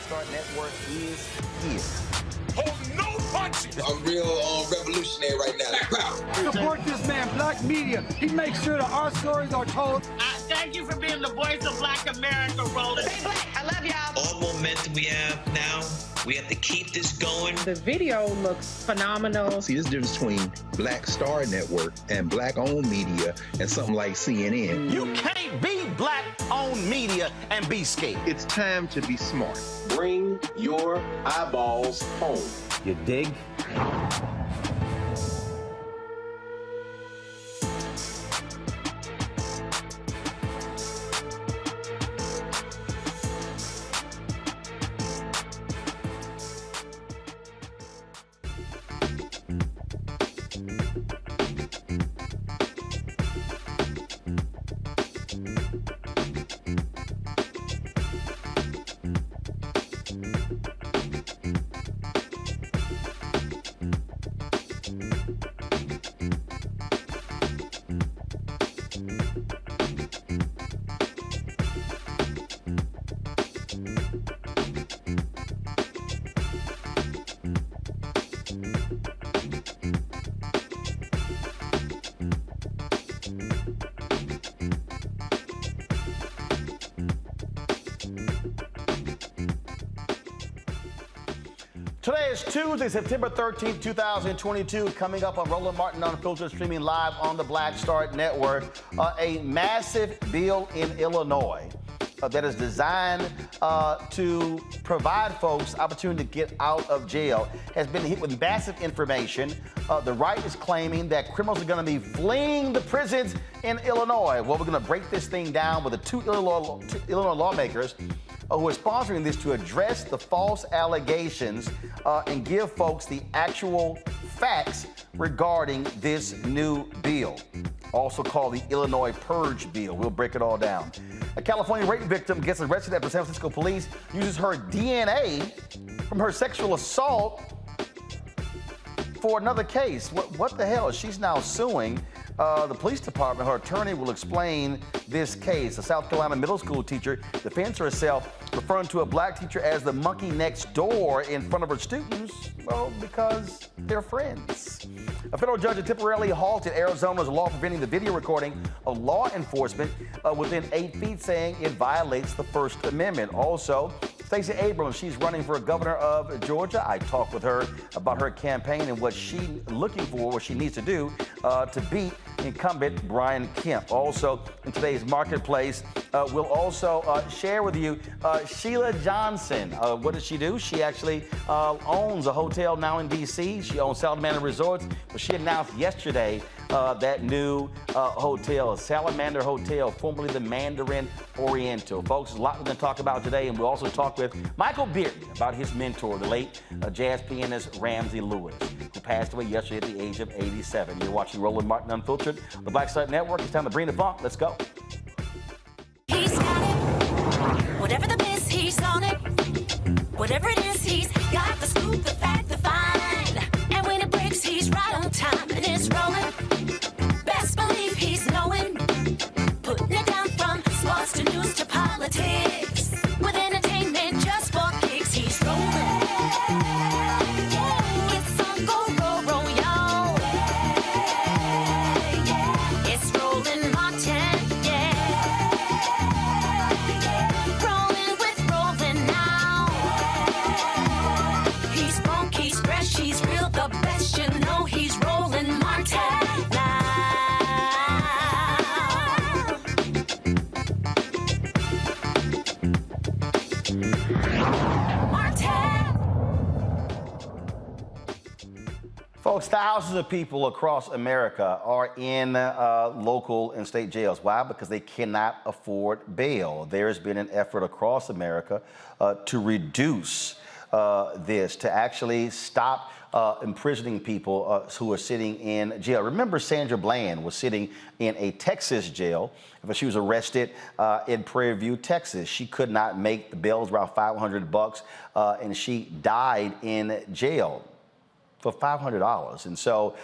Start Network is here. Hold no punches. I'm real revolutionary right now. Support this man, Black Media. He makes sure that our stories are told. Thank you for being the voice of Black America, Roland. Stay black. I love y'all. All momentum we have now, we have to keep this going. The video looks phenomenal. See, there's a difference between Black Star Network and Black-owned media and something like CNN. You can't be Black-owned media and be scared. It's time to be smart. Bring your eyeballs home. You dig? Today is Tuesday, September 13th, 2022. Coming up on Roland Martin Unfiltered, streaming live on the Black Start Network. A massive bill in Illinois that is designed to provide folks opportunity to get out of jail has been hit with massive information. The right is claiming that criminals are going to be fleeing the prisons in Illinois. Well, we're going to break this thing down with the two Illinois lawmakers who are sponsoring this to address the false allegations and give folks the actual facts regarding this new bill, also called the Illinois Purge bill. We'll break it all down. A California rape victim gets arrested after San Francisco police uses her DNA from her sexual assault for another case. What the hell? She's now suing the police department. Her attorney will explain this case. A South Carolina middle school teacher defends herself, referring to a black teacher as the monkey next door in front of her students, well, because they're friends. A federal judge has temporarily halted Arizona's law preventing the video recording of law enforcement within 8 feet, saying it violates the First Amendment. Also, Stacey Abrams, she's running for governor of Georgia. I talked with her about her campaign and what she's looking for, what she needs to do to beat incumbent Brian Kemp. Also, in today's marketplace, we'll also share with you Sheila Johnson. What does she do? She actually owns a hotel now in D.C. She owns Salamander Resorts, but she announced yesterday that new hotel, Salamander Hotel, formerly the Mandarin Oriental. Folks, there's a lot we're going to talk about today, and we'll also talk with Michael Bearden about his mentor, the late jazz pianist Ramsey Lewis, who passed away yesterday at the age of 87. You're watching Roland Martin Unfiltered, the Black Start Network. It's time to bring the funk. Let's go. He's got it. Whatever the miss, he's on it. Whatever it is, he's got the scoop, the fact, the find. And when it breaks, he's right on time and it's rolling. Best believe he's knowing. Putting it down from sports to news to politics. With entertainment just for kicks, he's rolling. It's on go, roll, roll, y'all. It's Roland Martin, yeah. Rolling with Roland now. He's funky, he's fresh, he's real, the best, you know he's Roland Martin now. Folks, thousands of people across America are in local and state jails. Why? Because they cannot afford bail. There's been an effort across America to reduce this, to actually stop imprisoning people who are sitting in jail. Remember, Sandra Bland was sitting in a Texas jail, but she was arrested in Prairie View, Texas. She could not make the bail, around $500, and she died in jail. for $500. And so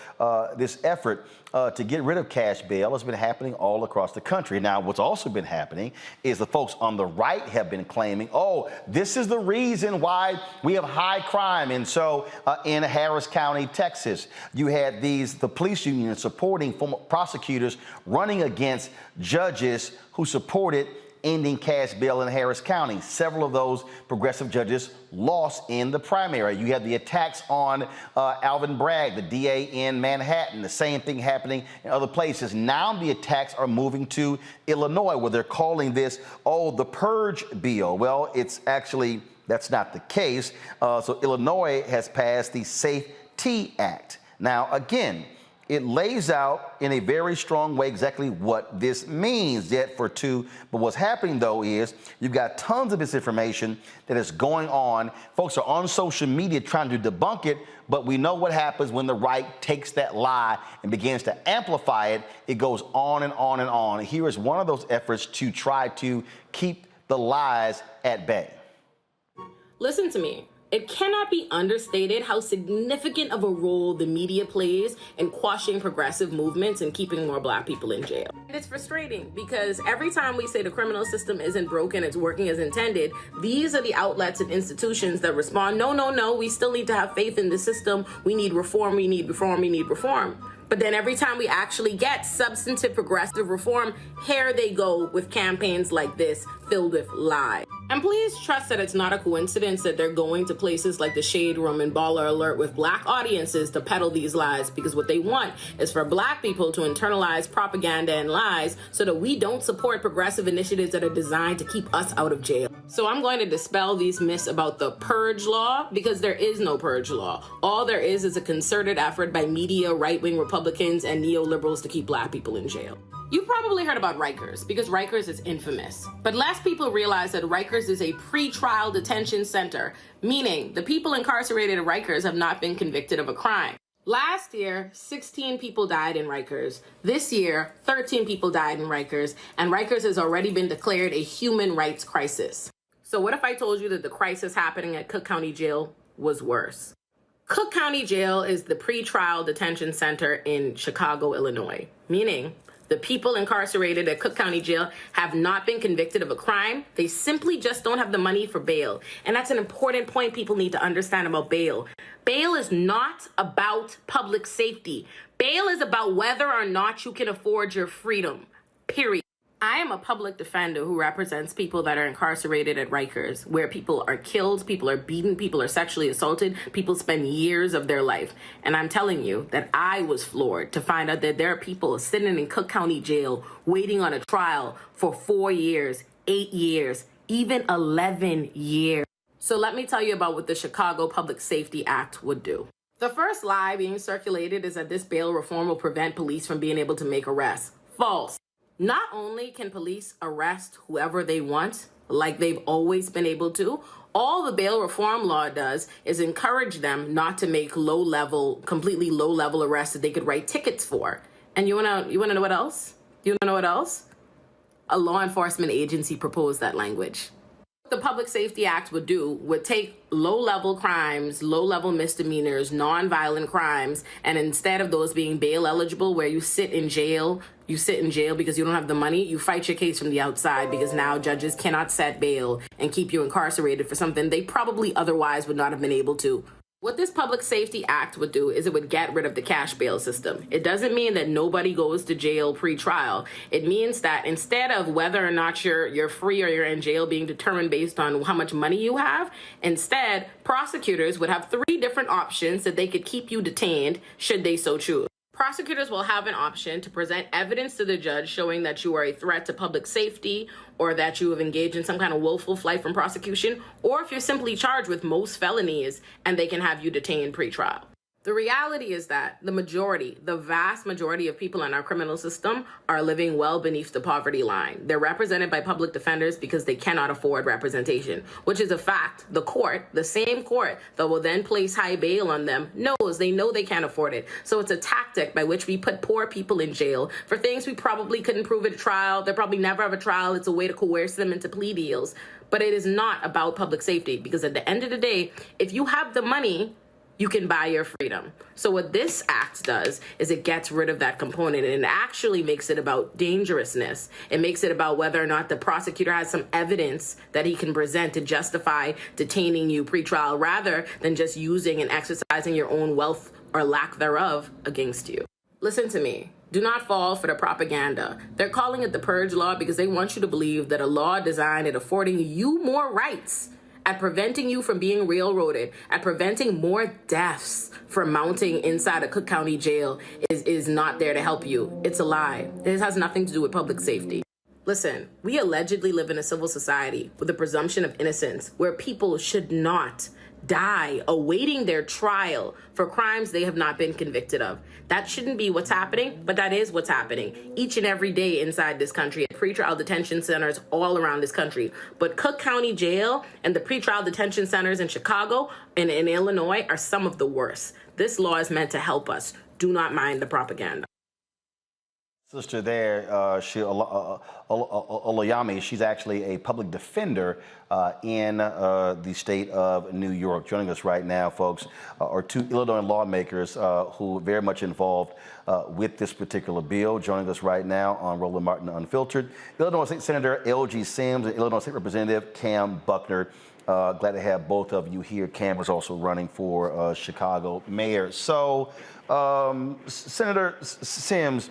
this effort to get rid of cash bail has been happening all across the country. Now, what's also been happening is the folks on the right have been claiming, oh, this is the reason why we have high crime. And so in Harris County, Texas, you had the police union supporting former prosecutors running against judges who supported ending cash bail in Harris County. Several of those progressive judges lost in the primary. You have the attacks on Alvin Bragg, the DA in Manhattan, the same thing happening in other places. Now the attacks are moving to Illinois, where they're calling this, oh, the Purge bill. Well, it's actually, that's not the case. So Illinois has passed the Safety Act. Now, again, it lays out in a very strong way exactly what this means, yet for two. But what's happening, though, is you've got tons of misinformation that is going on. Folks are on social media trying to debunk it, but we know what happens when the right takes that lie and begins to amplify it. It goes on and on and on. Here is one of those efforts to try to keep the lies at bay. Listen to me. It cannot be understated how significant of a role the media plays in quashing progressive movements and keeping more Black people in jail. And it's frustrating because every time we say the criminal system isn't broken, it's working as intended, these are the outlets and institutions that respond, no, we still need to have faith in the system. We need reform, we need reform, we need reform. But then every time we actually get substantive progressive reform, here they go with campaigns like this filled with lies. And please trust that it's not a coincidence that they're going to places like the Shade Room and Baller Alert with Black audiences to peddle these lies, because what they want is for Black people to internalize propaganda and lies so that we don't support progressive initiatives that are designed to keep us out of jail. So I'm going to dispel these myths about the Purge law, because there is no Purge law. All there is a concerted effort by media, right-wing Republicans, and neoliberals to keep Black people in jail. You've probably heard about Rikers, because Rikers is infamous. But less people realize that Rikers is a pre-trial detention center, meaning the people incarcerated at Rikers have not been convicted of a crime. Last year, 16 people died in Rikers. This year, 13 people died in Rikers, and Rikers has already been declared a human rights crisis. So what if I told you that the crisis happening at Cook County Jail was worse? Cook County Jail is the pre-trial detention center in Chicago, Illinois, meaning the people incarcerated at Cook County Jail have not been convicted of a crime. They simply just don't have the money for bail. And that's an important point people need to understand about bail. Bail is not about public safety. Bail is about whether or not you can afford your freedom, period. I am a public defender who represents people that are incarcerated at Rikers, where people are killed, people are beaten, people are sexually assaulted, people spend years of their life. And I'm telling you that I was floored to find out that there are people sitting in Cook County Jail waiting on a trial for 4 years, 8 years, even 11 years. So let me tell you about what the Chicago Public Safety Act would do. The first lie being circulated is that this bail reform will prevent police from being able to make arrests. False. Not only can police arrest whoever they want, like they've always been able to, all the bail reform law does is encourage them not to make completely low-level arrests that they could write tickets for. And you wanna know what else? You wanna know what else? A law enforcement agency proposed that language. What the Public Safety Act would take low-level crimes, low-level misdemeanors, non-violent crimes, and instead of those being bail eligible, where you sit in jail because you don't have the money, you fight your case from the outside, because now judges cannot set bail and keep you incarcerated for something they probably otherwise would not have been able to. What this Public Safety Act would do is it would get rid of the cash bail system. It doesn't mean that nobody goes to jail pre-trial. It means that instead of whether or not you're free or you're in jail being determined based on how much money you have, instead, prosecutors would have 3 different options that they could keep you detained should they so choose. Prosecutors will have an option to present evidence to the judge showing that you are a threat to public safety, or that you have engaged in some kind of willful flight from prosecution, or if you're simply charged with most felonies, and they can have you detained pre-trial. The reality is that the vast majority of people in our criminal system are living well beneath the poverty line. They're represented by public defenders because they cannot afford representation, which is a fact. The court, the same court that will then place high bail on them, they know they can't afford it. So it's a tactic by which we put poor people in jail for things we probably couldn't prove at a trial. They'll probably never have a trial. It's a way to coerce them into plea deals. But it is not about public safety, because at the end of the day, if you have the money, you can buy your freedom. So what this act does is it gets rid of that component, and it actually makes it about dangerousness. It makes it about whether or not the prosecutor has some evidence that he can present to justify detaining you pretrial, rather than just using and exercising your own wealth or lack thereof against you. Listen to me. Do not fall for the propaganda. They're calling it the Purge law because they want you to believe that a law designed at affording you more rights, at preventing you from being railroaded, at preventing more deaths from mounting inside a Cook County jail is not there to help you. It's a lie. This has nothing to do with public safety. Listen, we allegedly live in a civil society with a presumption of innocence where people should not die awaiting their trial for crimes they have not been convicted of. That shouldn't be what's happening, but that is what's happening each and every day inside this country at pretrial detention centers all around this country. But Cook County Jail and the pretrial detention centers in Chicago and in Illinois are some of the worst. This law is meant to help us. Do not mind the propaganda. Sister there, Olayami, she's actually a public defender in the state of New York. Joining us right now, folks, are two Illinois lawmakers who are very much involved with this particular bill. Joining us right now on Roland Martin Unfiltered, Illinois State Senator L.G. Sims and Illinois State Representative Cam Buckner. Glad to have both of you here. Cam is also running for Chicago mayor. So, Senator Sims,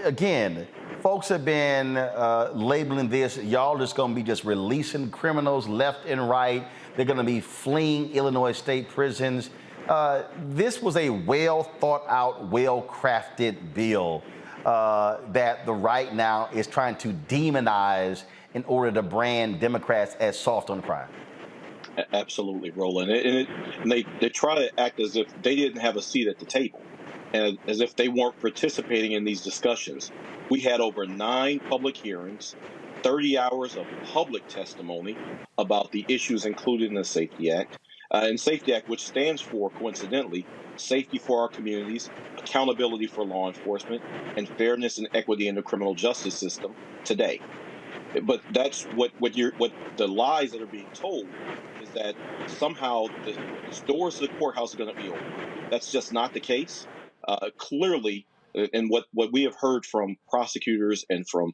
again, folks have been labeling this, y'all just going to be just releasing criminals left and right. They're going to be fleeing Illinois state prisons. This was a well thought out, well crafted bill that the right now is trying to demonize in order to brand Democrats as soft on crime. Absolutely, Roland. And they try to act as if they didn't have a seat at the table, and as if they weren't participating in these discussions. We had over 9 public hearings, 30 hours of public testimony about the issues included in the Safety Act. And Safety Act, which stands for, coincidentally, safety for our communities, accountability for law enforcement, and fairness and equity in the criminal justice system today. But that's what the lies that are being told is that somehow the doors to the courthouse are going to be open. That's just not the case. Clearly, and what we have heard from prosecutors and from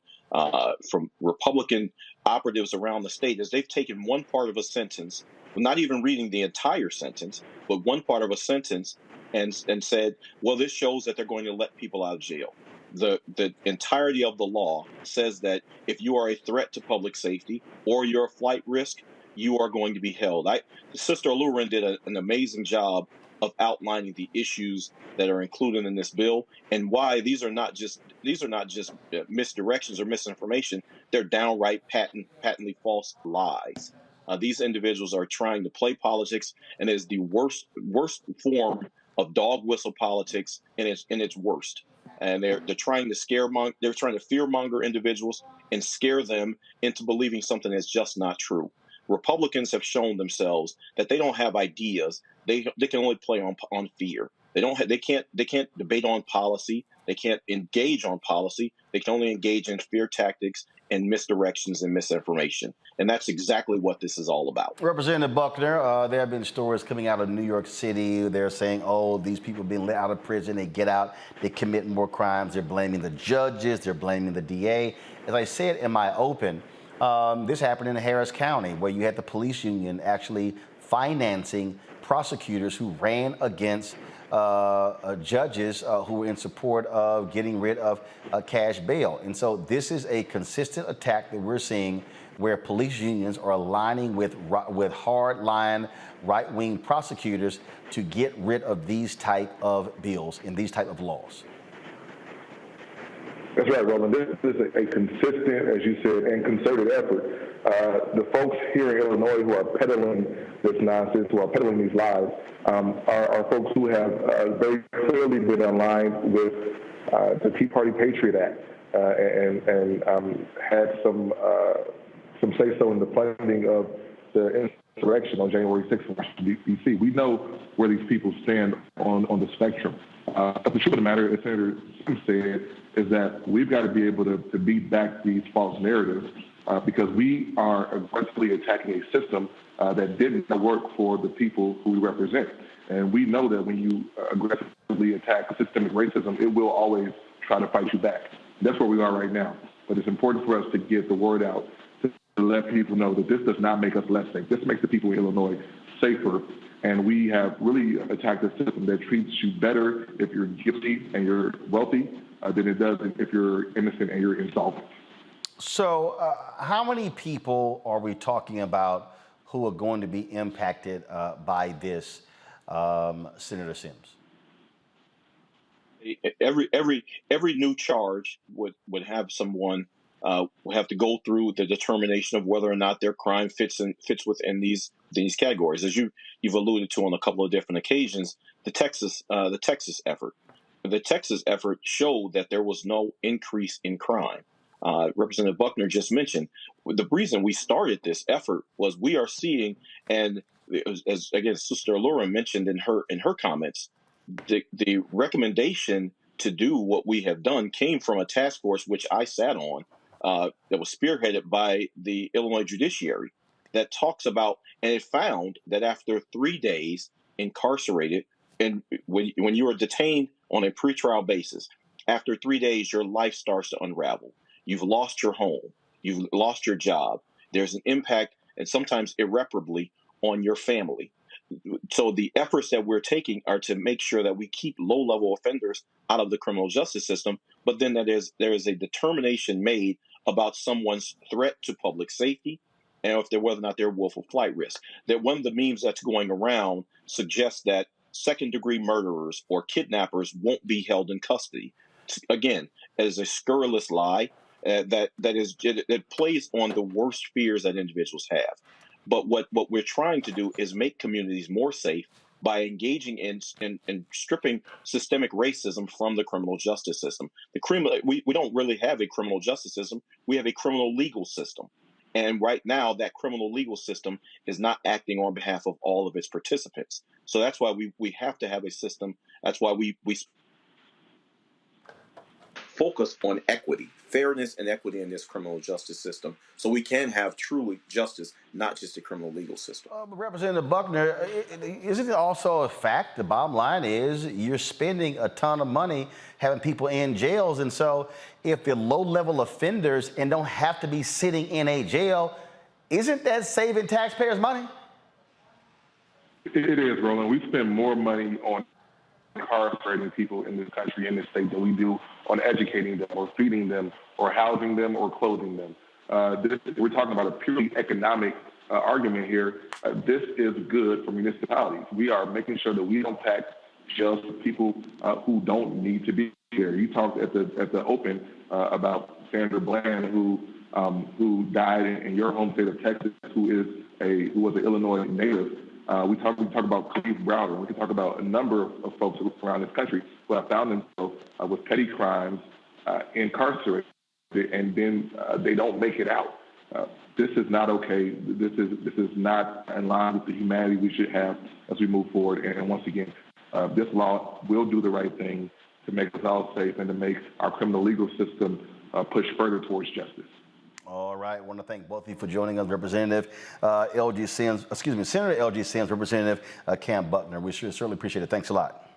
Republican operatives around the state is they've taken one part of a sentence, not even reading the entire sentence, but one part of a sentence and said, well, this shows that they're going to let people out of jail. The entirety of the law says that if you are a threat to public safety or you're a flight risk, you are going to be held. Sister Alurin did an amazing job of outlining the issues that are included in this bill and why these are not just misdirections or misinformation. They're downright patently false lies. These individuals are trying to play politics, and it is the worst form of dog whistle politics in its worst. And they're trying to they're trying to fearmonger individuals and scare them into believing something that's just not true. Republicans have shown themselves that they don't have ideas. They can only play on fear. They can't debate on policy. They can't engage on policy. They can only engage in fear tactics and misdirections and misinformation. And that's exactly what this is all about. Representative Buckner, there have been stories coming out of New York City. They're saying, oh, these people being let out of prison, they get out, they commit more crimes. They're blaming the judges. They're blaming the DA. As I said in my open, this happened in Harris County, where you had the police union actually financing prosecutors who ran against judges who were in support of getting rid of cash bail. And so this is a consistent attack that we're seeing where police unions are aligning with hard-line right-wing prosecutors to get rid of these type of bills and these type of laws. That's right, Roland. This is a consistent, as you said, and concerted effort. The folks here in Illinois who are peddling this nonsense, who are peddling these lies, are folks who have very clearly been aligned with the Tea Party Patriot Act and had some say-so in the funding of the insurrection on January 6th in Washington, D.C. We know where these people stand on the spectrum. But the truth of the matter, as Senator Sims said, is that we've got to be able to beat back these false narratives because we are aggressively attacking a system that didn't work for the people who we represent. And we know that when you aggressively attack systemic racism, it will always try to fight you back. That's where we are right now. But it's important for us to get the word out to let people know that this does not make us less safe. This makes the people in Illinois safer. And we have really attacked a system that treats you better if you're guilty and you're wealthy than it does if you're innocent and you're insolvent. So how many people are we talking about who are going to be impacted by this, Senator Sims? Every new charge would have someone will have to go through the determination of whether or not their crime fits within these categories. As you've alluded to on a couple of different occasions, the Texas effort. The Texas effort showed that there was no increase in crime. Representative Buckner just mentioned the reason we started this effort was we are seeing, and as again Sister Laura mentioned in her comments, the recommendation to do what we have done came from a task force which I sat on that was spearheaded by the Illinois judiciary that talks about, and it found that after 3 days incarcerated, and when you are detained on a pretrial basis, after 3 days your life starts to unravel. You've lost your home. You've lost your job. There's an impact, and sometimes irreparably, on your family. So the efforts that we're taking are to make sure that we keep low-level offenders out of the criminal justice system, but then that there is a determination made about someone's threat to public safety and whether or not they're willful flight risk. That one of the memes that's going around suggests that second-degree murderers or kidnappers won't be held in custody. Again, as a scurrilous lie that plays on the worst fears that individuals have. But what we're trying to do is make communities more safe by engaging in stripping systemic racism from the criminal justice system. We don't really have a criminal justice system. We have a criminal legal system. And right now, that criminal legal system is not acting on behalf of all of its participants. So that's why we have to have a system. That's why we focus on equity, fairness and equity in this criminal justice system, so we can have truly justice, not just a criminal legal system. Representative Buckner, isn't it also a fact, the bottom line is you're spending a ton of money having people in jails, and so if they're low-level offenders and don't have to be sitting in a jail, isn't that saving taxpayers money? It is, Roland. We spend more money on incarcerating people in this country, in this state, than we do on educating them or feeding them or housing them or clothing them. We're talking about a purely economic argument here. This is good for municipalities. We are making sure that we don't tax just people who don't need to be here. You talked at the open about Sandra Bland, who died in your home state of Texas, who was an Illinois native. We talk about Cleve Browder. We can talk about a number of folks around this country who have found themselves with petty crimes, incarcerated, and then they don't make it out. This is not okay. This is not in line with the humanity we should have as we move forward. And once again, this law will do the right thing to make us all safe and to make our criminal legal system push further towards justice. All right. I want to thank both of you for joining us, Representative Senator L.G. Sims, Representative Cam Buckner. We certainly appreciate it. Thanks a lot.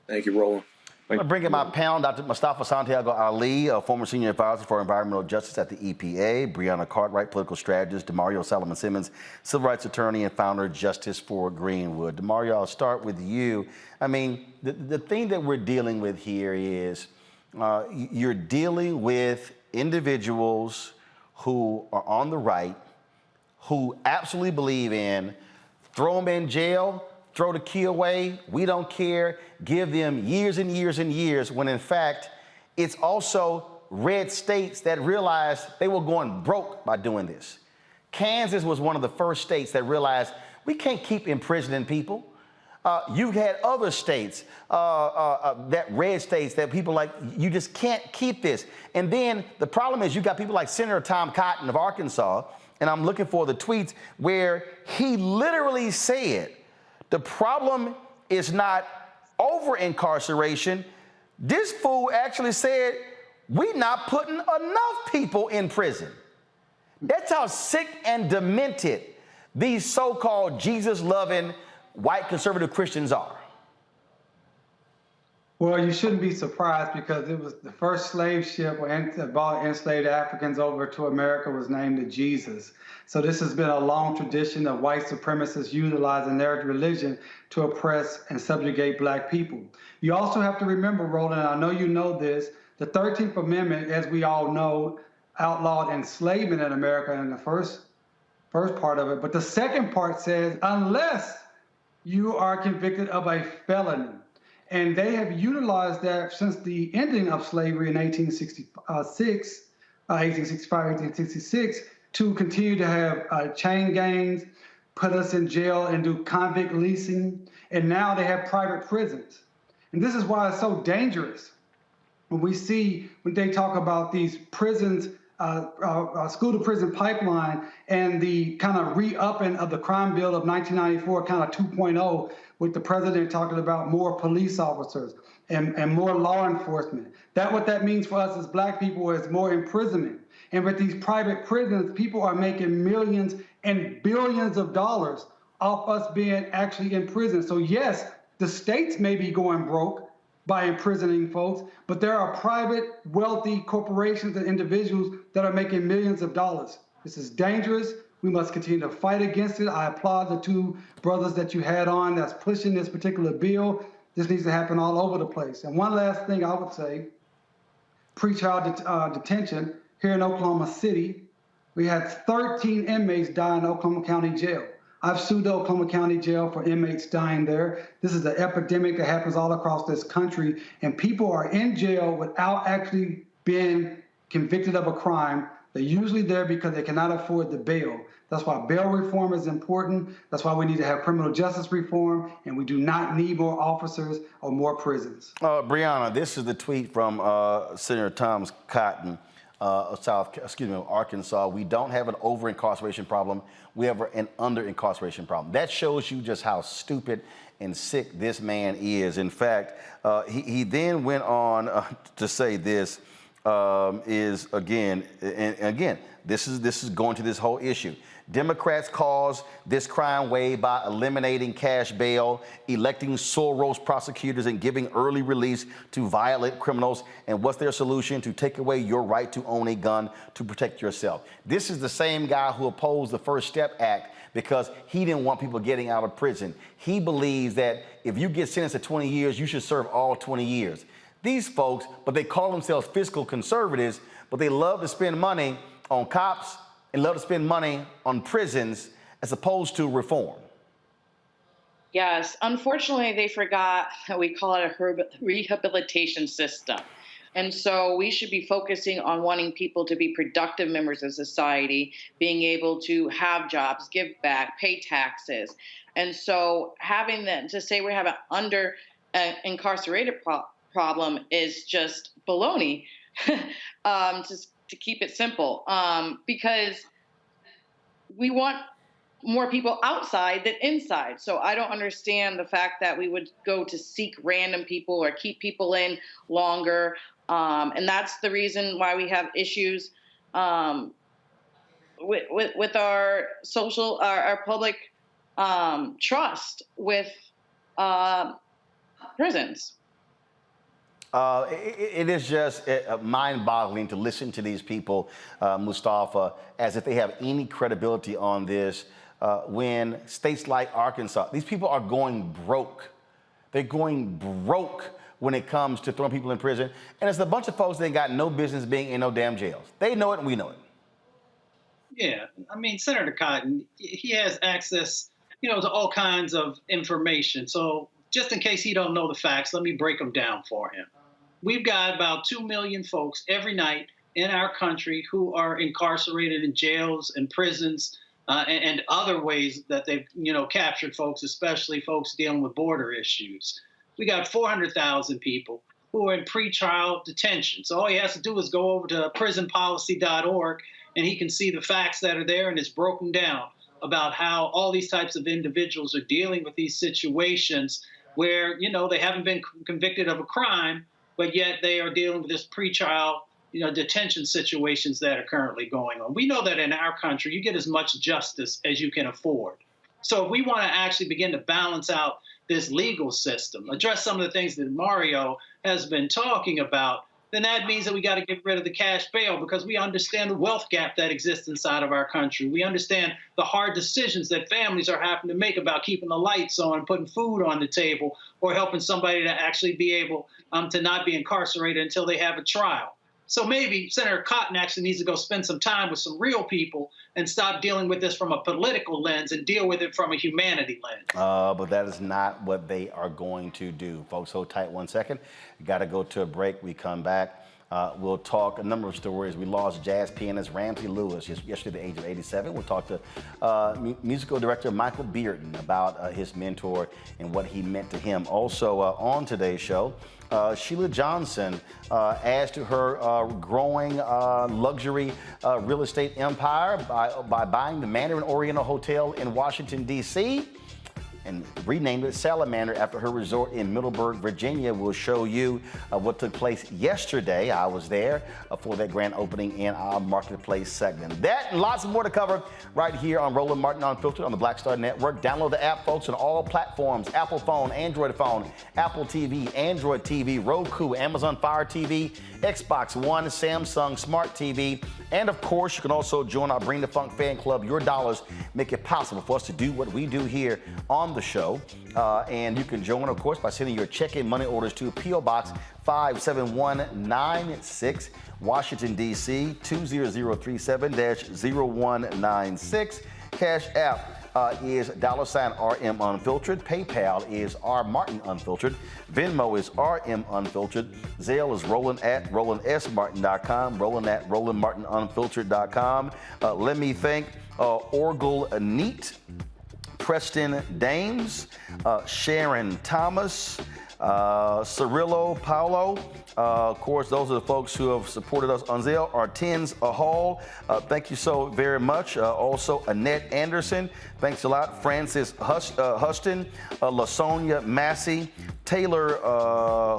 Thank you, Roland. I'm going to bring in my panel, Dr. Mustafa Santiago Ali, a former senior advisor for environmental justice at the EPA, Breonna Cartwright, political strategist, Demario Solomon Simmons, civil rights attorney and founder of Justice for Greenwood. Demario, I'll start with you. I mean, the thing that we're dealing with here is you're dealing with individuals who are on the right, who absolutely believe in throw them in jail, throw the key away, we don't care, give them years and years and years, when in fact, it's also red states that realized they were going broke by doing this. Kansas was one of the first states that realized we can't keep imprisoning people. You've had other states, that red states, that people like, you just can't keep this. And then the problem is you got people like Senator Tom Cotton of Arkansas, and I'm looking for the tweets where he literally said, the problem is not over incarceration. This fool actually said, we're not putting enough people in prison. That's how sick and demented these so-called Jesus-loving white conservative Christians are? Well, you shouldn't be surprised because it was the first slave ship that brought enslaved Africans over to America was named the Jesus. So this has been a long tradition of white supremacists utilizing their religion to oppress and subjugate black people. You also have to remember, Roland, and I know you know this, the 13th Amendment, as we all know, outlawed enslavement in America in the first part of it. But the second part says, unless you are convicted of a felony. And they have utilized that since the ending of slavery in 1866 to continue to have chain gangs, put us in jail and do convict leasing. And now they have private prisons. And this is why it's so dangerous. When they talk about these prisons, school to prison pipeline and the kind of re-upping of the crime bill of 1994, kind of 2.0, with the president talking about more police officers and more law enforcement. What that means for us as black people is more imprisonment. And with these private prisons, people are making millions and billions of dollars off us being actually in prison. So yes, the states may be going broke by imprisoning folks, but there are private, wealthy corporations and individuals that are making millions of dollars. This is dangerous. We must continue to fight against it. I applaud the two brothers that you had on that's pushing this particular bill. This needs to happen all over the place. And one last thing I would say, pretrial detention here in Oklahoma City, we had 13 inmates die in Oklahoma County Jail. I've sued the Oklahoma County Jail for inmates dying there. This is an epidemic that happens all across this country, and people are in jail without actually being convicted of a crime. They're usually there because they cannot afford the bail. That's why bail reform is important. That's why we need to have criminal justice reform, and we do not need more officers or more prisons. Brianna, this is the tweet from Senator Thomas Cotton of Arkansas. We don't have an over-incarceration problem. We have an under-incarceration problem. That shows you just how stupid and sick this man is. In fact, he then went on to say this is, again, this is going to this whole issue. Democrats cause this crime wave by eliminating cash bail, electing Soros prosecutors, and giving early release to violent criminals. And what's their solution? To take away your right to own a gun to protect yourself. This is the same guy who opposed the First Step Act because he didn't want people getting out of prison. He believes that if you get sentenced to 20 years, you should serve all 20 years. These folks, but they call themselves fiscal conservatives, but they love to spend money on cops and love to spend money on prisons as opposed to reform. Yes, unfortunately, they forgot that we call it a rehabilitation system. And so we should be focusing on wanting people to be productive members of society, being able to have jobs, give back, pay taxes. And so having them to say we have an under incarcerated problem is just baloney. Just to keep it simple, because we want more people outside than inside. So I don't understand the fact that we would go to seek random people or keep people in longer. And that's the reason why we have issues with our public trust with prisons. It is just mind-boggling to listen to these people, Mustafa, as if they have any credibility on this when states like Arkansas, these people are going broke. They're going broke when it comes to throwing people in prison. And it's a bunch of folks that ain't got no business being in no damn jails. They know it and we know it. Yeah, I mean, Senator Cotton, he has access, to all kinds of information. So just in case he don't know the facts, let me break them down for him. We've got about 2 million folks every night in our country who are incarcerated in jails and prisons and other ways that they've, captured folks, especially folks dealing with border issues. We got 400,000 people who are in pretrial detention. So all he has to do is go over to prisonpolicy.org and he can see the facts that are there, and it's broken down about how all these types of individuals are dealing with these situations where, they haven't been convicted of a crime, but yet they are dealing with this pretrial, detention situations that are currently going on. We know that in our country, you get as much justice as you can afford. So if we want to actually begin to balance out this legal system, address some of the things that Mario has been talking about, then that means that we got to get rid of the cash bail, because we understand the wealth gap that exists inside of our country. We understand the hard decisions that families are having to make about keeping the lights on, putting food on the table, or helping somebody to actually be able to not be incarcerated until they have a trial. So maybe Senator Cotton actually needs to go spend some time with some real people and stop dealing with this from a political lens and deal with it from a humanity lens. But that is not what they are going to do. Folks, hold tight 1 second. Got to go to a break. We come back. We'll talk a number of stories. We lost jazz pianist Ramsey Lewis yesterday at the age of 87. We'll talk to musical director Michael Bearden about his mentor and what he meant to him. Also on today's show, Sheila Johnson adds to her growing luxury real estate empire by buying the Mandarin Oriental Hotel in Washington, D.C., and renamed it Salamander after her resort in Middleburg, Virginia. We'll show you what took place yesterday. I was there for that grand opening in our Marketplace segment. That and lots more to cover right here on Roland Martin Unfiltered on the Black Star Network. Download the app, folks, on all platforms: Apple phone, Android phone, Apple TV, Android TV, Roku, Amazon Fire TV, Xbox One, Samsung Smart TV. And of course, you can also join our Bring the Funk fan club. Your dollars make it possible for us to do what we do here on the show. And you can join, of course, by sending your check-in money orders to P.O. Box 57196, Washington, D.C. 20037-0196. Cash App is $RM Unfiltered. PayPal is R Martin Unfiltered. Venmo is RM Unfiltered. Zelle is Roland at RolandSMartin.com. Roland at RolandMartinUnfiltered.com. Let me thank Orgel Neat, Preston Dames, Sharon Thomas, Cirillo Paulo. Of course, those are the folks who have supported us on Zelle. Artens Hall, thank you so very much. Also, Annette Anderson, thanks a lot. Francis Huston, LaSonia Massey, Taylor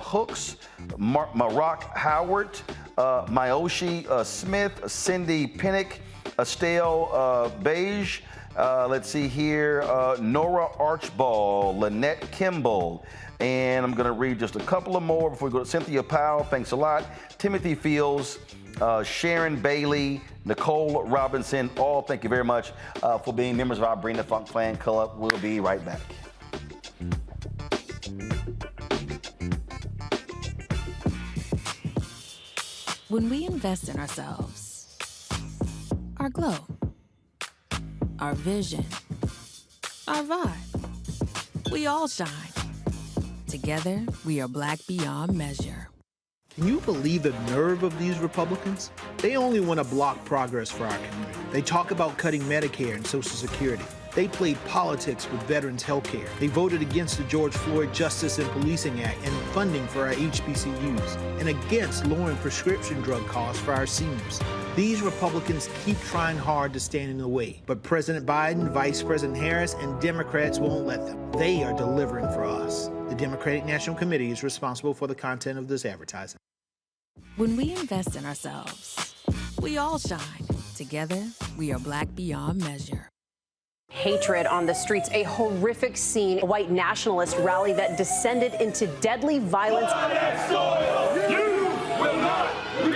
Hooks, Maroc Howard, Myoshi Smith, Cindy Pinnock, Estelle Beige. Let's see here, Nora Archibald, Lynette Kimball, and I'm going to read just a couple of more before we go to Cynthia Powell. Thanks a lot. Timothy Fields, Sharon Bailey, Nicole Robinson, all thank you very much for being members of our Bring the Funk fan club. We'll be right back. When we invest in ourselves, our glow, our vision, our vibe, we all shine. Together, we are black beyond measure. Can you believe the nerve of these Republicans? They only want to block progress for our community. They talk about cutting Medicare and Social Security. They played politics with veterans' health care. They voted against the George Floyd Justice and Policing Act and funding for our HBCUs, and against lowering prescription drug costs for our seniors. These Republicans keep trying hard to stand in the way, but President Biden, Vice President Harris, and Democrats won't let them. They are delivering for us. The Democratic National Committee is responsible for the content of this advertising. When we invest in ourselves, we all shine. Together, we are black beyond measure. Hatred on the streets, a horrific scene, a white nationalist rally that descended into deadly violence.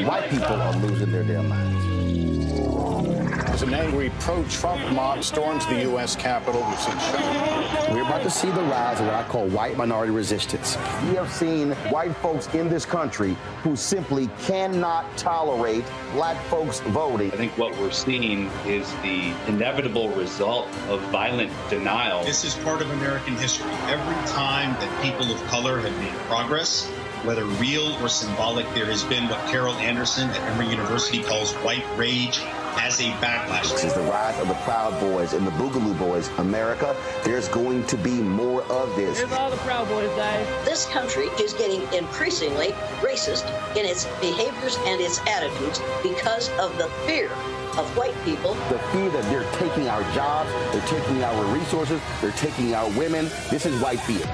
White people are losing their damn minds. As an angry pro-Trump mob storms the U.S. Capitol, we've seen We're about to see the rise of what I call white minority resistance. We have seen white folks in this country who simply cannot tolerate black folks voting. I think what we're seeing is the inevitable result of violent denial. This is part of American history. Every time that people of color have made progress, whether real or symbolic, there has been what Carol Anderson at Emory University calls white rage as a backlash. This is the rise of the Proud Boys and the Boogaloo Boys. America, there's going to be more of this. Here's all the Proud Boys, guys. This country is getting increasingly racist in its behaviors and its attitudes because of the fear of white people. The fear that they're taking our jobs, they're taking our resources, they're taking our women. This is white fear.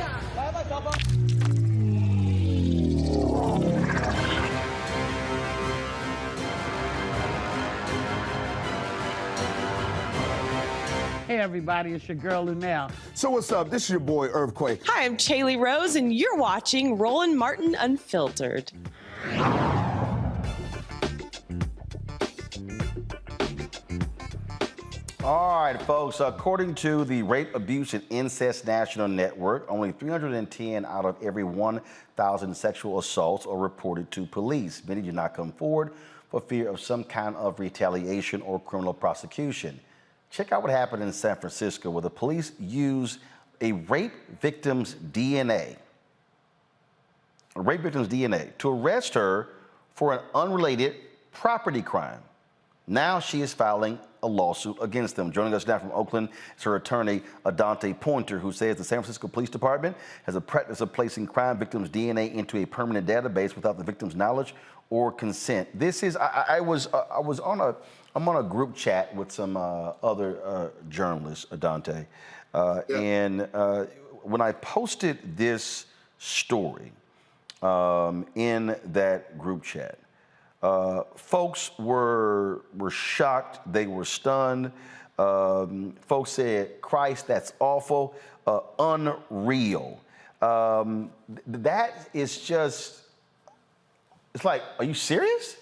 Hey Hey, everybody, it's your girl, Lunel. So what's up? This is your boy, Earthquake. Hi, I'm Chaley Rose, and you're watching Roland Martin Unfiltered. All right, folks, according to the Rape, Abuse, and Incest National Network, only 310 out of every 1,000 sexual assaults are reported to police. Many do not come forward for fear of some kind of retaliation or criminal prosecution. Check out what happened in San Francisco, where the police used a rape victim's DNA, to arrest her for an unrelated property crime. Now she is filing a lawsuit against them. Joining us now from Oakland is her attorney, Adante Pointer, who says the San Francisco Police Department has a practice of placing crime victims' DNA into a permanent database without the victim's knowledge or consent. This is, I'm on a group chat with some other journalists, Adante, and when I posted this story in that group chat, folks were shocked. They were stunned. Folks said, "Christ, that's awful, unreal." That is just, it's like, are you serious?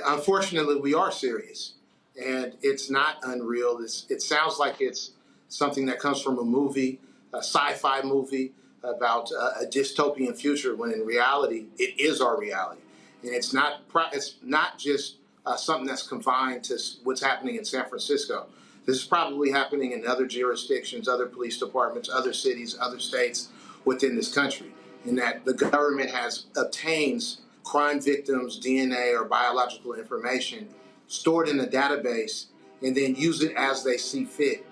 Unfortunately, we are serious, and it's not unreal. It sounds like it's something that comes from a movie, a sci-fi movie about a dystopian future, when in reality, it is our reality. And it's not just something that's confined to what's happening in San Francisco. This is probably happening in other jurisdictions, other police departments, other cities, other states within this country, in that the government obtains crime victims' DNA or biological information stored in a database and then use it as they see fit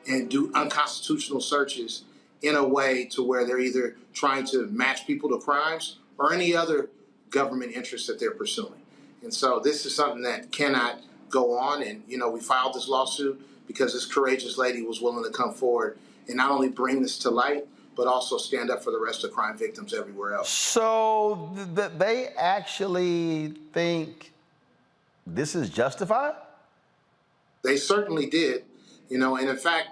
and do unconstitutional searches in a way to where they're either trying to match people to crimes or any other government interests that they're pursuing. And so this is something that cannot go on. And, we filed this lawsuit because this courageous lady was willing to come forward and not only bring this to light, but also stand up for the rest of crime victims everywhere else. So they actually think this is justified? They certainly did, and in fact,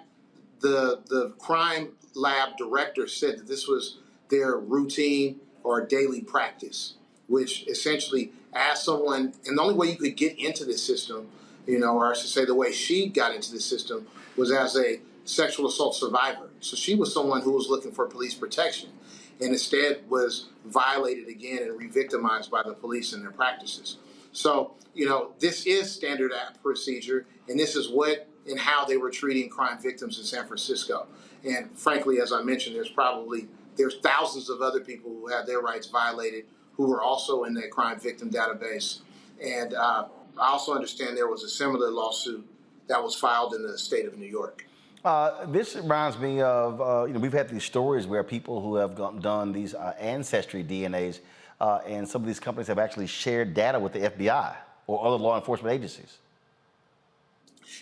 the crime lab director said that this was their routine or daily practice, which essentially as someone, and the only way you could get into this system, or I should say the way she got into the system, was as a sexual assault survivor. So she was someone who was looking for police protection and instead was violated again and re-victimized by the police in their practices. So, this is standard procedure, and this is what and how they were treating crime victims in San Francisco. And frankly, as I mentioned, there's thousands of other people who had their rights violated who were also in that crime victim database. And I also understand there was a similar lawsuit that was filed in the state of New York. This reminds me of, we've had these stories where people who have done these ancestry DNAs, and some of these companies have actually shared data with the FBI or other law enforcement agencies.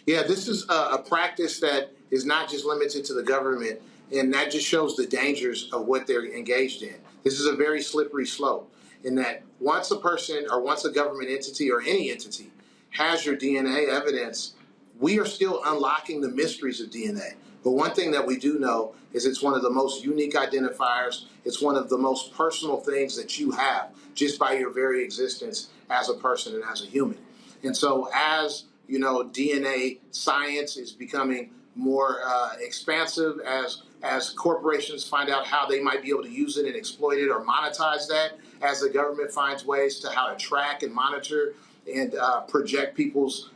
Yeah, this is a practice that is not just limited to the government, and that just shows the dangers of what they're engaged in. This is a very slippery slope, in that once a person or once a government entity or any entity has your DNA evidence, we are still unlocking the mysteries of DNA. But one thing that we do know is it's one of the most unique identifiers. It's one of the most personal things that you have just by your very existence as a person and as a human. And so as DNA science is becoming more expansive, as corporations find out how they might be able to use it and exploit it or monetize that, as the government finds ways to how to track and monitor and project people's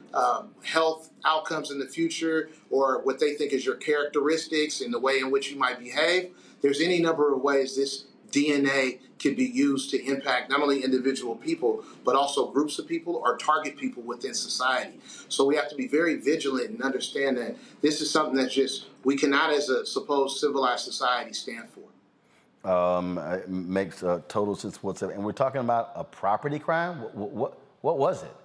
health outcomes in the future, or what they think is your characteristics and the way in which you might behave. There's any number of ways this DNA can be used to impact not only individual people, but also groups of people or target people within society. So we have to be very vigilant and understand that this is something that we cannot, as a supposed civilized society, stand for. It makes total sense whatsoever. And we're talking about a property crime? What was it?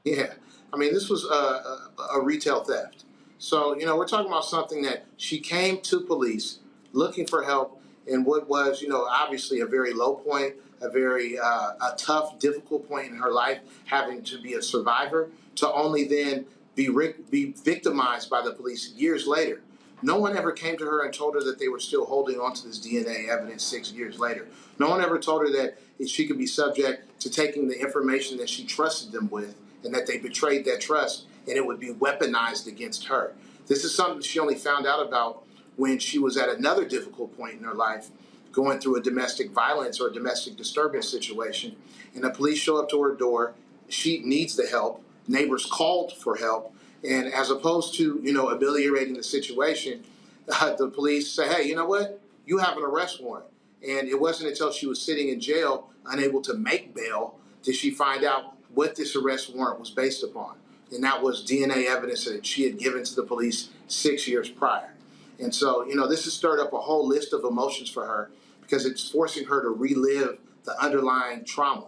Yeah. This was a retail theft. So, we're talking about something that she came to police looking for help in what was, obviously a very low point, a very a tough, difficult point in her life, having to be a survivor, to only then be victimized by the police years later. No one ever came to her and told her that they were still holding on to this DNA evidence 6 years later. No one ever told her that she could be subject to taking the information that she trusted them with and that they betrayed that trust and it would be weaponized against her. This is something she only found out about when she was at another difficult point in her life, going through a domestic violence or domestic disturbance situation, and the police show up to her door. She needs the help. Neighbors called for help, and as opposed to, ameliorating the situation, the police say, hey, you know what? You have an arrest warrant. And it wasn't until she was sitting in jail, unable to make bail, did she find out what this arrest warrant was based upon. And that was DNA evidence that she had given to the police 6 years prior. And so, this has stirred up a whole list of emotions for her because it's forcing her to relive the underlying trauma.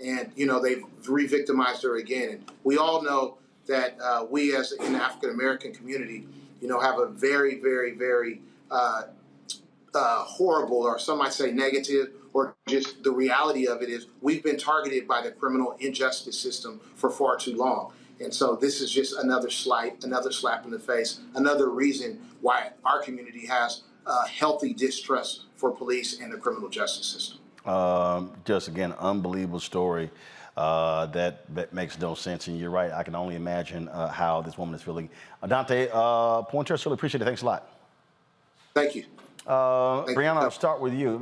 And, they've re-victimized her again. And we all know that we as in the African-American community, have a very, very, very horrible, or some might say negative, or just the reality of it is we've been targeted by the criminal injustice system for far too long. And so this is just another slight, another slap in the face, another reason why our community has a healthy distrust for police and the criminal justice system. Just again, unbelievable story that makes no sense. And you're right, I can only imagine how this woman is feeling. Dante Pointers, really appreciate it. Thanks a lot. Thank you. Brianna, I'll start with you.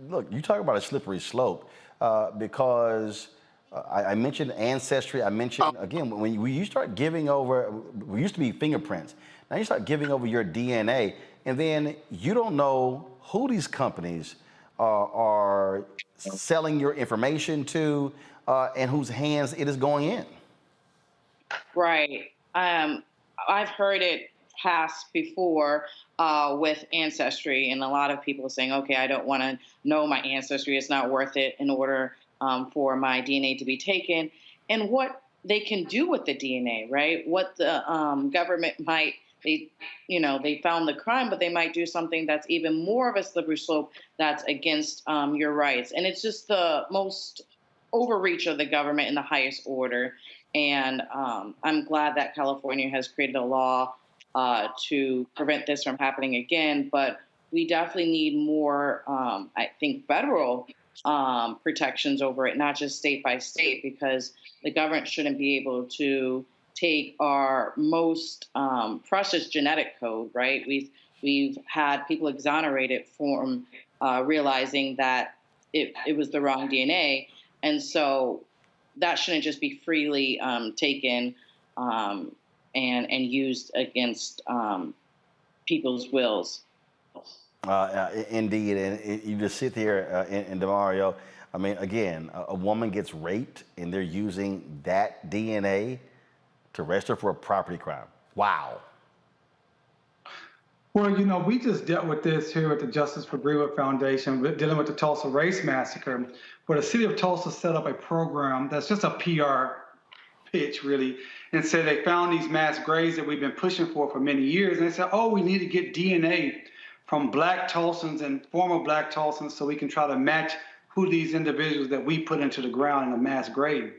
Look, you talk about a slippery slope because I mentioned ancestry. I mentioned, again, when you start giving over, we used to be fingerprints. Now you start giving over your DNA, and then you don't know who these companies are selling your information to and whose hands it is going in. Right. I've heard it pass before with ancestry, and a lot of people saying, okay, I don't want to know my ancestry. It's not worth it in order for my DNA to be taken. And what they can do with the DNA, right? What the government might, they found the crime, but they might do something that's even more of a slippery slope that's against your rights. And it's just the most overreach of the government in the highest order. And I'm glad that California has created a law to prevent this from happening again. But we definitely need more, I think, federal protections over it, not just state by state, because the government shouldn't be able to take our most precious genetic code, right? We've had people exonerated from realizing that it was the wrong DNA. And so that shouldn't just be freely taken and used against people's wills. Indeed, and you just sit here in DeMario. I mean, again, a woman gets raped and they're using that DNA to arrest her for a property crime. Wow. Well, we just dealt with this here at the Justice for Brewer Foundation, dealing with the Tulsa Race Massacre, where the city of Tulsa set up a program that's just a PR pitch, really, and said they found these mass graves that we've been pushing for many years. And they said, oh, we need to get DNA from Black Tulsans and former Black Tulsans so we can try to match who these individuals that we put into the ground in a mass grave.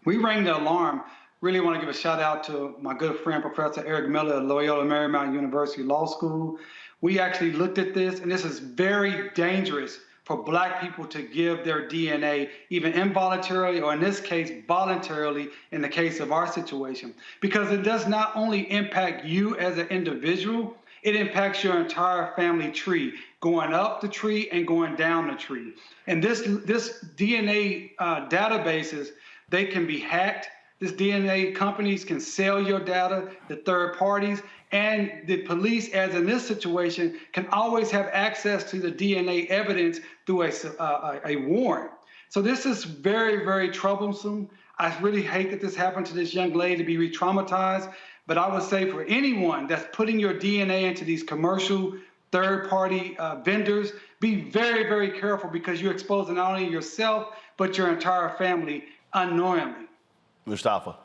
We rang the alarm. Really want to give a shout out to my good friend, Professor Eric Miller at Loyola Marymount University Law School. We actually looked at this, and this is very dangerous for Black people to give their DNA, even involuntarily, or in this case, voluntarily, in the case of our situation, because it does not only impact you as an individual, it impacts your entire family tree, going up the tree and going down the tree. And this DNA databases, they can be hacked. This DNA companies can sell your data to third parties, and the police, as in this situation, can always have access to the DNA evidence through a warrant. So this is very, very troublesome. I really hate that this happened to this young lady to be re-traumatized, but I would say for anyone that's putting your DNA into these commercial third-party vendors, be very, very careful, because you're exposing not only yourself, but your entire family unknowingly. Mustafa.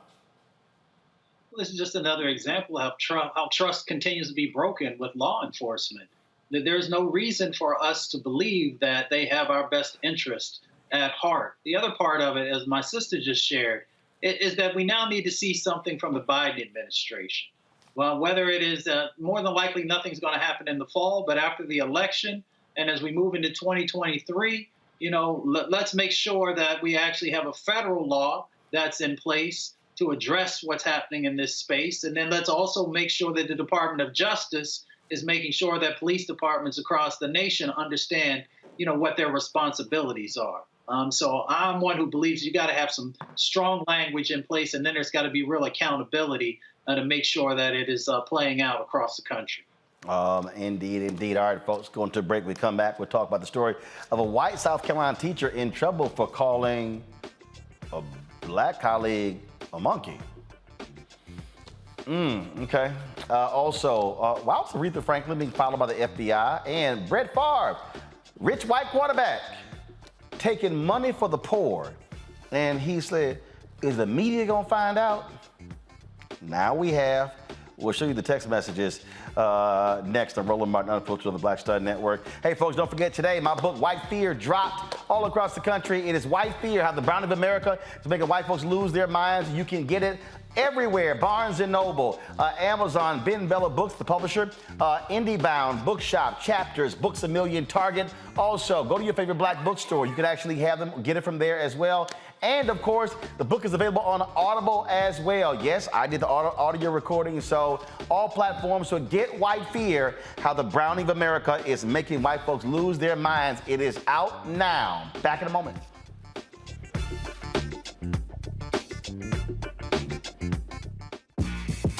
This is just another example of how trust continues to be broken with law enforcement. That there's no reason for us to believe that they have our best interest at heart. The other part of it, as my sister just shared, is that we now need to see something from the Biden administration. Well, whether it is more than likely nothing's going to happen in the fall, but after the election and as we move into 2023, let's make sure that we actually have a federal law that's in place to address what's happening in this space. And then let's also make sure that the Department of Justice is making sure that police departments across the nation understand, what their responsibilities are. So I'm one who believes you got to have some strong language in place, and then there's got to be real accountability to make sure that it is playing out across the country. Indeed. All right, folks, going to a break. We come back, we'll talk about the story of a white South Carolina teacher in trouble for calling a black colleague a monkey. Okay. Also, Aretha Franklin being followed by the FBI, and Brett Favre, rich white quarterback, taking money for the poor. And he said, is the media gonna find out? Now we have. We'll show you the text messages next on Roland Martin Unfiltered on the Black Star Network. Hey, folks, don't forget today, my book, White Fear, dropped all across the country. It is White Fear, How the Browning of America is making white folks lose their minds. You can get it everywhere. Barnes & Noble, Amazon, Ben Bella Books, the publisher, IndieBound, Bookshop, Chapters, Books A Million, Target. Also, go to your favorite black bookstore. You can actually have them, get it from there as well. And of course, the book is available on Audible as well. Yes, I did the audio recording, so all platforms. So get White Fear, How the Browning of America is making white folks lose their minds. It is out now. Back in a moment.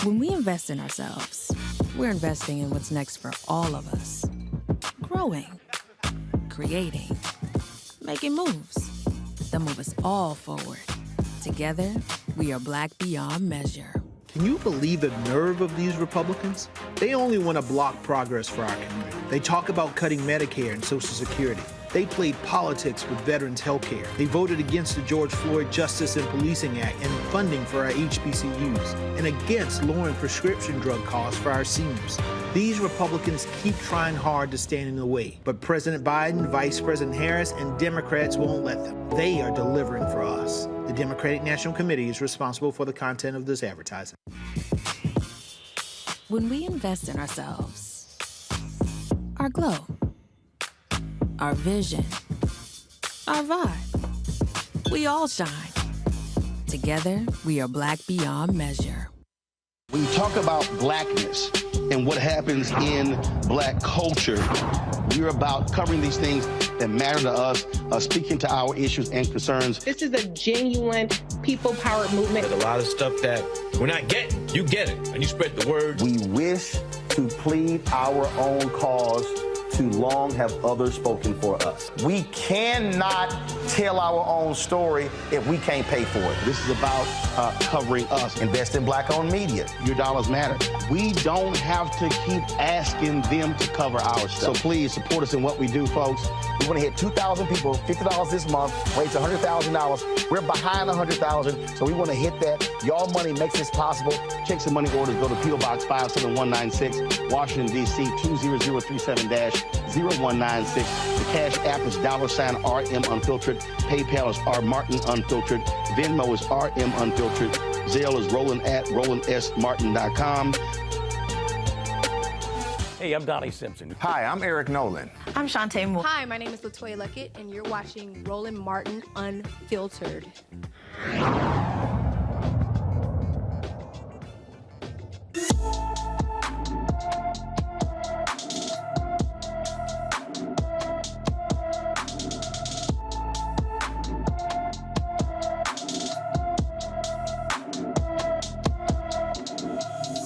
When we invest in ourselves, we're investing in what's next for all of us. Growing, creating, making moves that move us all forward. Together, we are Black beyond measure. Can you believe the nerve of these Republicans? They only want to block progress for our community. They talk about cutting Medicare and Social Security. They played politics with veterans' health care. They voted against the George Floyd Justice and Policing Act and funding for our HBCUs, and against lowering prescription drug costs for our seniors. These Republicans keep trying hard to stand in the way, but President Biden, Vice President Harris, and Democrats won't let them. They are delivering for us. The Democratic National Committee is responsible for the content of this advertising. When we invest in ourselves, our glow, our vision, our vibe, we all shine. Together, we are Black beyond measure. When you talk about blackness and what happens in black culture, we're about covering these things that matter to us, speaking to our issues and concerns. This is a genuine people-powered movement. There's a lot of stuff that we're not getting. You get it, and you spread the word. We wish to plead our own cause. Too long have others spoken for us. We cannot tell our own story if we can't pay for it. This is about covering us. Invest in black-owned media. Your dollars matter. We don't have to keep asking them to cover our stuff. So please support us in what we do, folks. We want to hit 2,000 people, $50 this month, raise $100,000. We're behind 100,000, so we want to hit that. Y'all money makes this possible. Check some money orders. Go to P.O. Box 57196, Washington, D.C. 20037-0196. The Cash App is $RM Unfiltered. PayPal is R Martin Unfiltered. Venmo is RM Unfiltered. Zelle is Roland@RolandSMartin.com. Hey, I'm Donnie Simpson. Hi, I'm Eric Nolan. I'm Shantae Moore. Hi, my name is LaToya Luckett, and you're watching Roland Martin Unfiltered.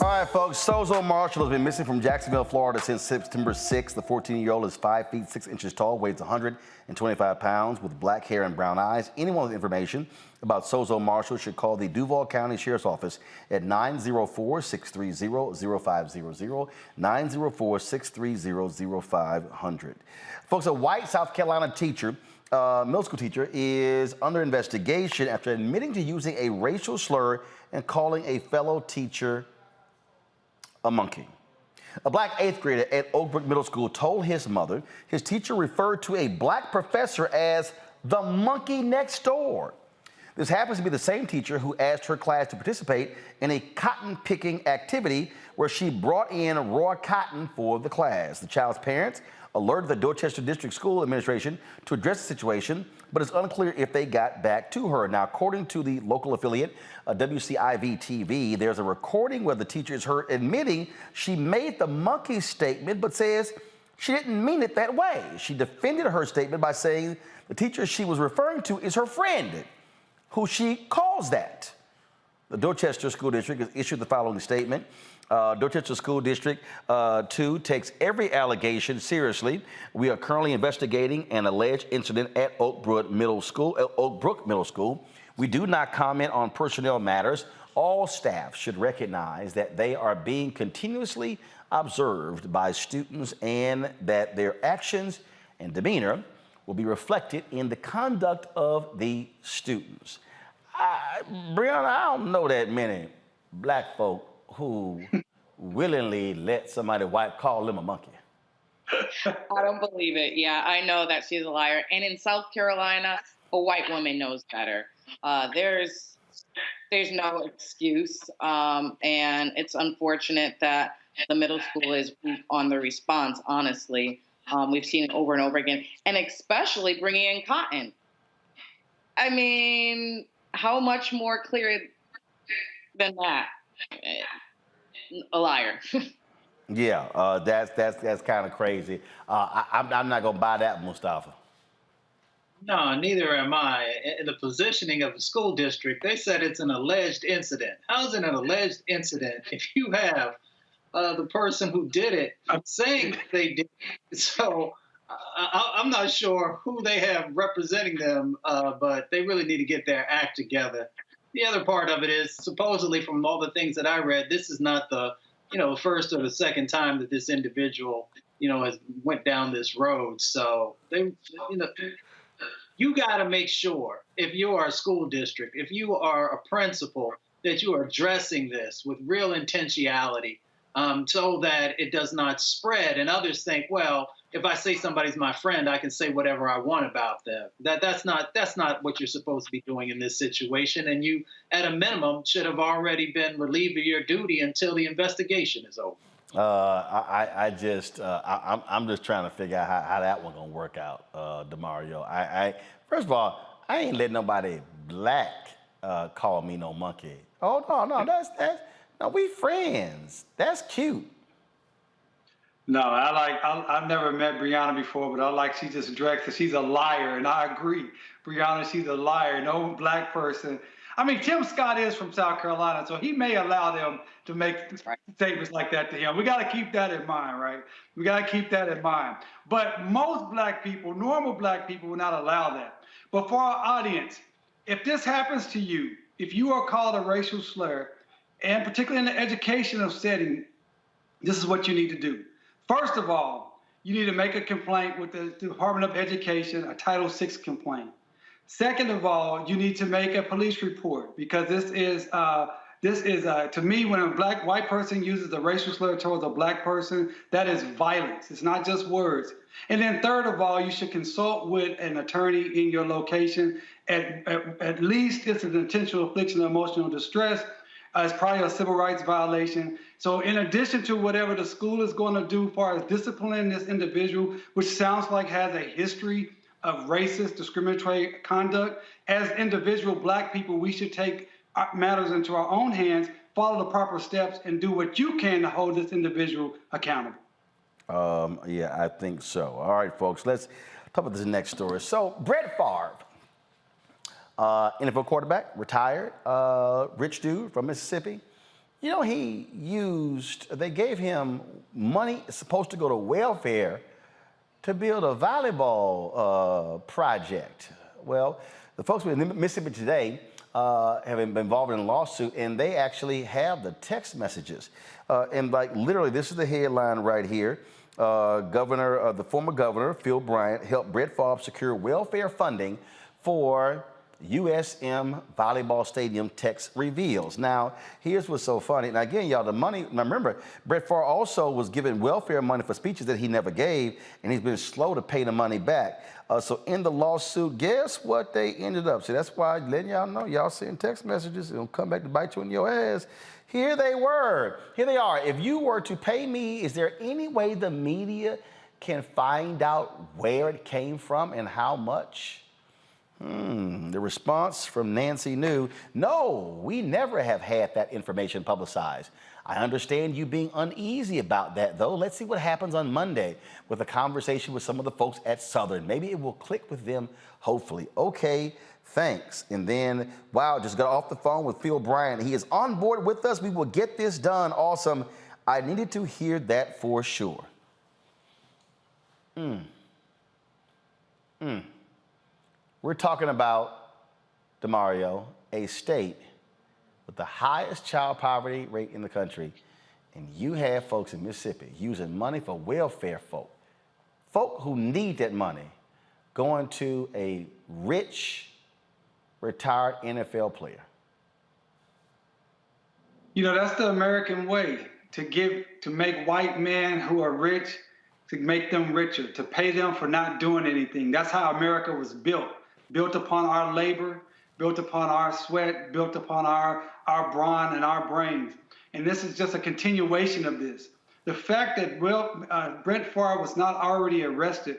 All right, folks, Sozo Marshall has been missing from Jacksonville, Florida since September 6th. The 14-year-old is 5 feet 6 inches tall, weighs 125 pounds, with black hair and brown eyes. Anyone with information about Sozo Marshall should call the Duval County Sheriff's Office at 904-630-0500, 904-630-0500. Folks, a white South Carolina teacher, middle school teacher, is under investigation after admitting to using a racial slur and calling a fellow teacher a monkey. A black 8th grader at Oakbrook Middle School told his mother his teacher referred to a black professor as the monkey next door. This happens to be the same teacher who asked her class to participate in a cotton picking activity where she brought in raw cotton for the class. The child's parents alerted the Dorchester District School Administration to address the situation, but it's unclear if they got back to her. Now, according to the local affiliate, WCIV-TV, there's a recording where the teacher is heard admitting she made the monkey statement, but says she didn't mean it that way. She defended her statement by saying the teacher she was referring to is her friend, who she calls that. The Dorchester School District has issued the following statement. Dorchester School District 2 takes every allegation seriously. We are currently investigating an alleged incident at Oak Brook Middle School. We do not comment on personnel matters. All staff should recognize that they are being continuously observed by students and that their actions and demeanor will be reflected in the conduct of the students. Brianna, I don't know that many black folk who willingly let somebody white call them a monkey. I don't believe it. Yeah, I know that she's a liar. And in South Carolina, a white woman knows better. There's no excuse. And it's unfortunate that the middle school is weak on the response, honestly. We've seen it over and over again. And especially bringing in cotton. I mean, how much more clear than that? A liar. Yeah, that's kind of crazy. I'm not gonna buy that, Mustafa. No, neither am I. In the positioning of the school district, they said it's an alleged incident. How is it an alleged incident if you have the person who did it saying they did it? So I'm not sure who they have representing them, but they really need to get their act together. The other part of it is, supposedly from all the things that I read, this is not the, first or the second time that this individual, has went down this road. So they, you got to make sure, if you are a school district, if you are a principal, that you are addressing this with real intentionality, so that it does not spread and others think, well, if I say somebody's my friend, I can say whatever I want about them. That's not what you're supposed to be doing in this situation. And you, at a minimum, should have already been relieved of your duty until the investigation is over. I'm just trying to figure out how that one gonna work out, DeMario. First of all, I ain't letting nobody black call me no monkey. Oh no, we friends. That's cute. No, I've never met Brianna before, but I like she just directs her. She's a liar, and I agree. Brianna, she's a liar. No black person. I mean, Tim Scott is from South Carolina, so he may allow them to make statements like that to him. We got to keep that in mind, right? We got to keep that in mind. But most black people, normal black people, will not allow that. But for our audience, if this happens to you, if you are called a racial slur, and particularly in the educational setting, this is what you need to do. First of all, you need to make a complaint with the Department of Education, a Title VI complaint. Second of all, you need to make a police report, because this is to me, when a white person uses a racial slur towards a black person, that is violence. It's not just words. And then third of all, you should consult with an attorney in your location. At least it's an intentional infliction of emotional distress. It's probably a civil rights violation. So in addition to whatever the school is going to do as far as disciplining this individual, which sounds like has a history of racist, discriminatory conduct, as individual black people, we should take matters into our own hands, follow the proper steps, and do what you can to hold this individual accountable. Yeah, I think so. All right, folks, let's talk about this next story. So Brett Favre, NFL quarterback, retired, rich dude from Mississippi. They gave him money supposed to go to welfare to build a volleyball project. Well, the folks with Mississippi Today have been involved in a lawsuit, and they actually have the text messages. And literally, this is the headline right here. The former governor, Phil Bryant, helped Brett Favre secure welfare funding for USM Volleyball Stadium text reveals. Now, here's what's so funny. Now, again, y'all, the money, now remember, Brett Favre also was given welfare money for speeches that he never gave, and he's been slow to pay the money back. So in the lawsuit, guess what they ended up? See, that's why I'm letting y'all know, y'all send text messages, it'll come back to bite you in your ass. Here they were. Here they are. If you were to pay me, is there any way the media can find out where it came from and how much? The response from Nancy New: no, we never have had that information publicized. I understand you being uneasy about that, though. Let's see what happens on Monday with a conversation with some of the folks at Southern. Maybe it will click with them, hopefully. Okay, thanks. And then, wow, just got off the phone with Phil Bryant. He is on board with us. We will get this done. Awesome. I needed to hear that for sure. We're talking about, DeMario, a state with the highest child poverty rate in the country, and you have folks in Mississippi using money for welfare folk who need that money, going to a rich, retired NFL player. You know, that's the American way, to make white men who are rich, to make them richer, to pay them for not doing anything. That's how America was built upon our labor, built upon our sweat, built upon our brawn and our brains. And this is just a continuation of this. The fact that Brett Favre was not already arrested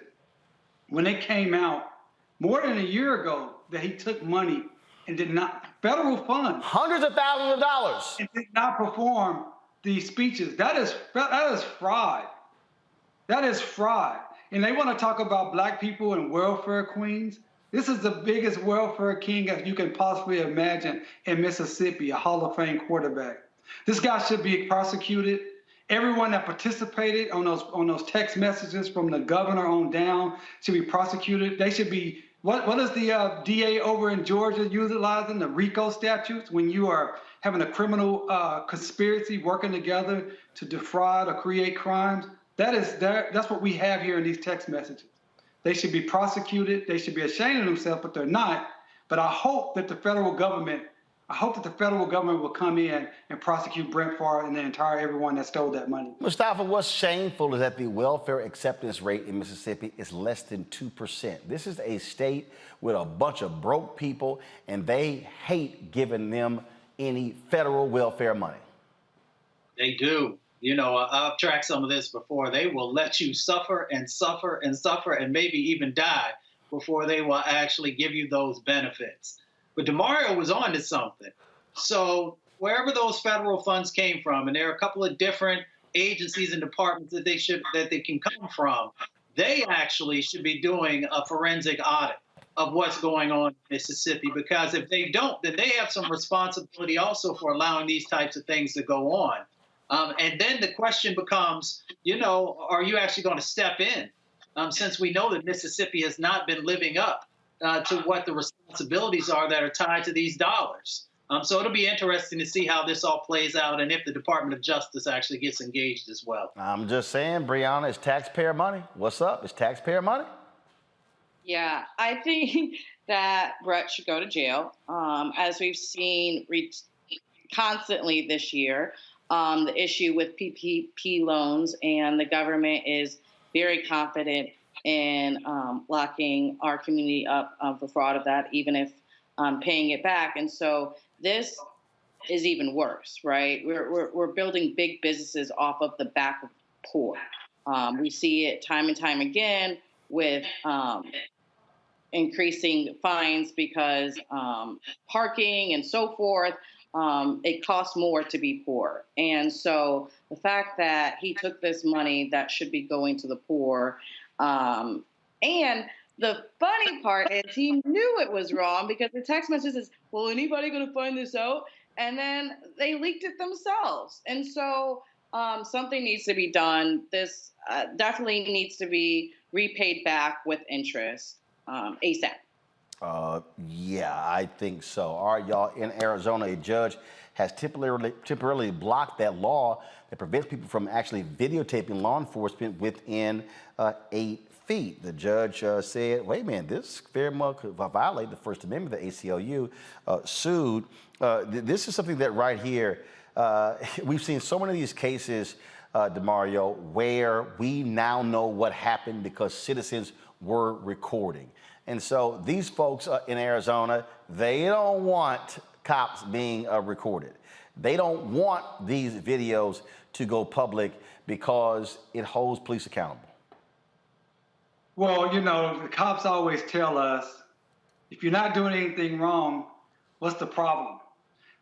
when it came out more than a year ago that he took money and did not, federal funds, hundreds of thousands of dollars, and did not perform these speeches. That is fraud. That is fraud. And they want to talk about black people and welfare queens. This is the biggest welfare king as you can possibly imagine in Mississippi, a Hall of Fame quarterback. This guy should be prosecuted. Everyone that participated on those text messages from the governor on down should be prosecuted. They should be, what is the DA over in Georgia utilizing? The RICO statutes, when you are having a criminal conspiracy working together to defraud or create crimes. That's what we have here in these text messages. They should be prosecuted. They should be ashamed of themselves, but they're not. But I hope that the federal government will come in and prosecute Brett Favre and the entire everyone that stole that money. Mustafa, what's shameful is that the welfare acceptance rate in Mississippi is less than 2%. This is a state with a bunch of broke people, and they hate giving them any federal welfare money. They do. You know, I've tracked some of this before. They will let you suffer and suffer and suffer and maybe even die before they will actually give you those benefits. But DeMario was on to something. So wherever those federal funds came from, and there are a couple of different agencies and departments that they can come from, they actually should be doing a forensic audit of what's going on in Mississippi, because if they don't, then they have some responsibility also for allowing these types of things to go on. And then the question becomes, you know, are you actually going to step in? Since we know that Mississippi has not been living up to what the responsibilities are that are tied to these dollars. So it'll be interesting to see how this all plays out and if the Department of Justice actually gets engaged as well. I'm just saying, Brianna, it's taxpayer money. What's up? It's taxpayer money. Yeah, I think that Brett should go to jail, as we've seen constantly this year. The issue with PPP loans, and the government is very confident in locking our community up for fraud of that, even if paying it back. And so this is even worse, right? We're building big businesses off of the back of the poor. We see it time and time again with increasing fines because parking and so forth. It costs more to be poor. And so the fact that he took this money that should be going to the poor, and the funny part is he knew it was wrong, because the text message says, well, anybody going to find this out? And then they leaked it themselves. And so something needs to be done. This definitely needs to be repaid back with interest ASAP. Yeah, I think so. All right, y'all, in Arizona, a judge has temporarily blocked that law that prevents people from actually videotaping law enforcement within 8 feet. feet. The judge said, wait a minute, this very much could violate the First Amendment. The ACLU sued. This is something that right here, we've seen so many of these cases, DeMario, where we now know what happened because citizens were recording. And so these folks in Arizona, they don't want cops being recorded. They don't want these videos to go public because it holds police accountable. Well, you know, the cops always tell us, if you're not doing anything wrong, what's the problem?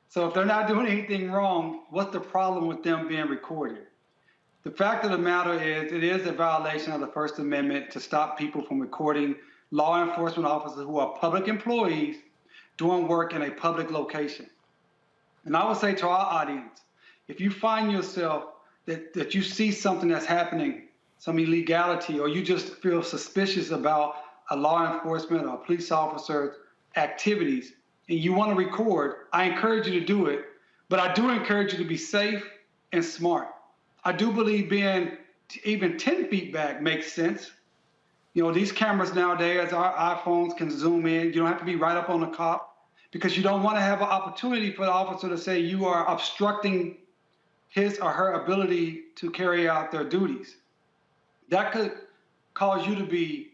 So if they're not doing anything wrong, what's the problem with them being recorded? The fact of the matter is, it is a violation of the First Amendment to stop people from recording law enforcement officers who are public employees doing work in a public location. And I would say to our audience, if you find yourself that you see something that's happening, some illegality, or you just feel suspicious about a law enforcement or a police officer's activities, and you want to record, I encourage you to do it. But I do encourage you to be safe and smart. I do believe being even 10 feet back makes sense. You know, these cameras nowadays, our iPhones can zoom in. You don't have to be right up on the cop because you don't want to have an opportunity for the officer to say you are obstructing his or her ability to carry out their duties. That could cause you to be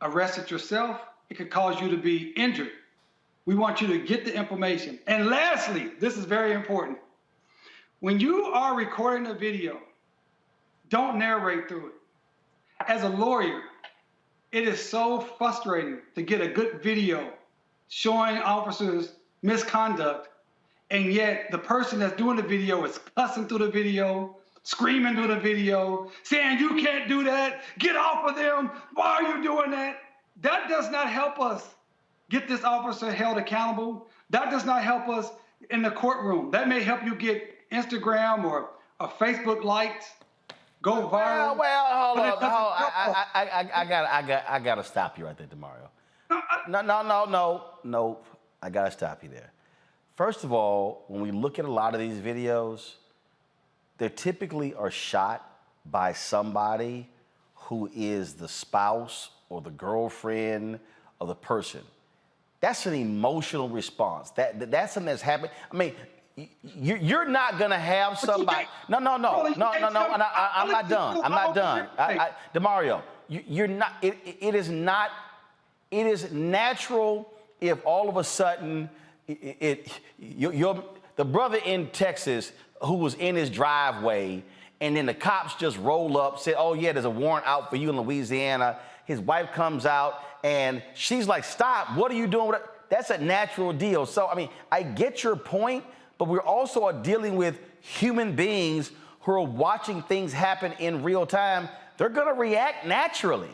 arrested yourself. It could cause you to be injured. We want you to get the information. And lastly, this is very important. When you are recording a video, don't narrate through it. As a lawyer, it is so frustrating to get a good video showing officers misconduct, and yet the person that's doing the video is cussing through the video, screaming through the video, saying, you can't do that, get off of them, why are you doing that? That does not help us get this officer held accountable. That does not help us in the courtroom. That may help you get Instagram or Facebook likes, go viral. Well, hold on. I gotta stop you right there, DeMario. No. I gotta stop you there. First of all, when we look at a lot of these videos, they typically are shot by somebody who is the spouse or the girlfriend of the person. That's an emotional response. That's something that's happened. I mean, you're not gonna have somebody. No. I'm not done. DeMario, you're not. It is natural if all of a sudden the brother in Texas who was in his driveway, and then the cops just roll up, say, oh yeah, there's a warrant out for you in Louisiana. His wife comes out and she's like, stop, what are you doing? That's a natural deal. So, I mean, I get your point, but we're also dealing with human beings who are watching things happen in real time. They're gonna react naturally.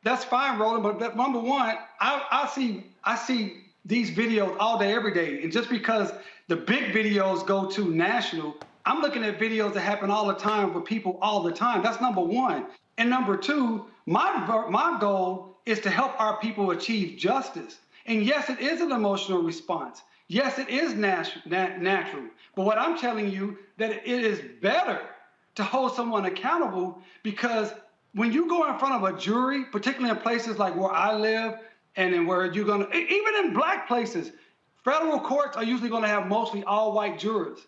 That's fine, Roland, but number one, I see these videos all day, every day. And just because the big videos go to national, I'm looking at videos that happen all the time with people all the time. That's number one. And number two, my goal is to help our people achieve justice. And yes, it is an emotional response. Yes, it is natural. But what I'm telling you, that it is better to hold someone accountable, because when you go in front of a jury, particularly in places like where I live, and then where you're gonna, even in black places, federal courts are usually gonna have mostly all white jurors.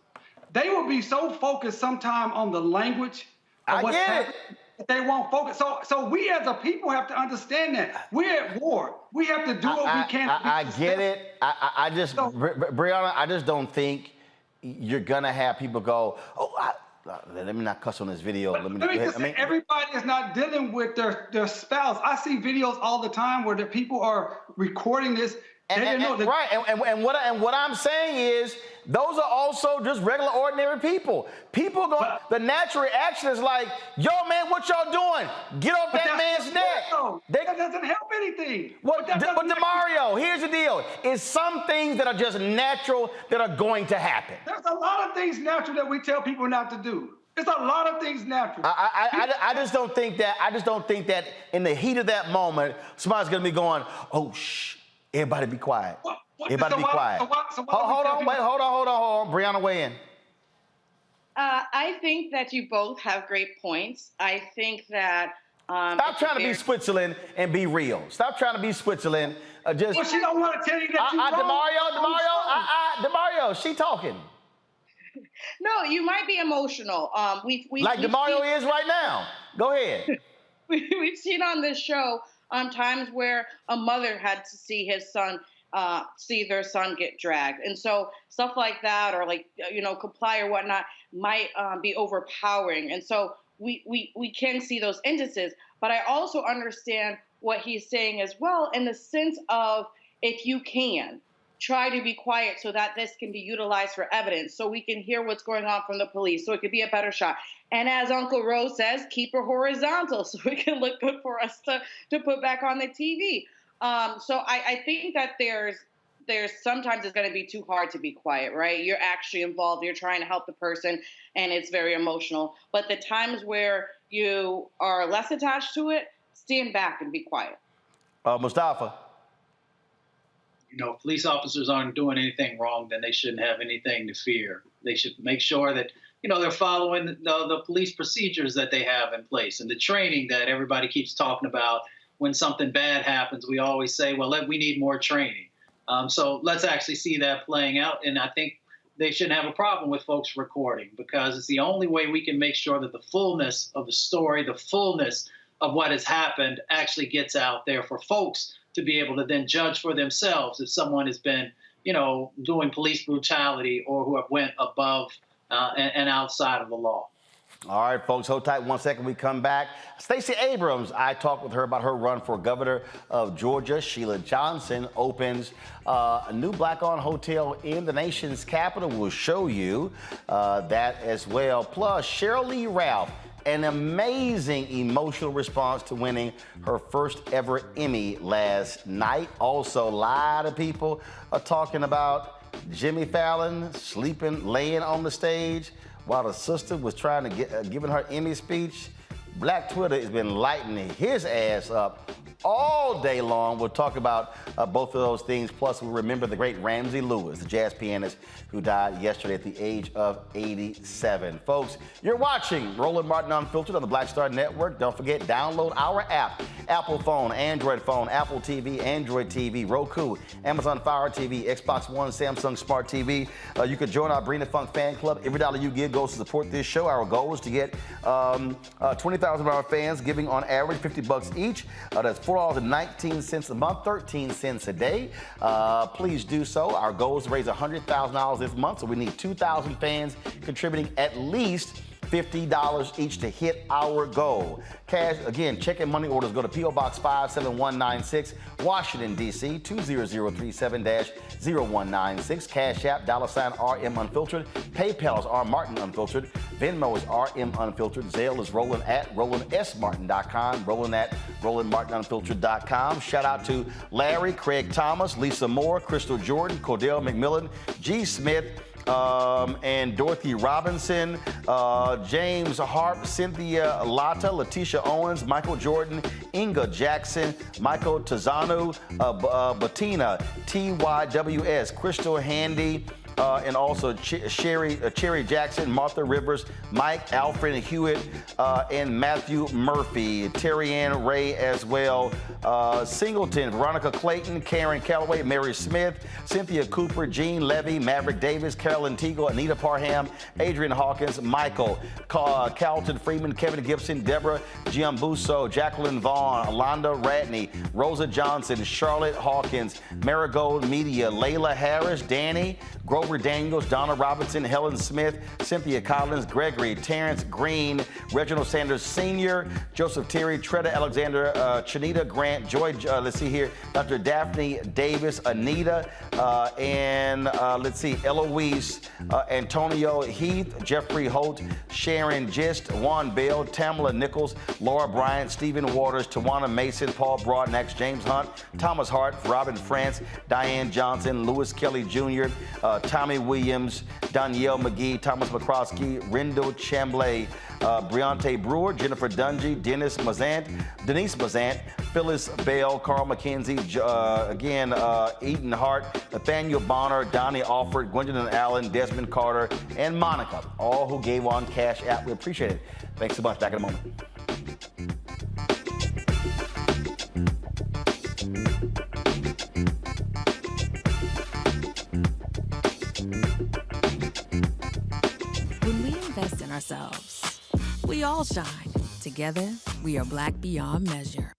They will be so focused sometime on the language of what's happening, they won't focus. So we as a people have to understand that. We're at war. We have to do what we can. I get it. Brianna, I just don't think you're gonna have people go, let me not cuss on this video. Everybody is not dealing with their spouse. I see videos all the time where the people are recording this. And what I'm saying is, those are also just regular, ordinary people. The natural reaction is like, yo, man, what y'all doing? Get off that man's neck. That doesn't help anything. But DeMario, here's the deal. It's some things that are just natural that are going to happen. There's a lot of things natural that we tell people not to do. There's a lot of things natural. I just don't think that in the heat of that moment, somebody's going to be going, oh, shh. Everybody be quiet. Everybody be quiet. Hold on. Brianna, weigh in. I think that you both have great points. I think that Stop trying to be Switzerland and be real. Stop trying to be Switzerland. Just. Well, she don't want to tell you that you DeMario, she talking. No, you might be emotional. We've like DeMario is right now. Go ahead. We've seen on this show times where a mother had to see their son get dragged, and so stuff like that, or comply or whatnot, might be overpowering. And so we can see those instances. But I also understand what he's saying as well, in the sense of, if you can, try to be quiet so that this can be utilized for evidence, so we can hear what's going on from the police, so it could be a better shot. And as Uncle Rose says, keep her horizontal so it can look good for us to put back on the TV. So I think that there's sometimes it's going to be too hard to be quiet, right? You're actually involved. You're trying to help the person, and it's very emotional. But the times where you are less attached to it, stand back and be quiet. Mustafa. If police officers aren't doing anything wrong, then they shouldn't have anything to fear. They should make sure that, they're following the police procedures that they have in place, and the training that everybody keeps talking about. When something bad happens, we always say, well, we need more training. So let's actually see that playing out. And I think they shouldn't have a problem with folks recording, because it's the only way we can make sure that the fullness of the story, the fullness of what has happened actually gets out there for folks to be able to then judge for themselves if someone has been, doing police brutality, or who have went above and outside of the law. All right, folks, hold tight 1 second. We come back. Stacey Abrams, I talked with her about her run for governor of Georgia. Sheila Johnson opens a new black-owned hotel in the nation's capital. We'll show you that as well. Plus, Sheryl Lee Ralph, an amazing emotional response to winning her first ever Emmy last night. Also, a lot of people are talking about Jimmy Fallon laying on the stage while the sister was trying to giving her Emmy speech. Black Twitter has been lighting his ass up all day long. We'll talk about both of those things. Plus, we remember the great Ramsey Lewis, the jazz pianist who died yesterday at the age of 87. Folks, you're watching Roland Martin Unfiltered on the Black Star Network. Don't forget, download our app. Apple phone, Android phone, Apple TV, Android TV, Roku, Amazon Fire TV, Xbox One, Samsung Smart TV. You can join our Bring the Funk fan club. Every dollar you give goes to support this show. Our goal is to get 20,000 of our fans giving on average $50 each. That's $4.19 a month, 13 cents a day. Please do so. Our goal is to raise $100,000 this month, so we need 2,000 fans contributing at least $50 each to hit our goal. Cash, again, check and money orders go to P.O. Box 57196, Washington, D.C. 20037-0196. Cash App, $RM Unfiltered. PayPal is R Martin Unfiltered. Venmo is RM Unfiltered. Zelle is Roland at RolandSMartin.com. Roland at RolandMartinUnfiltered.com. Shout out to Larry, Craig Thomas, Lisa Moore, Crystal Jordan, Cordell McMillan, G. Smith, and Dorothy Robinson, James Harp, Cynthia Lata, Letitia Owens, Michael Jordan, Inga Jackson, Michael Tazanu, Bettina, TYWS, Crystal Handy, and also Cherry Jackson, Martha Rivers, Mike, Alfred Hewitt, and Matthew Murphy, Terry Ann Ray as well, Singleton, Veronica Clayton, Karen Calloway, Mary Smith, Cynthia Cooper, Jean Levy, Maverick Davis, Carolyn Teagle, Anita Parham, Adrian Hawkins, Michael, Carlton Freeman, Kevin Gibson, Deborah Giambuso, Jacqueline Vaughn, Alonda Ratney, Rosa Johnson, Charlotte Hawkins, Marigold Media, Layla Harris, Danny, Grover Daniels, Donna Robinson, Helen Smith, Cynthia Collins, Gregory, Terrence Green, Reginald Sanders Sr., Joseph Terry, Tretta Alexander, Chanita Grant, Joy, let's see here, Dr. Daphne Davis, Anita, and let's see, Eloise, Antonio Heath, Jeffrey Holt, Sharon Gist, Juan Bell, Tamala Nichols, Laura Bryant, Stephen Waters, Tawana Mason, Paul Broadnax, James Hunt, Thomas Hart, Robin France, Diane Johnson, Lewis Kelly Jr., Tommy Williams, Danielle McGee, Thomas McCroskey, Rendell Chamblay, Briante Brewer, Jennifer Dungy, Denise Mazant, Phyllis Bell, Carl McKenzie, Eaton Hart, Nathaniel Bonner, Donnie Alford, Gwendolyn Allen, Desmond Carter, and Monica, all who gave on Cash App. We appreciate it. Thanks so much. Back in a moment. all shine. Together, we are Black beyond measure.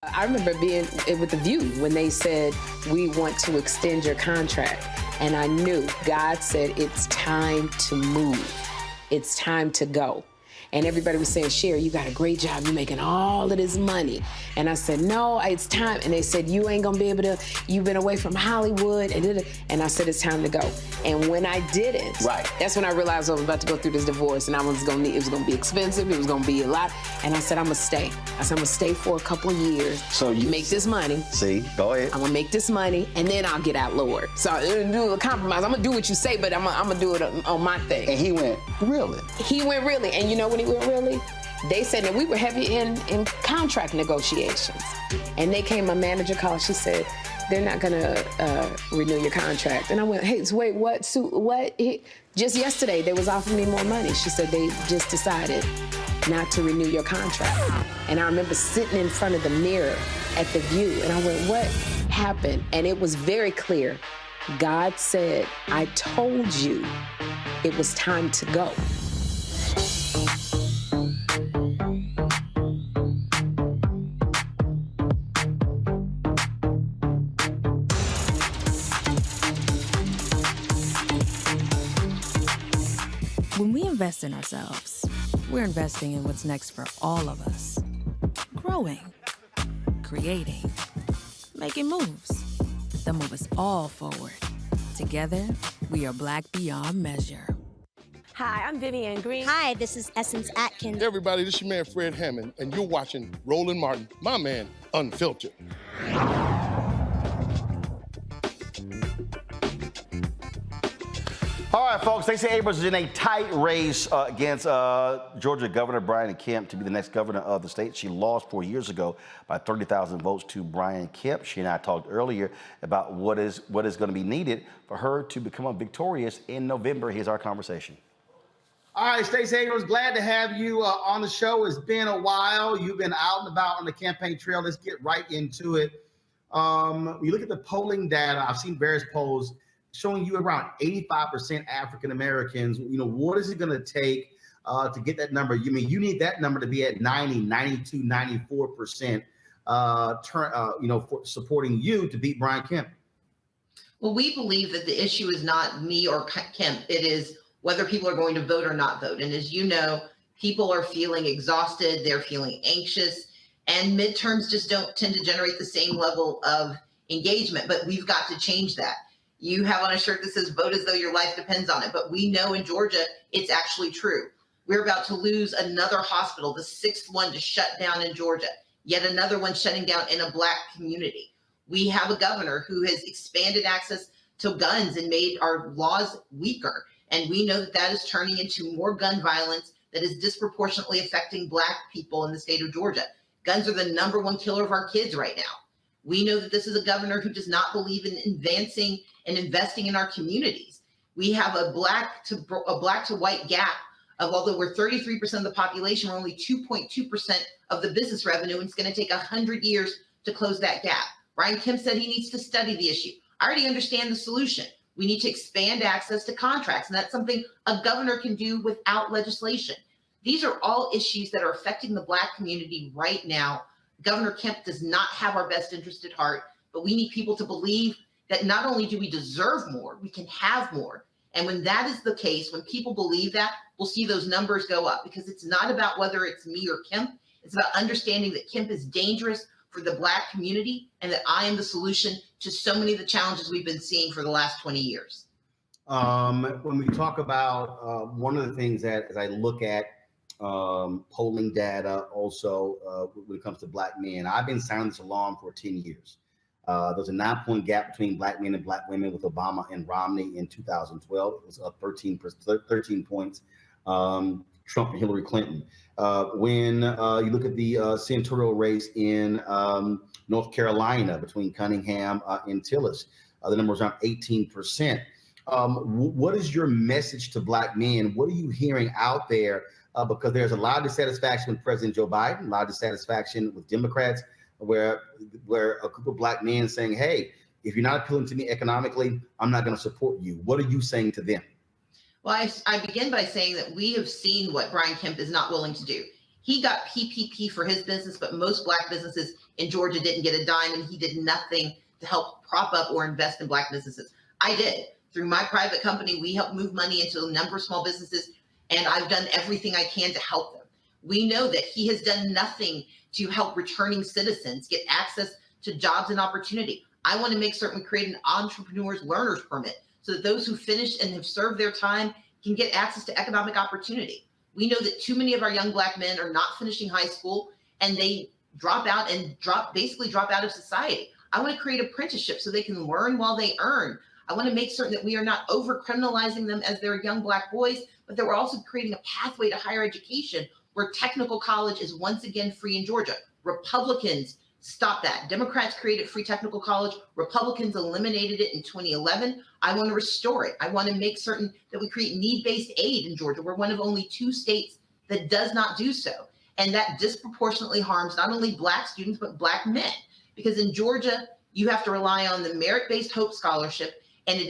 I remember being with The View when they said, we want to extend your contract. And I knew God said, it's time to move. It's time to go. And everybody was saying, Sherry, you got a great job. You're making all of this money. And I said, no, it's time. And they said, you ain't gonna be able to, you've been away from Hollywood. And I said, it's time to go. And when I didn't, that's when I realized I was about to go through this divorce and it was gonna be expensive, it was gonna be a lot. And I said, I'm gonna stay. I said, I'm gonna stay for a couple of years. So you make this money. See, go ahead. I'm gonna make this money and then I'll get out, Lord. So I'm gonna do a compromise. I'm gonna do what you say, but I'm gonna do it on my thing. And he went, really? He went really. And you know when he went really? They said that we were heavy in contract negotiations. And they came, my manager called, she said, they're not gonna renew your contract. And I went, hey, so wait, what? Just yesterday, they was offering me more money. She said they just decided not to renew your contract. And I remember sitting in front of the mirror at The View, and I went, what happened? And it was very clear. God said, I told you it was time to go. When we invest in ourselves, we're investing in what's next for all of us. Growing, creating, making moves that move us all forward. Together, we are Black beyond measure. Hi, I'm Vivian Green. Hi, this is Essence Atkins. Hey everybody, this is your man Fred Hammond, and you're watching Roland Martin, my man, Unfiltered. All right, folks, Stacey Abrams is in a tight race against Georgia Governor Brian Kemp to be the next governor of the state. She lost 4 years ago by 30,000 votes to Brian Kemp. She and I talked earlier about what is going to be needed for her to become victorious in November. Here's our conversation. All right, Stacey Abrams, glad to have you on the show. It's been a while. You've been out and about on the campaign trail. Let's get right into it. When you look at the polling data, I've seen various polls showing you around 85% African Americans. You know, what is it going to take to get that number? You mean you need that number to be at 90, 92, 94% for supporting you to beat Brian Kemp? Well, we believe that the issue is not me or Kemp. It is whether people are going to vote or not vote. And as you know, people are feeling exhausted. They're feeling anxious. And midterms just don't tend to generate the same level of engagement. But we've got to change that. You have on a shirt that says vote as though your life depends on it. But we know in Georgia, it's actually true. We're about to lose another hospital, the sixth one to shut down in Georgia, yet another one shutting down in a Black community. We have a governor who has expanded access to guns and made our laws weaker. And we know that that is turning into more gun violence that is disproportionately affecting Black people in the state of Georgia. Guns are the #1 killer of our kids right now. We know that this is a governor who does not believe in advancing and investing in our communities. We have a black to white gap of, although we're 33% of the population, we're only 2.2% of the business revenue, and it's going to take 100 years to close that gap. Brian Kemp said he needs to study the issue. I already understand the solution. We need to expand access to contracts, and that's something a governor can do without legislation. These are all issues that are affecting the Black community right now. Governor Kemp does not have our best interest at heart, but we need people to believe that not only do we deserve more, we can have more. And when that is the case, when people believe that, we'll see those numbers go up, because it's not about whether it's me or Kemp. It's about understanding that Kemp is dangerous for the Black community and that I am the solution to so many of the challenges we've been seeing for the last 20 years. When we talk about one of the things that, as I look at polling data, also when it comes to Black men, I've been sounding this alarm for 10 years. There's a 9-point gap between Black men and Black women with Obama and Romney in 2012. It was up 13 points. Trump and Hillary Clinton. When you look at the senatorial race in North Carolina between Cunningham and Tillis, the number is around 18%. What is your message to Black men? What are you hearing out there? Because there's a lot of dissatisfaction with President Joe Biden, a lot of dissatisfaction with Democrats, where a group of Black men saying, hey, if you're not appealing to me economically, I'm not going to support you. What are you saying to them? Well, I begin by saying that we have seen what Brian Kemp is not willing to do. He got PPP for his business, but most Black businesses in Georgia didn't get a dime, and he did nothing to help prop up or invest in Black businesses. I did. Through my private company, we helped move money into a number of small businesses, and I've done everything I can to help them. We know that he has done nothing to help returning citizens get access to jobs and opportunity. I want to make certain we create an entrepreneur's learner's permit so that those who finish and have served their time can get access to economic opportunity. We know that too many of our young Black men are not finishing high school, and they drop out of society. I want to create apprenticeships so they can learn while they earn. I want to make certain that we are not over criminalizing them as they're young Black boys, but that we're also creating a pathway to higher education where technical college is once again free in Georgia. Republicans stopped that. Democrats created free technical college. Republicans eliminated it in 2011. I want to restore it. I want to make certain that we create need-based aid in Georgia. We're one of only 2 states that does not do so. And that disproportionately harms not only Black students, but Black men. Because in Georgia, you have to rely on the merit-based Hope Scholarship, and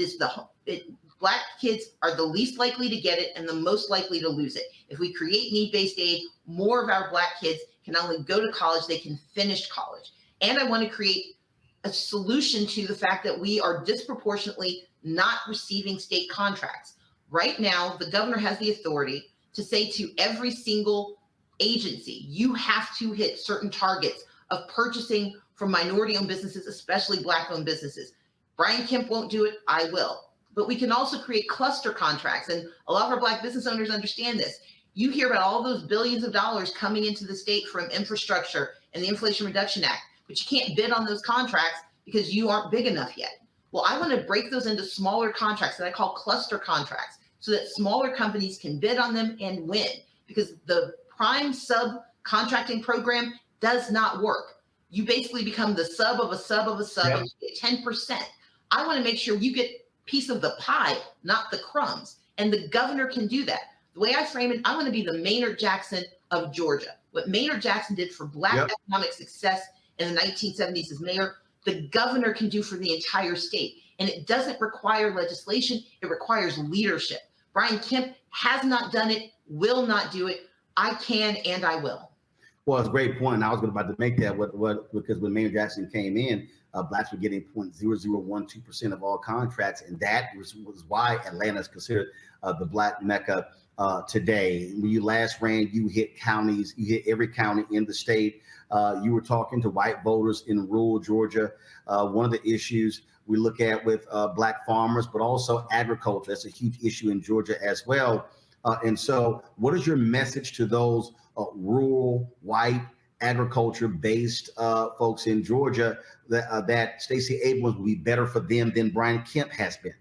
Black kids are the least likely to get it and the most likely to lose it. If we create need-based aid, more of our Black kids can not only go to college, they can finish college. And I want to create a solution to the fact that we are disproportionately not receiving state contracts. Right now, the governor has the authority to say to every single agency, you have to hit certain targets of purchasing from minority-owned businesses, especially Black-owned businesses. Brian Kemp won't do it, I will. But we can also create cluster contracts, and a lot of our Black business owners understand this. You hear about all those billions of dollars coming into the state from infrastructure and the Inflation Reduction Act, but you can't bid on those contracts because you aren't big enough yet. Well, I want to break those into smaller contracts that I call cluster contracts so that smaller companies can bid on them and win, because the prime subcontracting program does not work. You basically become the sub of a sub of a sub, and you get 10%. I want to make sure you get piece of the pie, not the crumbs. And the governor can do that. The way I frame it, I want to be the Maynard Jackson of Georgia. What Maynard Jackson did for Black economic success in the 1970s as mayor, the governor can do for the entire state. And it doesn't require legislation, it requires leadership. Brian Kemp has not done it, will not do it. I can and I will. Well, it's a great point. I was about to make that because when Maynard Jackson came in, Blacks were getting 0.0012% of all contracts, and that was why Atlanta is considered the Black Mecca today. When you last ran, you hit counties, you hit every county in the state. You were talking to white voters in rural Georgia. One of the issues we look at with Black farmers, but also agriculture, that's a huge issue in Georgia as well. And so what is your message to those rural, white, agriculture-based folks in Georgia that Stacey Abrams will be better for them than Brian Kemp has been?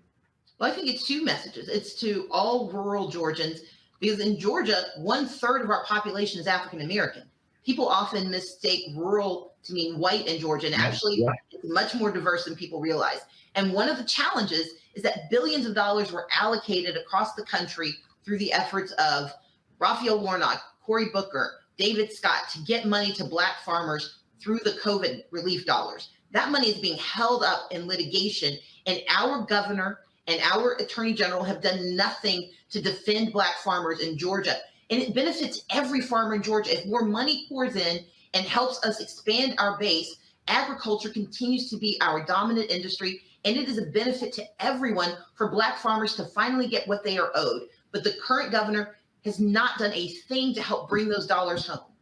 Well, I think it's 2 messages. It's to all rural Georgians, because in Georgia, 1/3 of our population is African American. People often mistake rural to mean white in Georgia, and actually it's much more diverse than people realize. And one of the challenges is that billions of dollars were allocated across the country through the efforts of Raphael Warnock, Cory Booker, David Scott to get money to Black farmers through the COVID relief dollars. That money is being held up in litigation, and our governor and our attorney general have done nothing to defend Black farmers in Georgia. And it benefits every farmer in Georgia. If more money pours in and helps us expand our base, agriculture continues to be our dominant industry, and it is a benefit to everyone for Black farmers to finally get what they are owed. But the current governor has not done a thing to help bring those dollars home.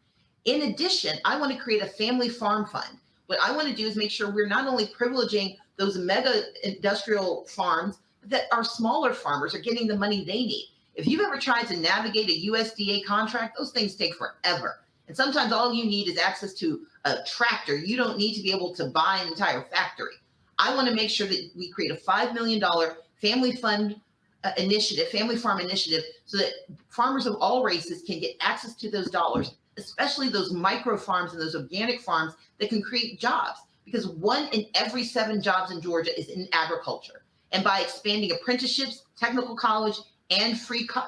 In addition, I want to create a family farm fund. What I want to do is make sure we're not only privileging those mega industrial farms, but that our smaller farmers are getting the money they need. If you've ever tried to navigate a USDA contract, those things take forever. And sometimes all you need is access to a tractor. You don't need to be able to buy an entire factory. I want to make sure that we create a $5 million family fund initiative, family farm initiative, so that farmers of all races can get access to those dollars, especially those micro farms and those organic farms that can create jobs, because 1 in every 7 jobs in Georgia is in agriculture. And by expanding apprenticeships, technical college, and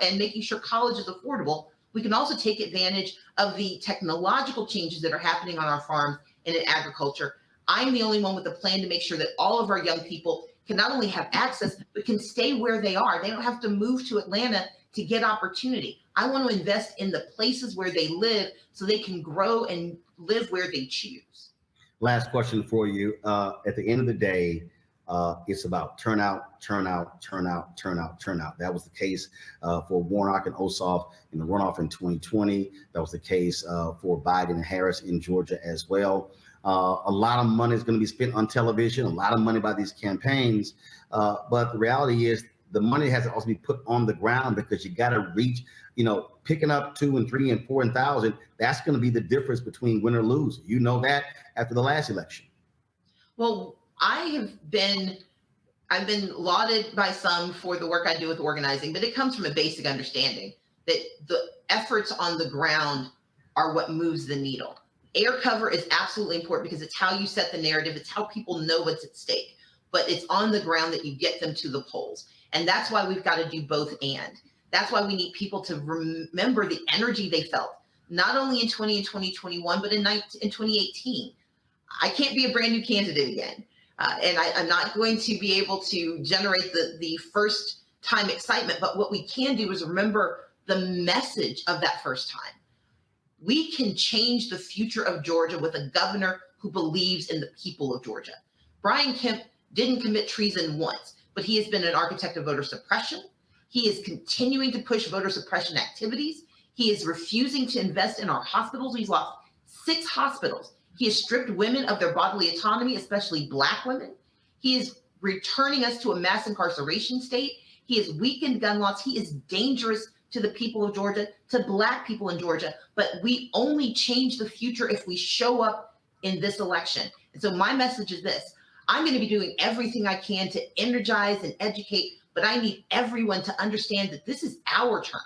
and making sure college is affordable, we can also take advantage of the technological changes that are happening on our farms and in agriculture. I'm the only one with a plan to make sure that all of our young people can not only have access, but can stay where they are. They don't have to move to Atlanta to get opportunity. I want to invest in the places where they live so they can grow and live where they choose. Last question for you. At the end of the day, it's about turnout. That was the case for Warnock and Ossoff in the runoff in 2020. That was the case for Biden and Harris in Georgia as well. A lot of money is going to be spent on television, a lot of money by these campaigns. But the reality is the money has to also be put on the ground, because you got to reach, picking up 2 and 3 and 4 and 1,000. That's going to be the difference between win or lose. You know that after the last election. Well, I've been lauded by some for the work I do with organizing, but it comes from a basic understanding that the efforts on the ground are what moves the needle. Air cover is absolutely important because it's how you set the narrative. It's how people know what's at stake, but it's on the ground that you get them to the polls. And that's why we've got to do both. And that's why we need people to remember the energy they felt, not only in 2020 and 2021, but in 2018. I can't be a brand new candidate again. And I'm not going to be able to generate the first time excitement, but what we can do is remember the message of that first time. We can change the future of Georgia with a governor who believes in the people of Georgia. Brian Kemp didn't commit treason once, but he has been an architect of voter suppression. He is continuing to push voter suppression activities. He is refusing to invest in our hospitals. He's lost 6 hospitals. He has stripped women of their bodily autonomy, especially Black women. He is returning us to a mass incarceration state. He has weakened gun laws. He is dangerous to the people of Georgia, to Black people in Georgia. But we only change the future if we show up in this election. And so my message is this: I'm going to be doing everything I can to energize and educate, but I need everyone to understand that this is our turn.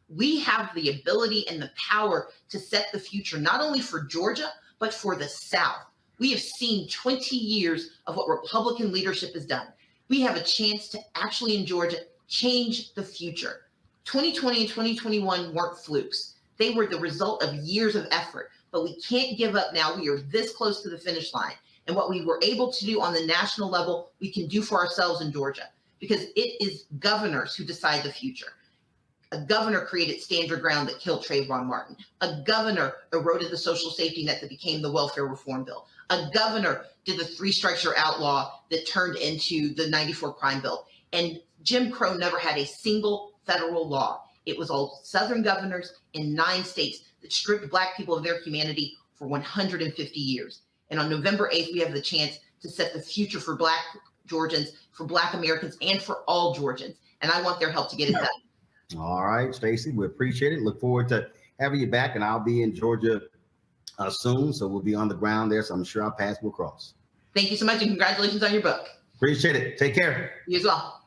We have the ability and the power to set the future, not only for Georgia, but for the South. We have seen 20 years of what Republican leadership has done. We have a chance to actually, in Georgia, change the future. 2020 and 2021 weren't flukes. They were the result of years of effort, but we can't give up now. We are this close to the finish line. And what we were able to do on the national level, we can do for ourselves in Georgia, because it is governors who decide the future. A governor created Stand Your Ground that killed Trayvon Martin. A governor eroded the social safety net that became the welfare reform bill. A governor did the 3 strikes you're outlaw that turned into the 94 crime bill. And Jim Crow never had a single federal law. It was all Southern governors in 9 states that stripped Black people of their humanity for 150 years. And on November 8th, we have the chance to set the future for Black Georgians, for Black Americans, and for all Georgians. And I want their help to get it done. All right, Stacey, we appreciate it. Look forward to having you back, and I'll be in Georgia soon, so we'll be on the ground there, so I'm sure our paths will cross. Thank you so much, and congratulations on your book. Appreciate it. Take care. You as well.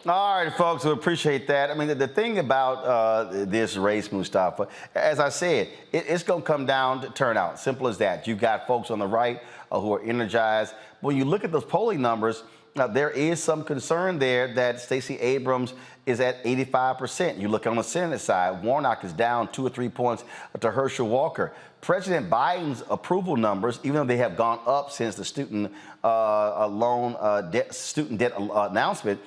All right, folks, we appreciate that. I mean, the thing about this race, Mustafa, as I said, it's going to come down to turnout. Simple as that. You got folks on the right who are energized. When you look at those polling numbers, there is some concern there that Stacey Abrams is at 85%. You look on the Senate side, Warnock is down 2 or 3 points to Herschel Walker. President Biden's approval numbers, even though they have gone up since the student debt announcement,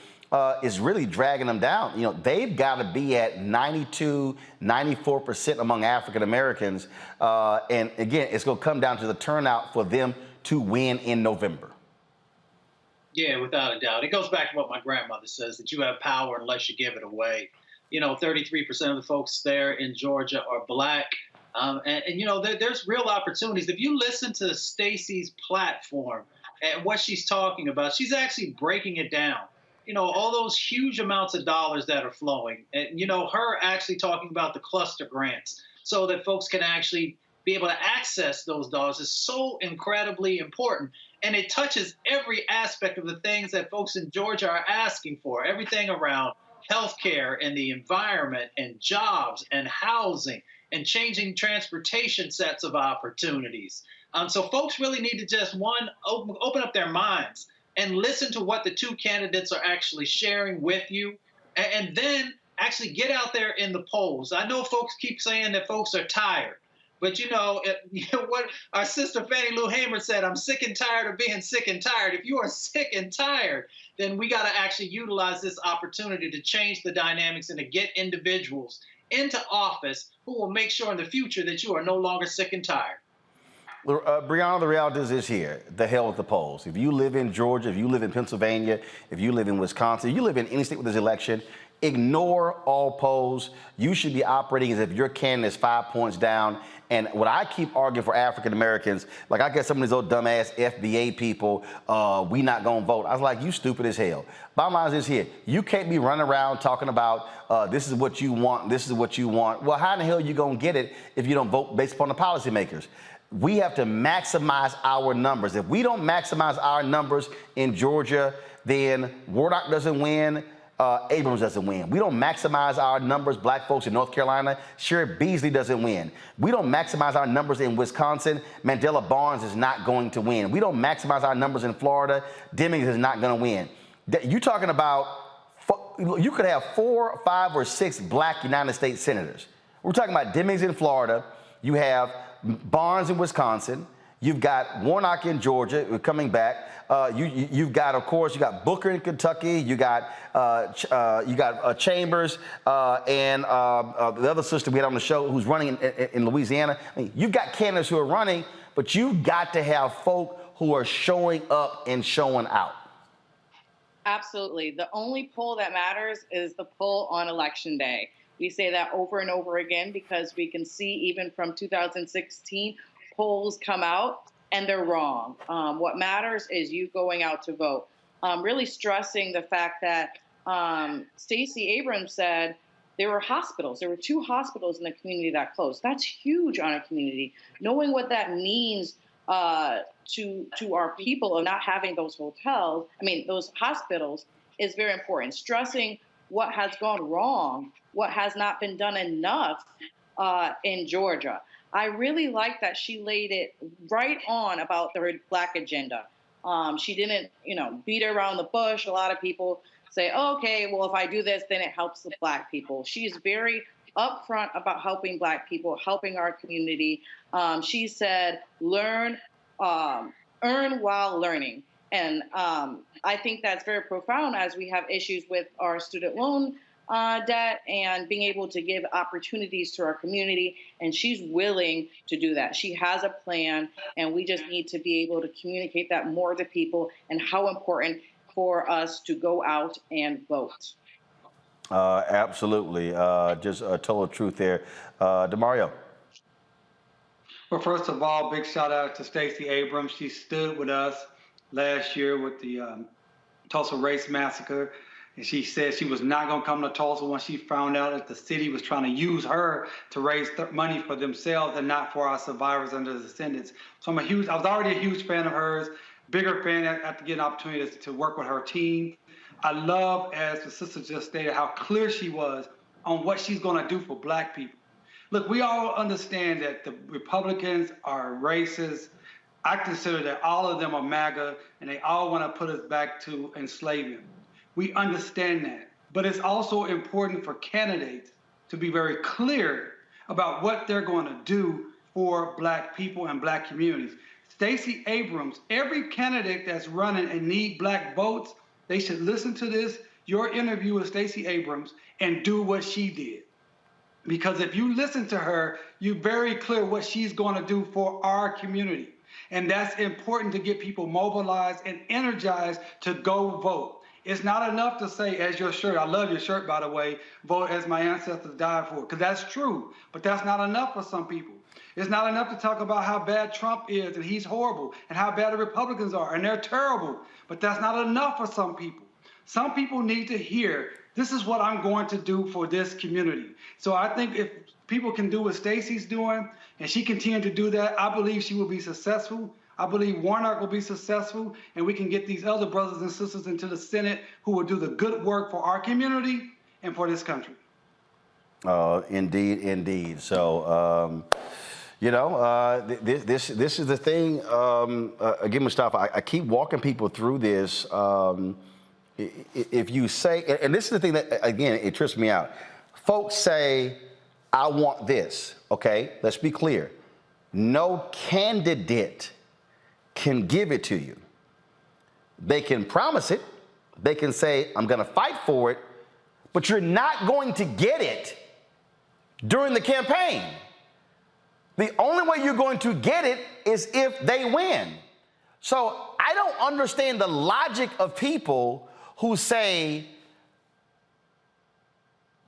is really dragging them down. You know, they've got to be at 92, 94% among African Americans. And again, it's going to come down to the turnout for them to win in November. Yeah, without a doubt. It goes back to what my grandmother says, that you have power unless you give it away. 33% of the folks there in Georgia are Black. There's real opportunities. If you listen to Stacey's platform and what she's talking about, she's actually breaking it down. All those huge amounts of dollars that are flowing, and, her actually talking about the cluster grants so that folks can actually be able to access those dollars is so incredibly important. And it touches every aspect of the things that folks in Georgia are asking for, everything around healthcare and the environment and jobs and housing and changing transportation sets of opportunities. So folks really need to just, open up their minds and listen to what the 2 candidates are actually sharing with you, and then actually get out there in the polls. I know folks keep saying that folks are tired, But you know what our sister Fannie Lou Hamer said, I'm sick and tired of being sick and tired. If you are sick and tired, then we got to actually utilize this opportunity to change the dynamics and to get individuals into office who will make sure in the future that you are no longer sick and tired. Brianna, the reality is this here, the hell with the polls. If you live in Georgia, if you live in Pennsylvania, if you live in Wisconsin, if you live in any state with this election, ignore all polls. You should be operating as if your candidate is 5 points down. And what I keep arguing for African Americans, like I get some of these old dumbass FBA people, we not gonna vote. I was like, you stupid as hell. Bottom line is this here, you can't be running around talking about this is what you want, this is what you want. Well, how in the hell are you gonna get it if you don't vote based upon the policymakers? We have to maximize our numbers. If we don't maximize our numbers in Georgia, then Warnock doesn't win, Abrams doesn't win. We don't maximize our numbers, black folks in North Carolina, Sheriff Beasley doesn't win. We don't maximize our numbers in Wisconsin, Mandela Barnes is not going to win. We don't maximize our numbers in Florida, Demings is not going to win. You're talking about, you could have 4, 5, or 6 black United States senators. We're talking about Demings in Florida, you have Barnes in Wisconsin, you've got Warnock in Georgia coming back. You've got, of course, you got Booker in Kentucky. You got Chambers and the other sister we had on the show who's running in Louisiana. I mean, you've got candidates who are running, but you've got to have folk who are showing up and showing out. Absolutely. The only poll that matters is the poll on election day. We say that over and over again because we can see even from 2016, polls come out and they're wrong. What matters is you going out to vote. Really stressing the fact that Stacey Abrams said there were hospitals. There were 2 hospitals in the community that closed. That's huge on a community. Knowing what that means to our people of not having those those hospitals is very important. Stressing what has gone wrong, what has not been done enough in Georgia. I really like that she laid it right on about her Black agenda. She didn't, beat around the bush. A lot of people say, oh, okay, well, if I do this, then it helps the Black people. She's very upfront about helping Black people, helping our community. She said, earn while learning. And I think that's very profound as we have issues with our student loan debt and being able to give opportunities to our community. And she's willing to do that. She has a plan, and we just need to be able to communicate that more to people and how important for us to go out and vote. Absolutely. Just a total truth there. DeMario. Well, first of all, big shout out to Stacey Abrams. She stood with us last year with the Tulsa Race Massacre. And she said she was not going to come to Tulsa when she found out that the city was trying to use her to raise money for themselves and not for our survivors and their descendants. So I was already a huge fan of hers, bigger fan after getting an opportunity to work with her team. I love, as the sister just stated, how clear she was on what she's going to do for Black people. Look, we all understand that the Republicans are racist. I consider that all of them are MAGA, and they all want to put us back to enslavement. We understand that. But it's also important for candidates to be very clear about what they're going to do for Black people and Black communities. Stacey Abrams, every candidate that's running and need Black votes, they should listen to this, your interview with Stacey Abrams, and do what she did. Because if you listen to her, you're very clear what she's going to do for our community. And that's important to get people mobilized and energized to go vote. It's not enough to say, as your shirt, I love your shirt, by the way, vote as my ancestors died for, because that's true. But that's not enough for some people. It's not enough to talk about how bad Trump is and he's horrible and how bad the Republicans are and they're terrible. But that's not enough for some people. Some people need to hear, this is what I'm going to do for this community. So I think if people can do what Stacey's doing and she continues to do that, I believe she will be successful. I believe Warnock will be successful, and we can get these other brothers and sisters into the Senate who will do the good work for our community and for this country. Indeed, indeed. So, this is the thing. Again, Mustafa, I keep walking people through this. If you say, and this is the thing that, again, it trips me out. Folks say, I want this. Okay, let's be clear. no candidate can give it to you. They can promise it. They can say, I'm going to fight for it, but you're not going to get it during the campaign. The only way you're going to get it is if they win. So I don't understand the logic of people who say,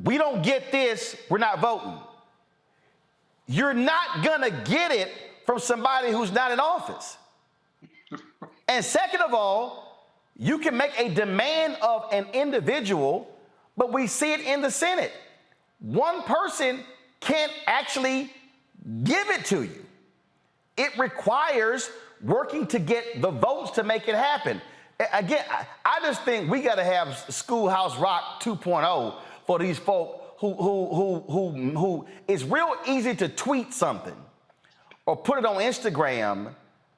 we don't get this, we're not voting. You're not gonna get it from somebody who's not in office. And second of all, you can make a demand of an individual, but we see it in the Senate. One person can't actually give it to you. It requires working to get the votes to make it happen. Again, I just think we got to have Schoolhouse Rock 2.0 for these folk who it's real easy to tweet something or put it on Instagram,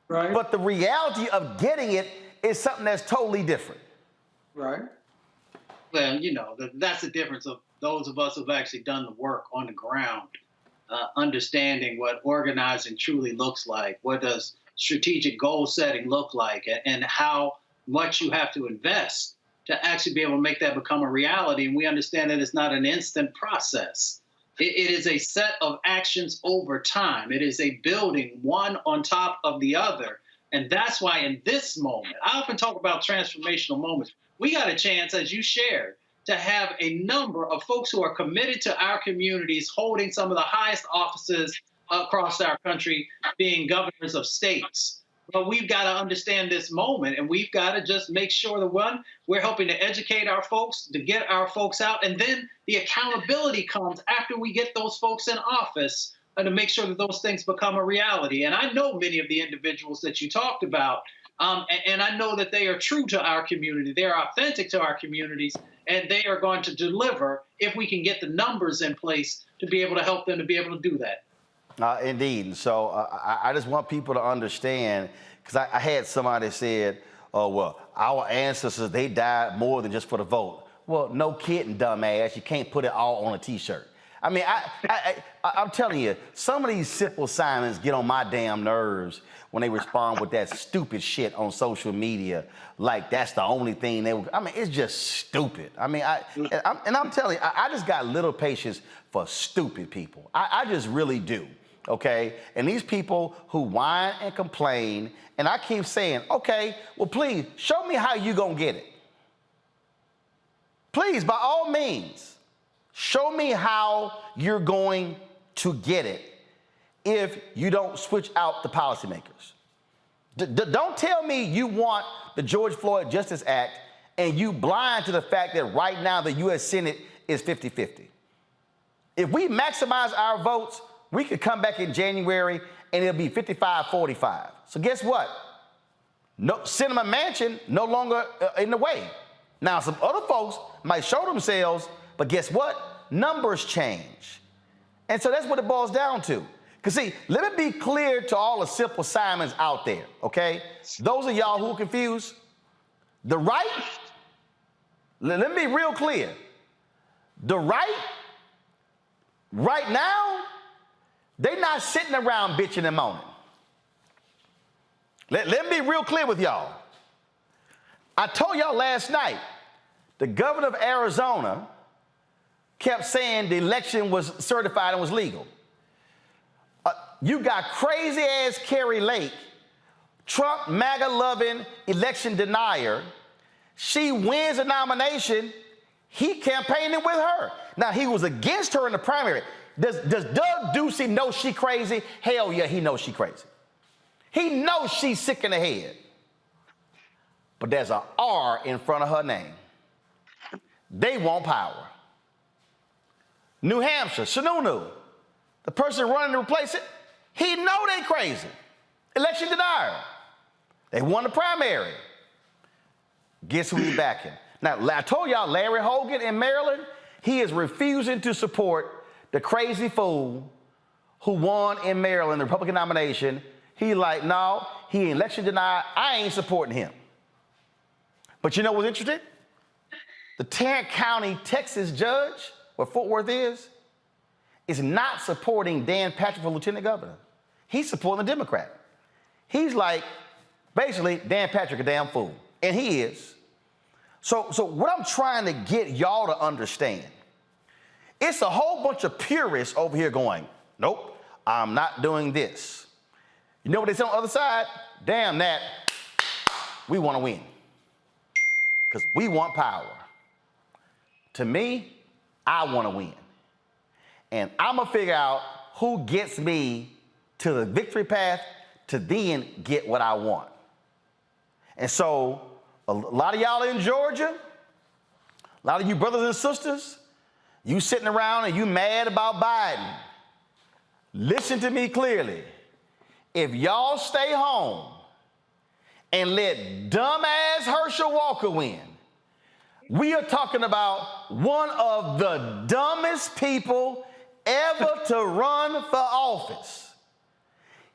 right? But the reality of getting it is something that's totally different. Right. Well, you know, that's the difference of those of us who've actually done the work on the ground, understanding what organizing truly looks like. What does strategic goal setting look like, and how much you have to invest to actually be able to make that become a reality. And we understand that it's not an instant process. It is a set of actions over time. It is a building one on top of the other. And that's why in this moment, I often talk about transformational moments. We got a chance, as you shared, to have a number of folks who are committed to our communities, holding some of the highest offices across our country, being governors of states. But we've got to understand this moment, and we've got to just make sure that we're helping to educate our folks, to get our folks out, and then the accountability comes after we get those folks in office, and to make sure that those things become a reality. And I know many of the individuals that you talked about, and I know that they are true to our community. They are authentic to our communities, and they are going to deliver if we can get the numbers in place to be able to help them to be able to do that. Indeed. So I just want people to understand, because I had somebody said, oh, well, our ancestors, they died more than just for the vote. Well, no kidding, dumbass. You can't put it all on a T-shirt. I mean, I'm telling you, some of these simple Simons get on my damn nerves when they respond with that stupid shit on social media, like that's the only thing they would. I mean, it's just stupid. I mean, I'm telling you, I just got little patience for stupid people. I just really do. Okay, and these people who whine and complain, and I keep saying, okay, well, please show me how you gonna get it. Please, by all means, show me how you're going to get it if you don't switch out the policymakers. Don't tell me you want the George Floyd Justice Act and you blind to the fact that right now the U.S. Senate is 50-50. If we maximize our votes, we could come back in January and it'll be 55-45. So guess what? No, Cinema Mansion no longer in the way. Now, some other folks might show themselves, but guess what? Numbers change. And so that's what it boils down to. Because see, let me be clear to all the simple Simons out there, okay? Those of y'all who are confused, the right, let me be real clear. The right now, they're not sitting around bitching and moaning. Let me be real clear with y'all. I told y'all last night, the governor of Arizona kept saying the election was certified and was legal. You got crazy ass Carrie Lake, Trump MAGA loving election denier. She wins a nomination. He campaigning with her. Now, he was against her in the primary. Does Doug Ducey know she crazy? Hell yeah, he knows she crazy. He knows she's sick in the head. But there's an R in front of her name. They want power. New Hampshire, Sununu, the person running to replace it, he know they crazy. Election denier. They won the primary. Guess who he's backing? Now, I told y'all Larry Hogan in Maryland, he is refusing to support the crazy fool who won in Maryland the Republican nomination. He like, no, he election denied. I ain't supporting him. But you know what's interesting? The Tarrant County, Texas judge, where Fort Worth is not supporting Dan Patrick for lieutenant governor. He's supporting the Democrat. He's like, basically, Dan Patrick a damn fool. And he is. So what I'm trying to get y'all to understand, it's a whole bunch of purists over here going, nope, I'm not doing this. You know what they say on the other side? Damn that, we want to win. Because we want power. To me, I want to win. And I'm going to figure out who gets me to the victory path to then get what I want. And so a lot of y'all in Georgia, a lot of you brothers and sisters, you sitting around and you mad about Biden. Listen to me clearly. If y'all stay home and let dumbass Herschel Walker win, we are talking about one of the dumbest people ever to run for office.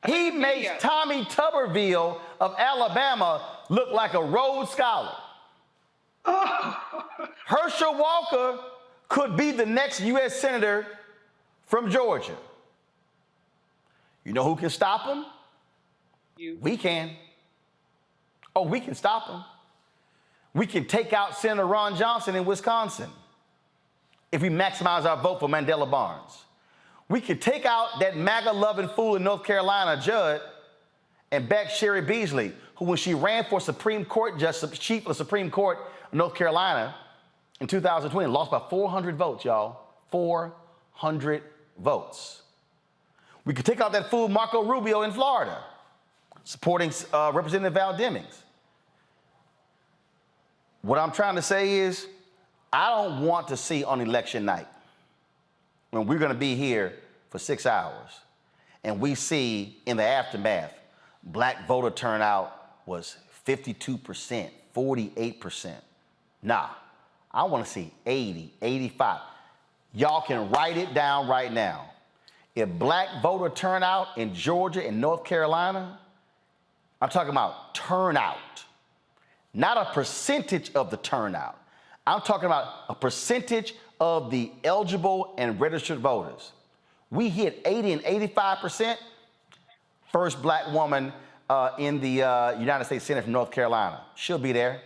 He makes Tommy Tuberville of Alabama look like a Rhodes Scholar. Herschel Walker could be the next U.S. Senator from Georgia. You know who can stop him? We can. Oh, we can stop him. We can take out Senator Ron Johnson in Wisconsin if we maximize our vote for Mandela Barnes. We could take out that MAGA-loving fool in North Carolina, Judd, and back Sherry Beasley, who, when she ran for Supreme Court Justice, Chief of the Supreme Court of North Carolina in 2020, lost by 400 votes, y'all. 400 votes. We could take out that fool Marco Rubio in Florida, supporting Representative Val Demings. What I'm trying to say is, I don't want to see on election night, when we're going to be here for 6 hours, and we see in the aftermath, black voter turnout was 52%, 48%. Nah, I want to see 80, 85. Y'all can write it down right now. If black voter turnout in Georgia and North Carolina, I'm talking about turnout, not a percentage of the turnout. I'm talking about a percentage of the eligible and registered voters. We hit 80 and 85%. First black woman in the United States Senate from North Carolina. She'll be there.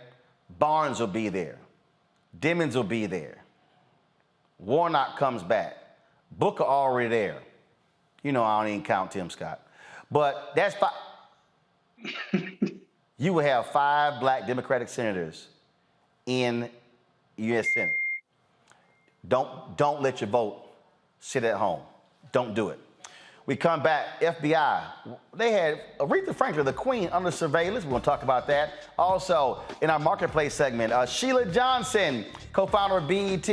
Barnes will be there. Demings will be there. Warnock comes back. Booker already there. You know, I don't even count Tim Scott. But that's you will have 5 black Democratic senators in U.S. Senate. Don't let your vote sit at home. Don't do it. We come back, FBI. They had Aretha Franklin, the Queen, under surveillance. We're going to talk about that. Also, in our marketplace segment, Sheila Johnson, co-founder of BET,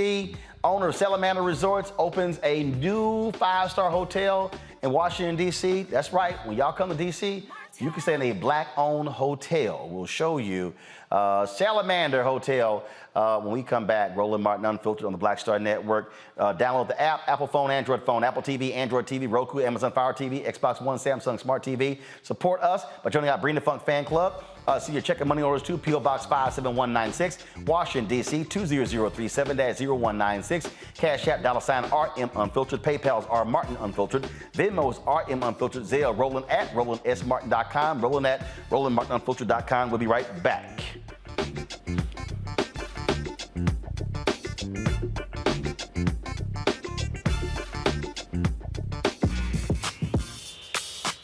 owner of Salamander Resorts, opens a new 5-star hotel in Washington, D.C. That's right. When y'all come to D.C., you can stay in a black-owned hotel. We'll show you Salamander Hotel when we come back. Roland Martin Unfiltered on the Black Star Network. Download the app, Apple phone, Apple TV, Android TV, Roku, Amazon Fire TV, Xbox One, Samsung Smart TV. Support us by joining our Bring the Funk fan club. See your check and money orders too. P.O. Box 57196, Washington, D.C. 20037-0196. Cash App, $RM Unfiltered. PayPal's R Martin Unfiltered. Venmo's RM Unfiltered. Zelle, Roland at RolandSMartin.com. Roland at RolandMartinUnfiltered.com. We'll be right back.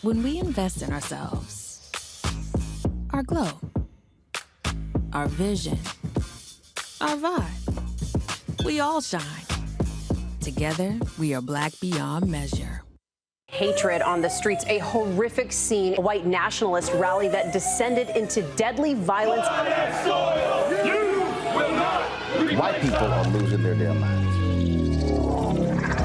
When we invest in ourselves, our glow, our vision, our vibe, we all shine. Together, we are black beyond measure. Hatred on the streets, a horrific scene, a white nationalist rally that descended into deadly violence. White people are losing their damn minds.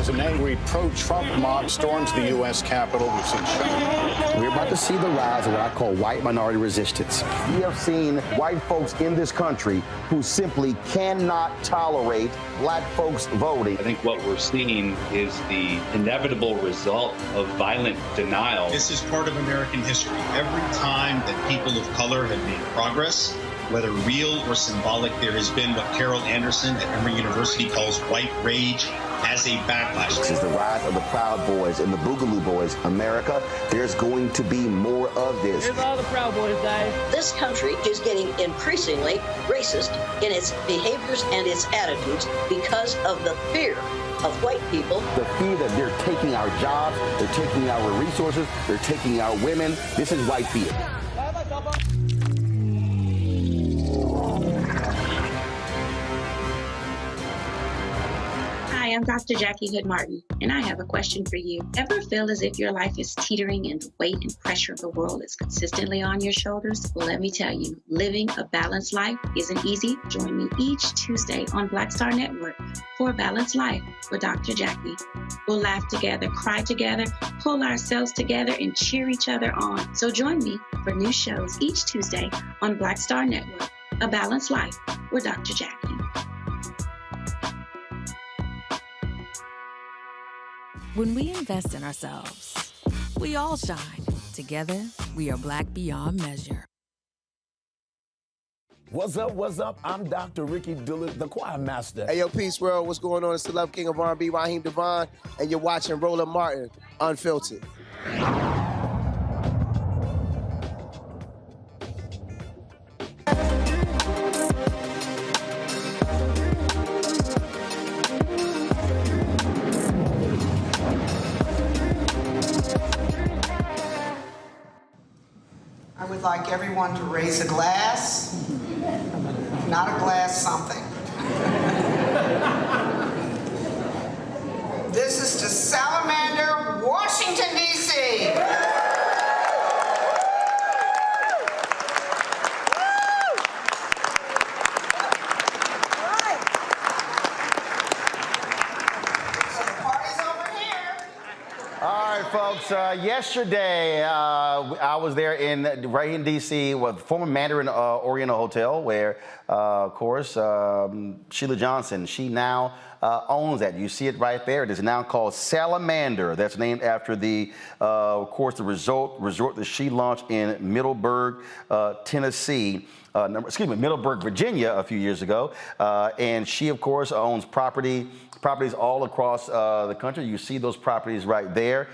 An angry pro-Trump mob storms the U.S. Capitol. We've seen shooting. We're about to see the rise of what I call white minority resistance. We have seen white folks in this country who simply cannot tolerate black folks voting. I think what we're seeing is the inevitable result of violent denial. This is part of American history. Every time that people of color have made progress, whether real or symbolic, there has been what Carol Anderson at Emory University calls white rage as a backlash. This is the rise of the Proud Boys and the Boogaloo Boys. America, there's going to be more of this. Here's all the Proud Boys, guys. This country is getting increasingly racist in its behaviors and its attitudes because of the fear of white people. The fear that they're taking our jobs, they're taking our resources, they're taking our women. This is white fear. Hi, I'm Dr. Jackie Hood Martin, and I have a question for you. Ever feel as if your life is teetering and the weight and pressure of the world is consistently on your shoulders? Well, let me tell you, living a balanced life isn't easy. Join me each Tuesday on Black Star Network for A Balanced Life with Dr. Jackie. We'll laugh together, cry together, pull ourselves together, and cheer each other on. So join me for new shows each Tuesday on Black Star Network, A Balanced Life with Dr. Jackie. When we invest in ourselves, we all shine. Together, we are Black beyond measure. What's up? What's up? I'm Dr. Ricky Dillard, the choir master. Hey, yo, Peace World. What's going on? It's the Love King of R&B, Raheem Devon, and you're watching Roland Martin, Unfiltered. I would like everyone to raise a glass, not a glass something. This is to Salamander, Washington, D.C. Folks, yesterday I was there right in D.C. with former Mandarin Oriental Hotel, where, of course, Sheila Johnson, she now owns that. You see it right there. It is now called Salamander. That's named after the, of course, the resort that she launched in Middleburg, Tennessee. Middleburg, Virginia, a few years ago. And she, of course, owns properties all across the country. You see those properties right there.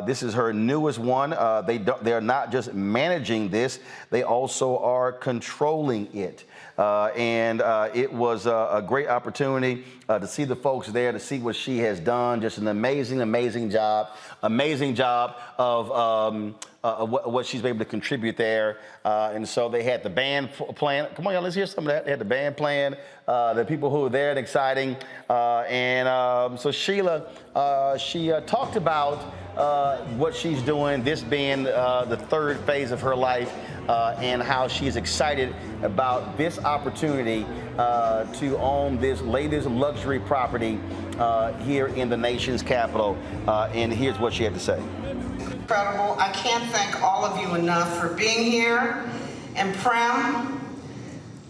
This is her newest one. They are not just managing this, they also are controlling it. And it was a great opportunity to see the folks there, to see what she has done. Just an amazing job of what she's been able to contribute there. And so they had the band playing. Come on, y'all, let's hear some of that. They had the band playing, the people who were there and exciting. So Sheila, she talked about what she's doing, this being the third phase of her life, and how she's excited about this opportunity to own this latest luxury property here in the nation's capital. And here's what she had to say. Incredible. I can't thank all of you enough for being here. And Prem,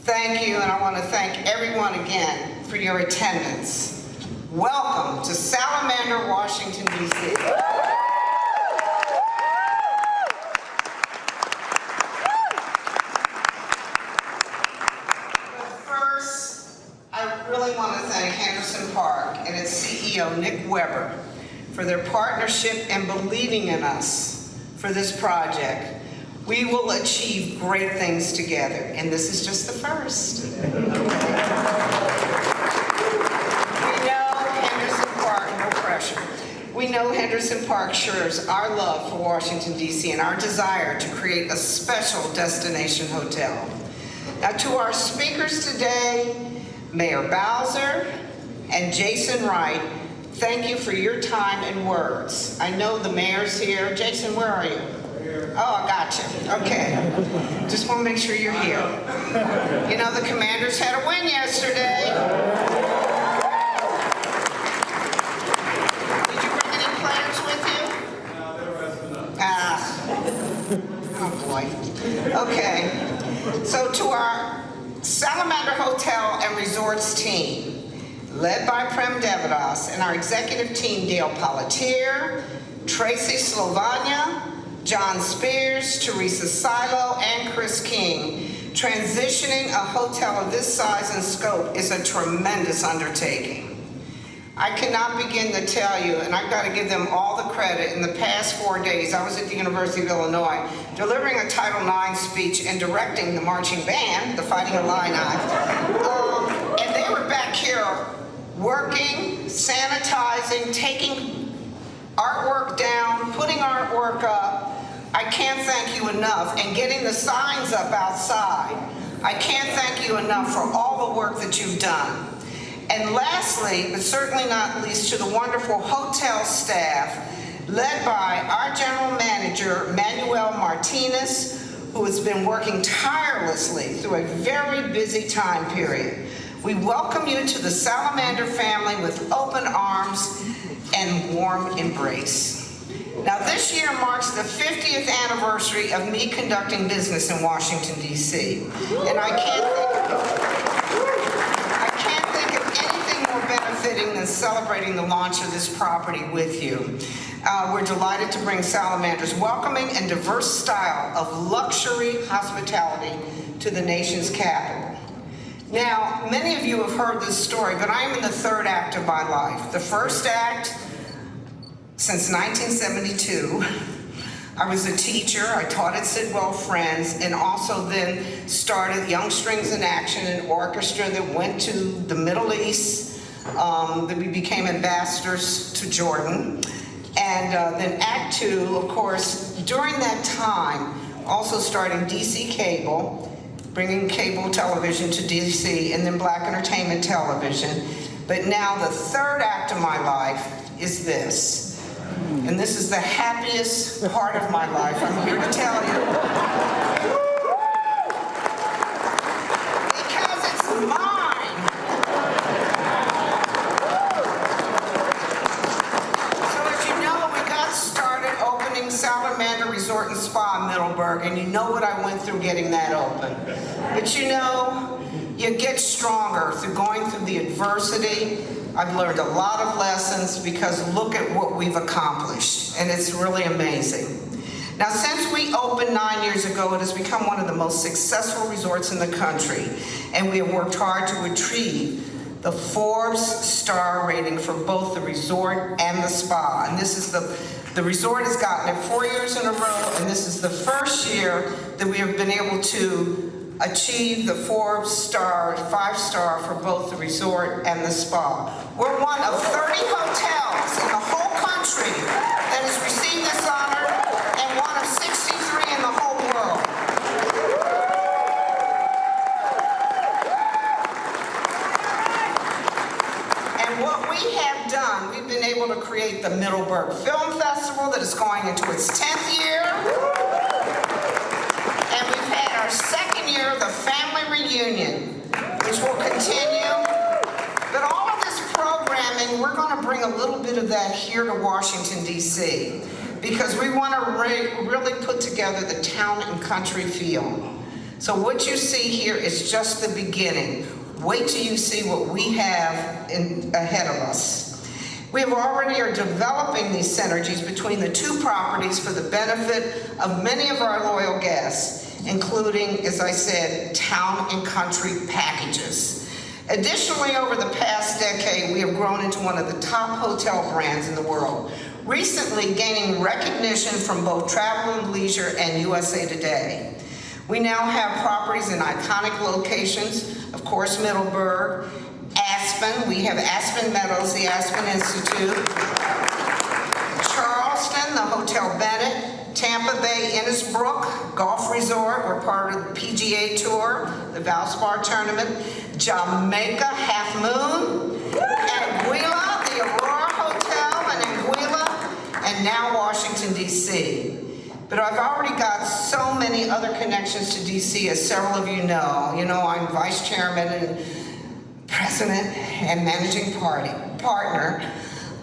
thank you, and I want to thank everyone again for your attendance. Welcome to Salamander, Washington, D.C. First, I really want to thank Henderson Park and its CEO, Nick Weber, for their partnership and believing in us for this project. We will achieve great things together, and this is just the first. We know Henderson Park, no pressure. We know Henderson Park shares our love for Washington, D.C. and our desire to create a special destination hotel. Now, to our speakers today, Mayor Bowser and Jason Wright, thank you for your time and words. I know the mayor's here. Jason, where are you? Oh, I got you. Okay. Just want to make sure you're here. You know, the Commanders had a win yesterday. Did you bring any players with you? No, they were resting up. Oh, boy. Okay. So to our Salamander Hotel and Resorts team, led by Prem Devadas and our executive team, Dale Pelletier, Tracy Slovania, John Spears, Teresa Silo, and Chris King, Transitioning a hotel of this size and scope is a tremendous undertaking. I cannot begin to tell you, and I've got to give them all the credit. In the past 4 days, I was at the University of Illinois delivering a Title IX speech and directing the marching band, the Fighting Illini, and they were back here working, sanitizing, taking artwork down, putting artwork up. I can't thank you enough, and getting the signs up outside. I can't thank you enough for all the work that you've done. And lastly, but certainly not least, to the wonderful hotel staff led by our general manager, Manuel Martinez, who has been working tirelessly through a very busy time period. We welcome you to the Salamander family with open arms and warm embrace. Now, this year marks the 50th anniversary of me conducting business in Washington, D.C. And I can't think of anything more benefiting than celebrating the launch of this property with you. We're delighted to bring Salamander's welcoming and diverse style of luxury hospitality to the nation's capital. Now, many of you have heard this story, but I am in the third act of my life. The first act, since 1972, I was a teacher. I taught at Sidwell Friends, and also then started Young Strings in Action, an orchestra that went to the Middle East, that we became ambassadors to Jordan. And then Act Two, of course, during that time, also starting DC Cable, bringing cable television to DC, and then Black Entertainment Television. But now the third act of my life is this. And this is the happiest part of my life, I'm here to tell you. Because it's mine. So as you know, we got started opening Salamander Resort and Spa in Middleburg, and you know what I went through getting that open. But you know, you get stronger through going through the adversity. I've learned a lot of lessons because look at what we've accomplished, and it's really amazing. Now, since we opened 9 years ago, it has become one of the most successful resorts in the country, and we have worked hard to achieve the Forbes star rating for both the resort and the spa. And this is the resort has gotten it 4 years in a row, and this is the first year that we have been able to achieve the Forbes star, 5-star for both the resort and the spa. We're one of 30 hotels in the whole country that has received this honor, and one of 63 in the whole world. And what we have done, we've been able to create the Middleburg Film Festival that is going into its 10th year. And we've had our second year of the family reunion, which will continue. But all of this programming, we're going to bring a little bit of that here to Washington, D.C., because we want to really put together the town and country feel. So what you see here is just the beginning. Wait till you see what we have ahead of us. We have already are developing these synergies between the two properties for the benefit of many of our loyal guests, including, as I said, town and country packages. Additionally, over the past decade, we have grown into one of the top hotel brands in the world, recently gaining recognition from both Travel and Leisure and USA Today. We now have properties in iconic locations, of course, Middleburg, Aspen, we have Aspen Meadows, the Aspen Institute, Charleston, the Hotel Bennett, Tampa Bay, Innisbrook, Golf Resort, we're part of the PGA Tour, the Valspar Tournament, Jamaica, Half Moon, Anguilla, the Aurora Hotel in Anguilla, and now Washington, D.C. But I've already got so many other connections to D.C., as several of you know. You know, I'm vice chairman and president and managing partner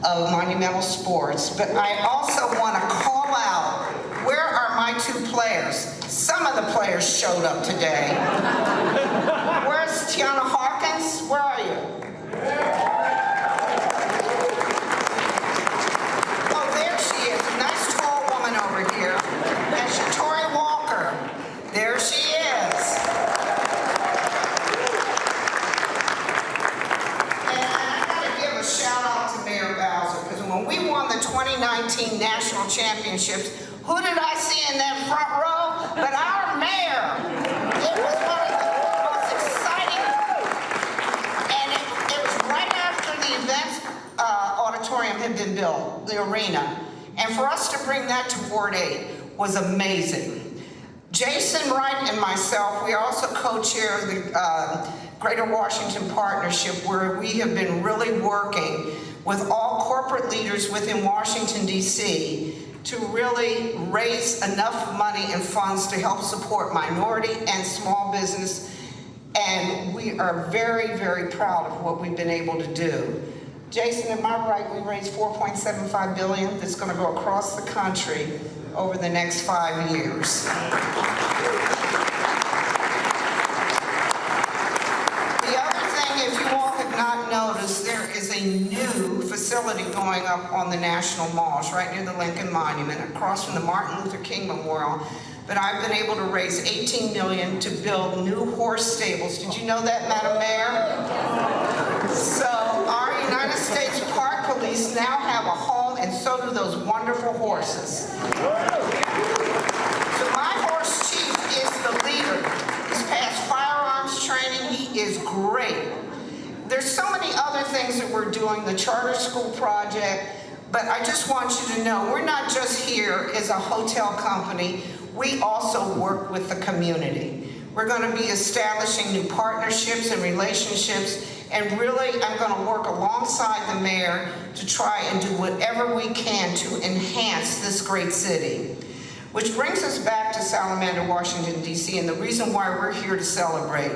of Monumental Sports, but I also want to call out, where are my two players? Some of the players showed up today. Where's Tiana Hawkins? Where are you? Oh, there she is, a nice tall woman over here. And Shatori Walker, there she is. championships. Who did I see in that front row? But our mayor. It was one of the most exciting, and it was right after the events auditorium had been built, the arena. And for us to bring that to Ward 8 was amazing. Jason Wright and myself, we also co-chair the Greater Washington Partnership, where we have been really working with all corporate leaders within Washington, D.C. to really raise enough money and funds to help support minority and small business. And we are very, very proud of what we've been able to do. Jason, am I right? We raised $4.75 billion that's going to go across the country over the next 5 years. If you all have not noticed, there is a new facility going up on the National Malls, right near the Lincoln Monument, across from the Martin Luther King Memorial. But I've been able to raise $18 million to build new horse stables. Did you know that, Madam Mayor? So our United States Park Police now have a home, and so do those wonderful horses. So my horse chief is the leader. He's passed firearms training. He is great. There's so many other things that we're doing, the charter school project, but I just want you to know we're not just here as a hotel company, we also work with the community. We're going to be establishing new partnerships and relationships, and really I'm going to work alongside the mayor to try and do whatever we can to enhance this great city. Which brings us back to Salamander, Washington, D.C., and the reason why we're here to celebrate.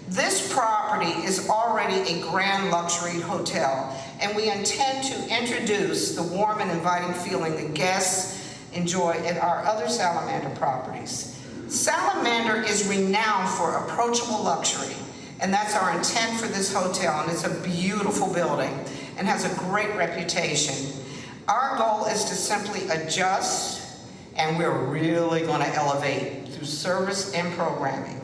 This property is already a grand luxury hotel, and we intend to introduce the warm and inviting feeling that guests enjoy at our other Salamander properties. Salamander is renowned for approachable luxury, and that's our intent for this hotel, and it's a beautiful building and has a great reputation. Our goal is to simply adjust, and we're really going to elevate through service and programming.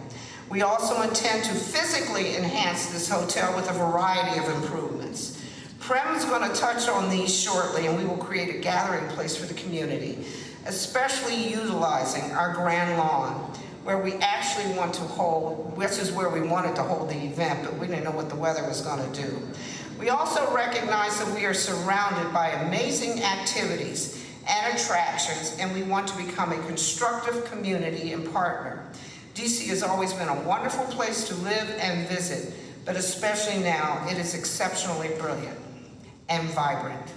We also intend to physically enhance this hotel with a variety of improvements. Prem is going to touch on these shortly, and we will create a gathering place for the community, especially utilizing our grand lawn, where we actually want to hold, this is where we wanted to hold the event, but we didn't know what the weather was going to do. We also recognize that we are surrounded by amazing activities and attractions, and we want to become a constructive community and partner. DC has always been a wonderful place to live and visit, but especially now, it is exceptionally brilliant and vibrant.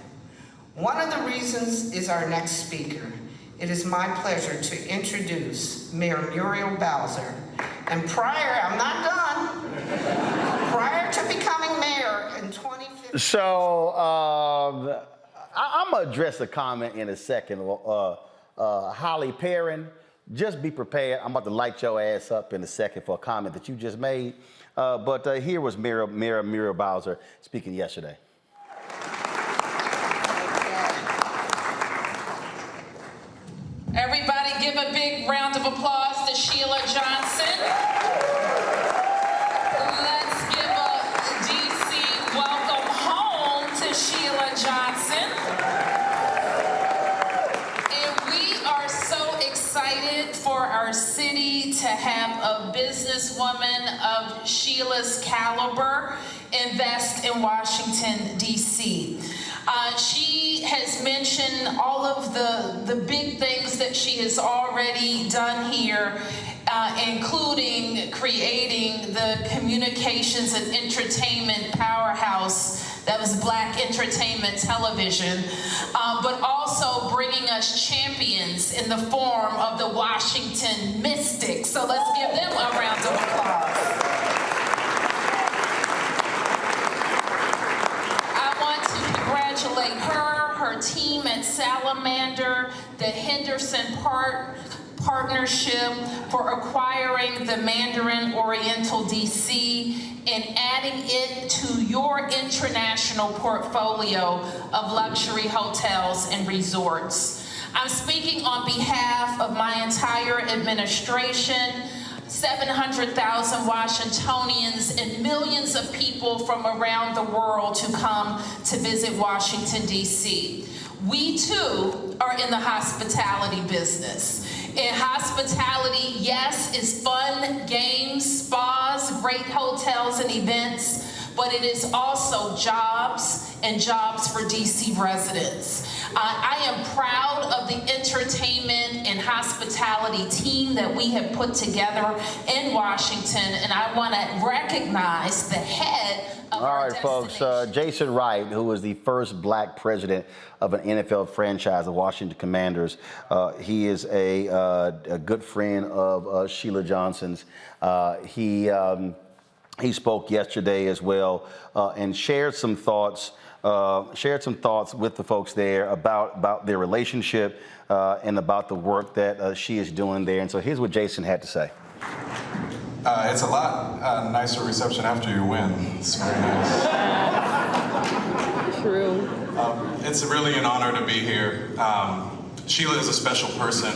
One of the reasons is our next speaker. It is my pleasure to introduce Mayor Muriel Bowser. And prior, I'm not done, prior to becoming mayor in 2015. So I'm going to address a comment in a second. Holly Perrin, just be prepared. I'm about to light your ass up in a second for a comment that you just made. But here was Muriel Bowser speaking yesterday. Everybody give a big round of applause to Sheila Johnson. Let's give a DC welcome home to Sheila Johnson. And we are so excited for our city to have a businesswoman of Sheila's caliber invest in Washington, D.C. She has mentioned all of the big things that she has already done here, including creating the communications and entertainment powerhouse that was Black Entertainment Television, but also bringing us champions in the form of the Washington Mystics. So let's give them a round of applause. Congratulate her team at Salamander, the Henderson Partnership for acquiring the Mandarin Oriental DC and adding it to your international portfolio of luxury hotels and resorts. I'm speaking on behalf of my entire administration, 700,000 Washingtonians and millions of people from around the world to come to visit Washington, D.C. We too are in the hospitality business. In hospitality, yes, is fun, games, spas, great hotels and events, but it is also jobs and jobs for DC residents. I am proud of the entertainment and hospitality team that we have put together in Washington, and I want to recognize the head of All right, folks. Jason Wright, who was the first black president of an NFL franchise, the Washington Commanders. He is a good friend of Sheila Johnson's. He spoke yesterday as well and shared some thoughts with the folks there about their relationship and about the work that she is doing there. And so here's what Jason had to say. It's a lot nicer reception after you win. It's very nice. True. It's really an honor to be here. Sheila is a special person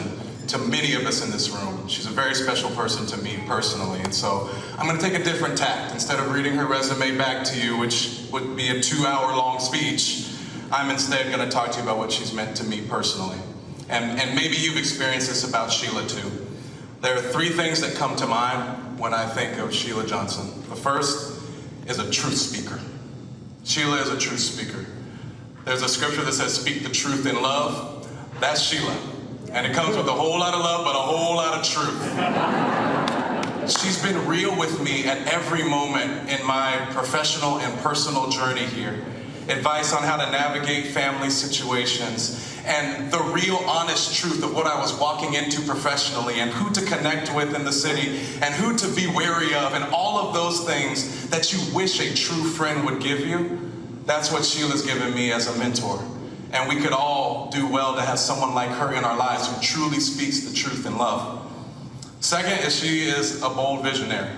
to many of us in this room. She's a very special person to me personally. And so I'm going to take a different tact. Instead of reading her resume back to you, which would be a 2-hour-long speech, I'm instead going to talk to you about what she's meant to me personally. And maybe you've experienced this about Sheila too. There are 3 things that come to mind when I think of Sheila Johnson. The first is a truth speaker. Sheila is a truth speaker. There's a scripture that says, speak the truth in love. That's Sheila. And it comes with a whole lot of love, but a whole lot of truth. She's been real with me at every moment in my professional and personal journey here. Advice on how to navigate family situations and the real honest truth of what I was walking into professionally and who to connect with in the city and who to be wary of and all of those things that you wish a true friend would give you. That's what Sheila's given me as a mentor. And we could all do well to have someone like her in our lives who truly speaks the truth in love. Second is she is a bold visionary.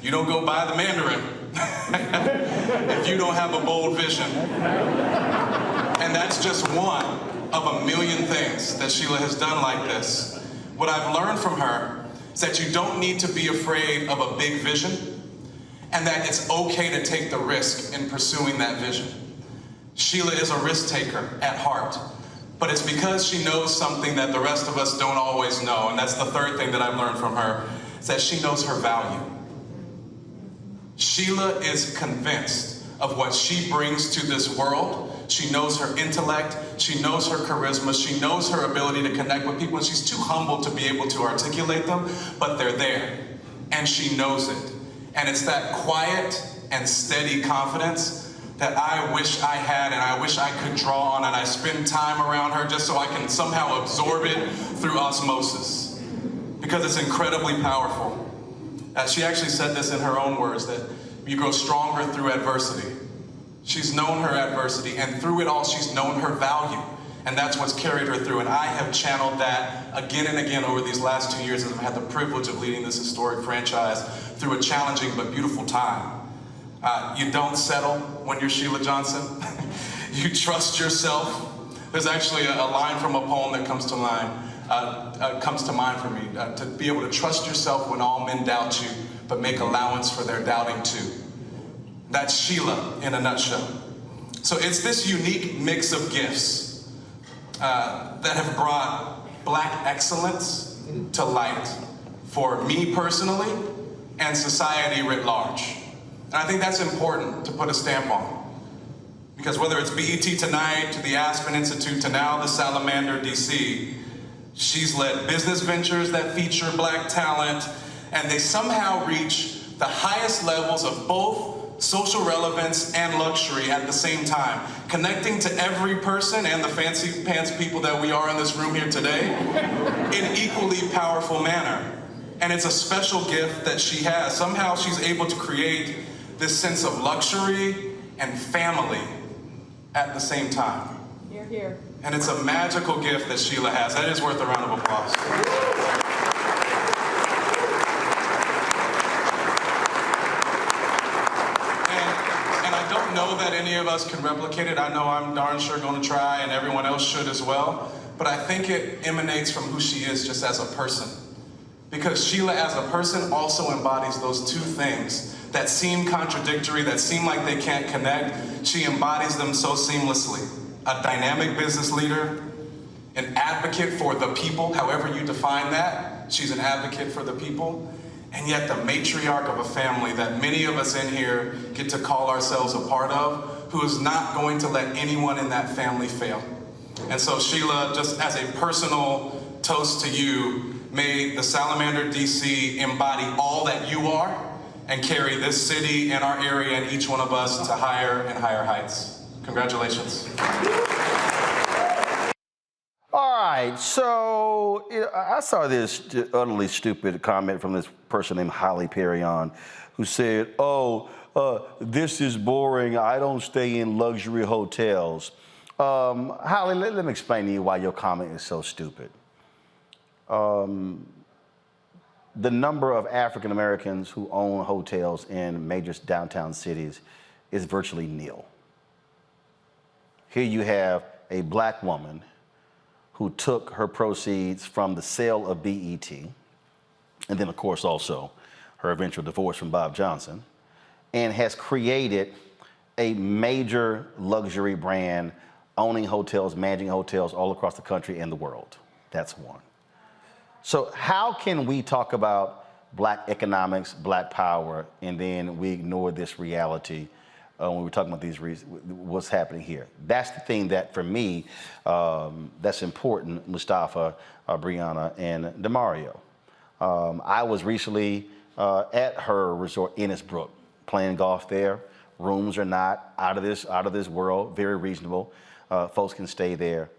You don't go buy the Mandarin if you don't have a bold vision. And that's just one of a million things that Sheila has done like this. What I've learned from her is that you don't need to be afraid of a big vision and that it's okay to take the risk in pursuing that vision. Sheila is a risk taker at heart, but it's because she knows something that the rest of us don't always know, and that's the third thing that I've learned from her, is that she knows her value. Sheila is convinced of what she brings to this world. She knows her intellect, she knows her charisma, she knows her ability to connect with people, and she's too humble to be able to articulate them, but they're there, and she knows it. And it's that quiet and steady confidence that I wish I had and I wish I could draw on, and I spend time around her just so I can somehow absorb it through osmosis, because it's incredibly powerful. She actually said this in her own words, that you grow stronger through adversity. She's known her adversity, and through it all she's known her value, and that's what's carried her through. And I have channeled that again and again over these last 2 years as I've had the privilege of leading this historic franchise through a challenging but beautiful time. You don't settle when you're Sheila Johnson. You trust yourself. There's actually a line from a poem that comes to mind for me. To be able to trust yourself when all men doubt you, but make allowance for their doubting too. That's Sheila in a nutshell. So it's this unique mix of gifts that have brought Black excellence to light for me personally and society writ large. And I think that's important to put a stamp on. Because whether it's BET Tonight, to the Aspen Institute, to now the Salamander DC, she's led business ventures that feature Black talent, and they somehow reach the highest levels of both social relevance and luxury at the same time, connecting to every person and the fancy pants people that we are in this room here today in an equally powerful manner. And it's a special gift that she has. Somehow she's able to create this sense of luxury and family at the same time. Here, here. And it's a magical gift that Sheila has. That is worth a round of applause. And I don't know that any of us can replicate it. I know I'm darn sure going to try, and everyone else should as well. But I think it emanates from who she is just as a person. Because Sheila as a person also embodies those two things that seem contradictory, that seem like they can't connect. She embodies them so seamlessly. a dynamic business leader, an advocate for the people, however you define that. She's an advocate for the people. And yet the matriarch of a family that many of us in here get to call ourselves a part of, who is not going to let anyone in that family fail. And so Sheila, just as a personal toast to you, may the Salamander DC embody all that you are and carry this city and our area and each one of us to higher and higher heights. Congratulations. All right, so I saw this utterly stupid comment from this person named Holly Perrion, who said, this is boring. I don't stay in luxury hotels. Holly, let me explain to you why your comment is so stupid. The number of African Americans who own hotels in major downtown cities is virtually nil. Here you have a black woman who took her proceeds from the sale of BET, and then of course also her eventual divorce from Bob Johnson, and has created a major luxury brand owning hotels, managing hotels all across the country and the world. That's one. So how can we talk about black economics, black power, and then we ignore this reality when we're talking about these what's happening here? That's the thing that, for me, that's important, Mustafa, Brianna, and Demario. I was recently at her resort, Innisbrook, playing golf there. Rooms are not out of this world, very reasonable. Folks can stay there.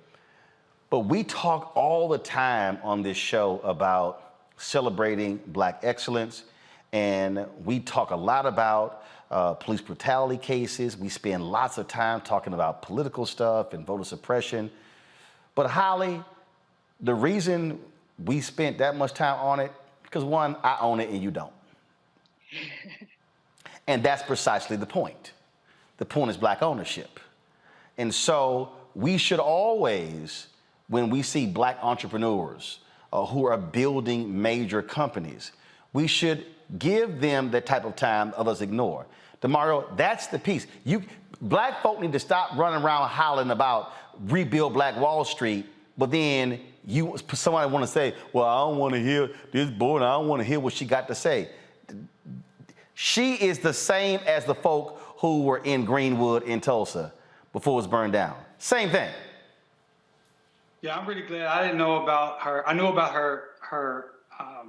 But we talk all the time on this show about celebrating black excellence, and we talk a lot about police brutality cases. We spend lots of time talking about political stuff and voter suppression. But Holly, the reason we spent that much time on it, because one, I own it and you don't. And that's precisely the point. The point is black ownership. And so we should always, when we see black entrepreneurs who are building major companies, we should give them the type of time others ignore. Demario, that's the piece. Black folk need to stop running around hollering about rebuild Black Wall Street, but then somebody want to say, well, I don't want to hear this board, I don't want to hear what she got to say. She is the same as the folk who were in Greenwood in Tulsa before it was burned down. Same thing. Yeah, I'm really glad. I didn't know about her. I knew about her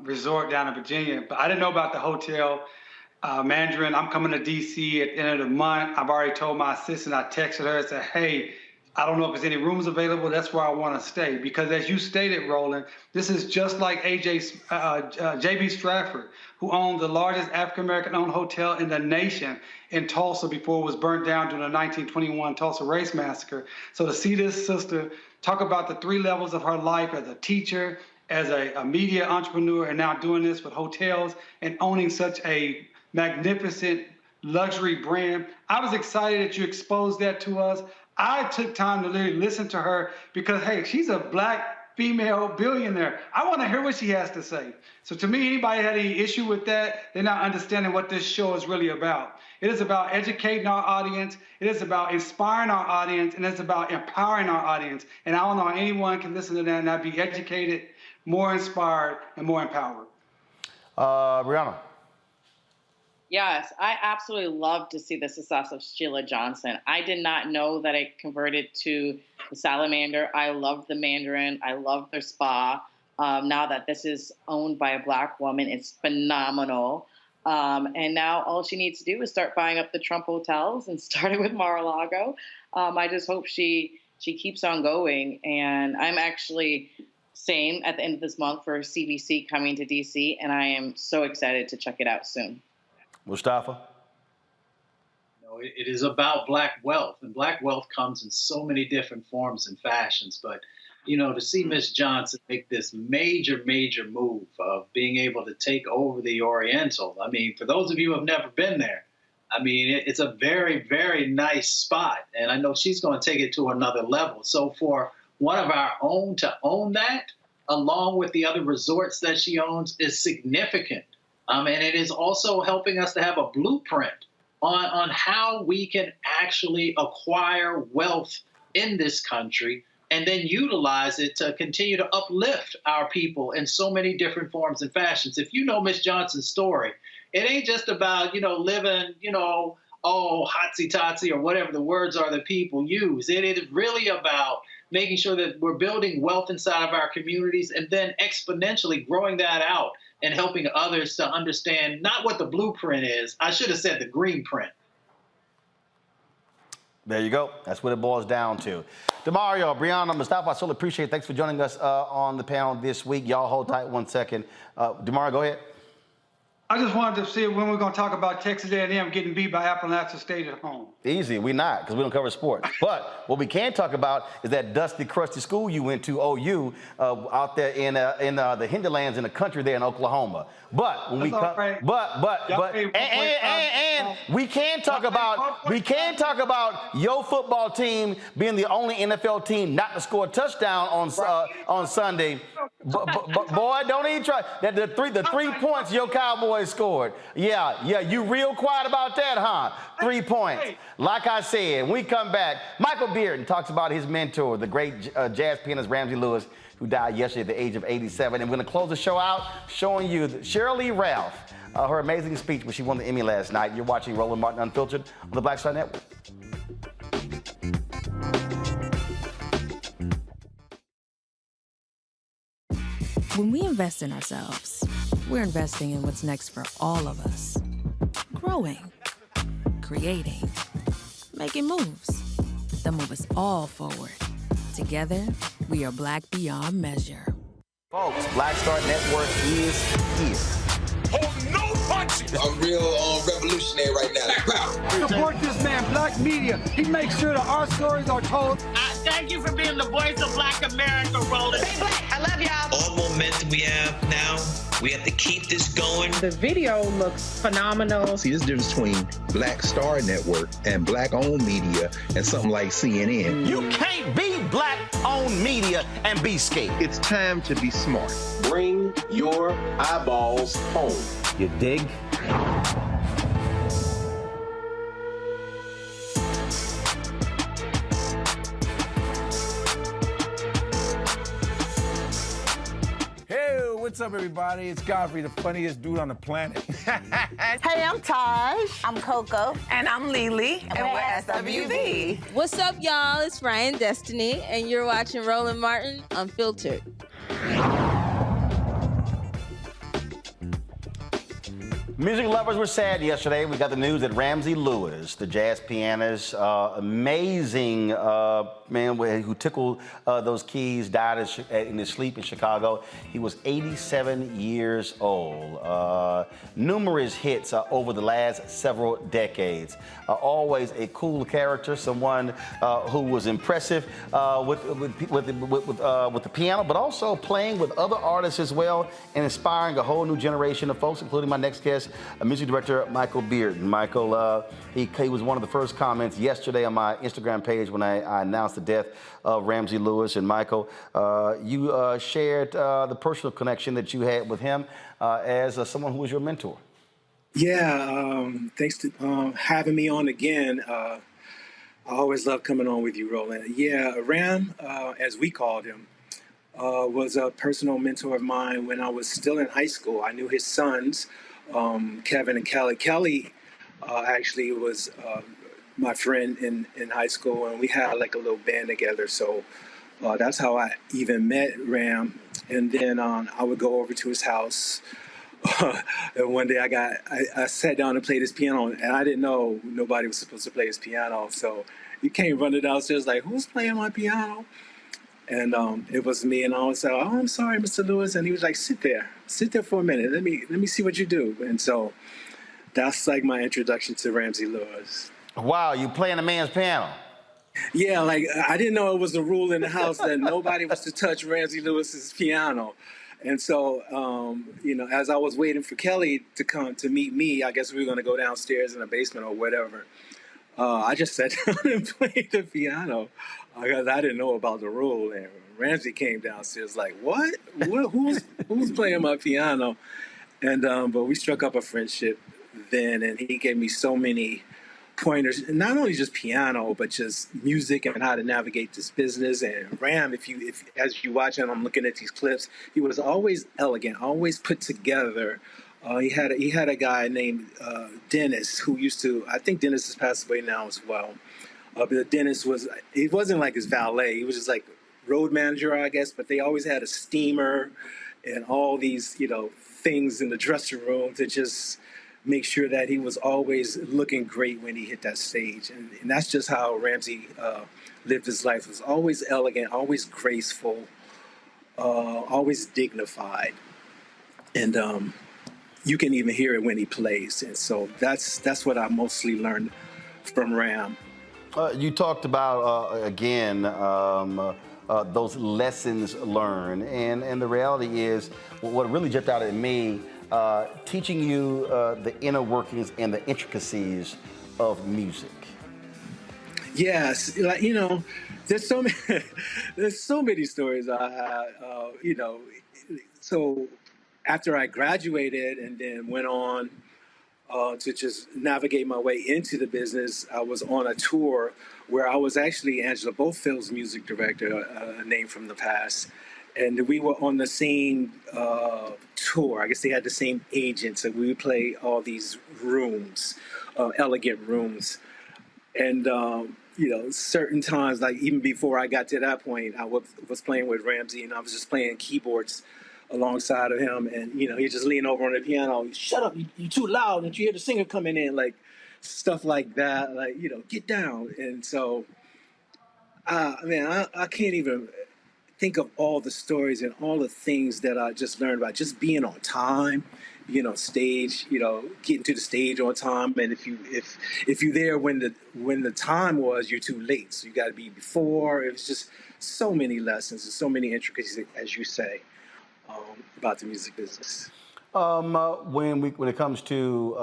resort down in Virginia, but I didn't know about the hotel. Mandarin, I'm coming to DC at the end of the month. I've already told my assistant, I texted her and said, hey, I don't know if there's any rooms available. That's where I want to stay. Because as you stated, Roland, this is just like J.B. Stratford, who owned the largest African-American owned hotel in the nation in Tulsa before it was burnt down during the 1921 Tulsa Race Massacre. So to see this sister talk about the three levels of her life as a teacher, as a media entrepreneur, and now doing this with hotels and owning such a magnificent luxury brand. I was excited that you exposed that to us. I took time to literally listen to her because, hey, she's a black female billionaire. I want to hear what she has to say. So to me, anybody had any issue with that, they're not understanding what this show is really about. It is about educating our audience. It is about inspiring our audience, and it's about empowering our audience. And I don't know how anyone can listen to that and not be educated, more inspired, and more empowered. Brianna. Yes, I absolutely love to see the success of Sheila Johnson. I did not know that it converted to the Salamander. I love the Mandarin. I love their spa. Now that this is owned by a black woman, it's phenomenal. And now all she needs to do is start buying up the Trump hotels and starting with Mar-a-Lago. I just hope she keeps on going. And I'm actually same at the end of this month for CBC coming to DC, and I am so excited to check it out soon. Mustafa? No, it is about black wealth, and black wealth comes in so many different forms and fashions. But, you know, to see Miss Johnson make this major, major move of being able to take over the Oriental, I mean, for those of you who have never been there, I mean, it's a very, very nice spot, and I know she's going to take it to another level. So for one of our own to own that, along with the other resorts that she owns, is significant. And it is also helping us to have a blueprint on how we can actually acquire wealth in this country and then utilize it to continue to uplift our people in so many different forms and fashions. If you know Miss Johnson's story, it ain't just about, living, hotsy-totsy or whatever the words are that people use. It is really about making sure that we're building wealth inside of our communities and then exponentially growing that out and helping others to understand not what the blueprint is. I should have said the green print. There you go. That's what it boils down to. Demario, Brianna, Mustafa, I so appreciate it. Thanks for joining us on the panel this week. Y'all hold tight 1 second. Demario, go ahead. I just wanted to see when we're going to talk about Texas A&M getting beat by Appalachian State at home. Easy. We not, because we don't cover sports. But what we can talk about is that dusty, crusty school you went to, OU, out there in the hinterlands in the country there in Oklahoma. But when we come, and we can talk about your football team being the only NFL team not to score a touchdown on Sunday. Boy, don't even try. That the 3 points your Cowboys scored. Yeah, you real quiet about that, huh? 3 points. Like I said, when we come back, Michael Bearden talks about his mentor, the great jazz pianist Ramsey Lewis, who died yesterday at the age of 87. And we're going to close the show out showing you Shirley Ralph, her amazing speech when she won the Emmy last night. You're watching Roland Martin Unfiltered on the Black Star Network. When we invest in ourselves, we're investing in what's next for all of us. Growing, creating, making moves that move us all forward. Together, we are Black beyond measure. Folks, Black Star Network is here. Oh, no punches! I'm real revolutionary right now. Support this man, Black Media. He makes sure that our stories are told. Thank you for being the voice of Black America, Roland. Stay black. I love y'all. All momentum we have now, we have to keep this going. The video looks phenomenal. See, this difference between Black Star Network and Black-owned media and something like CNN. You can't be Black-owned media and be scared. It's time to be smart. Bring your eyeballs home. You dig? What's up, everybody? It's Godfrey, the funniest dude on the planet. Hey, I'm Taj. I'm Coco. And I'm Lily. And we're SWV. What's up, y'all? It's Ryan Destiny, and you're watching Roland Martin Unfiltered. Music lovers were sad yesterday. We got the news that Ramsey Lewis, the jazz pianist, amazing man who tickled those keys, died in his sleep in Chicago. He was 87 years old. Numerous hits over the last several decades. Always a cool character, someone who was impressive with the piano, but also playing with other artists as well and inspiring a whole new generation of folks, including my next guest, music director Michael Bearden. Michael, he was one of the first comments yesterday on my Instagram page when I announced the death of Ramsey Lewis. And Michael, you shared the personal connection that you had with him as someone who was your mentor. Yeah, thanks to having me on again. I always love coming on with you, Roland. Yeah, Ram, as we called him, was a personal mentor of mine when I was still in high school. I knew his sons, Kevin and Kelly. Kelly actually was my friend in high school, and we had like a little band together. So that's how I even met Ram. And then I would go over to his house. And one day I sat down and played his piano, and I didn't know nobody was supposed to play his piano. So he came running downstairs like, "Who's playing my piano?" And it was me, and I was like, "Oh, I'm sorry, Mr. Lewis." And he was like, sit there for a minute. Let me see what you do. And so that's like my introduction to Ramsey Lewis. Wow, you playing a man's piano? Yeah, like I didn't know it was a rule in the house that nobody was to touch Ramsey Lewis's piano. And so, as I was waiting for Kelly to come to meet me, I guess we were going to go downstairs in the basement or whatever. I just sat down and played the piano because I didn't know about the rule. And Ramsey came downstairs like, what? Who's playing my piano? And but we struck up a friendship then, and he gave me so many pointers, not only just piano, but just music and how to navigate this business. And Ram, if as you watch and I'm looking at these clips, he was always elegant, always put together. He had a guy named Dennis who used to, I think Dennis has passed away now as well. But Dennis he wasn't like his valet. He was just like road manager, I guess, but they always had a steamer and all these, things in the dressing room to just make sure that he was always looking great when he hit that stage. And that's just how Ramsey lived his life. He was always elegant, always graceful, always dignified. And you can even hear it when he plays. And so that's what I mostly learned from Ram. You talked about, again, those lessons learned. And the reality is, what really jumped out at me, teaching you the inner workings and the intricacies of music. Yes, there's so many stories I have. So after I graduated and then went on to just navigate my way into the business, I was on a tour where I was actually Angela Bofield's music director, a name from the past. And we were on the same tour. I guess they had the same agents, and we would play all these rooms, elegant rooms. And, certain times, like even before I got to that point, I was playing with Ramsey, and I was just playing keyboards alongside of him. And, he just leaned over on the piano. Shut up, you too loud. Did you hear the singer coming in? Like, stuff like that, like, get down. And so, I can't even think of all the stories and all the things that I just learned about just being on time, stage, getting to the stage on time. And if you're there when the time was, you're too late. So you got to be before. It was just so many lessons and so many intricacies, as you say, about the music business. When it comes to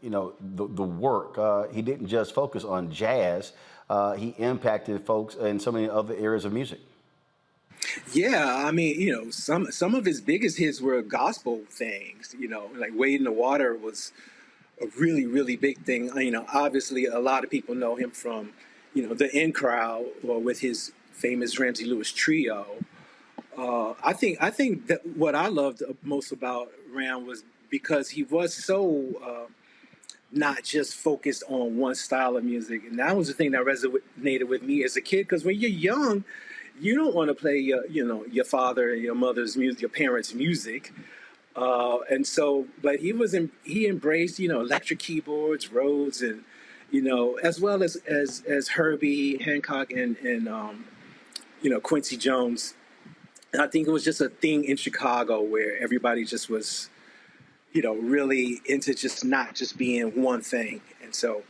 the work, he didn't just focus on jazz. He impacted folks in so many other areas of music. Yeah, some of his biggest hits were gospel things. Like "Wade in the Water" was a really, really big thing. Obviously, a lot of people know him from, the In Crowd or with his famous Ramsey Lewis trio. I think that what I loved most about Ram was because he was so not just focused on one style of music, and that was the thing that resonated with me as a kid. Because when you're young, you don't want to play your father and your mother's music, your parents' music, and so. But he embraced electric keyboards, Rhodes, and as well as Herbie Hancock and Quincy Jones. And I think it was just a thing in Chicago where everybody just was, really into just not just being one thing. And so,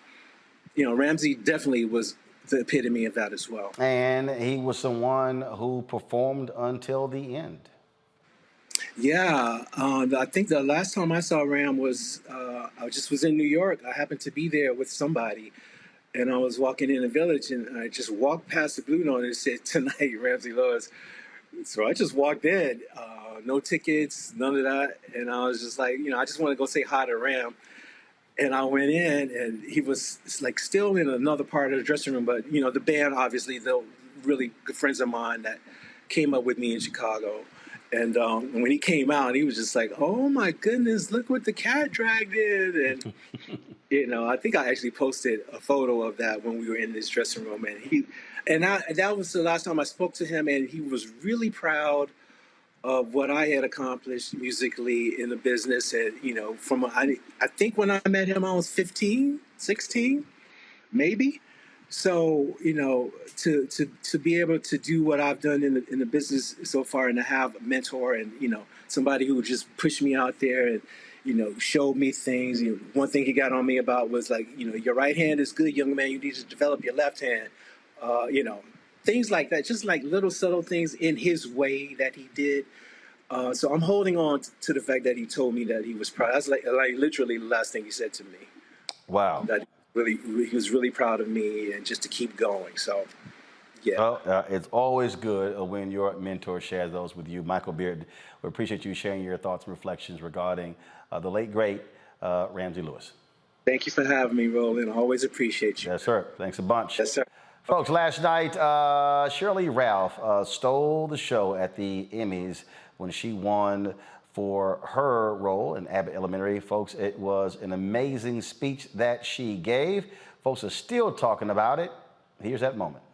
Ramsey definitely was the epitome of that as well. And he was someone who performed until the end. Yeah, I think the last time I saw Ram was, I just was in New York. I happened to be there with somebody. And I was walking in the Village, and I just walked past the Blue Note and it said, "Tonight, Ramsey Lewis." So I just walked in, no tickets, none of that. And I was just like, I just want to go say hi to Ram. And I went in, and he was like still in another part of the dressing room. But, the band, obviously, they're really good friends of mine that came up with me in Chicago. And when he came out, he was just like, "Oh, my goodness, look what the cat dragged in." And, I think I actually posted a photo of that when we were in this dressing room. And that was the last time I spoke to him, and he was really proud of what I had accomplished musically in the business. And, I think when I met him, I was 15, 16, maybe. So, to be able to do what I've done in the business so far, and to have a mentor and, somebody who just pushed me out there and, showed me things. One thing he got on me about was like, your right hand is good, young man. You need to develop your left hand. Things like that, just like little subtle things in his way that he did. So I'm holding on to the fact that he told me that he was proud. That's like literally the last thing he said to me. Wow. That he was really proud of me and just to keep going. So, yeah. Well, it's always good when your mentor shares those with you. Michael Beard, we appreciate you sharing your thoughts and reflections regarding the late, great Ramsey Lewis. Thank you for having me, Roland. I always appreciate you. Yes, sir. Thanks a bunch. Yes, sir. Folks, last night, Shirley Ralph stole the show at the Emmys when she won for her role in Abbott Elementary. Folks, it was an amazing speech that she gave. Folks are still talking about it. Here's that moment.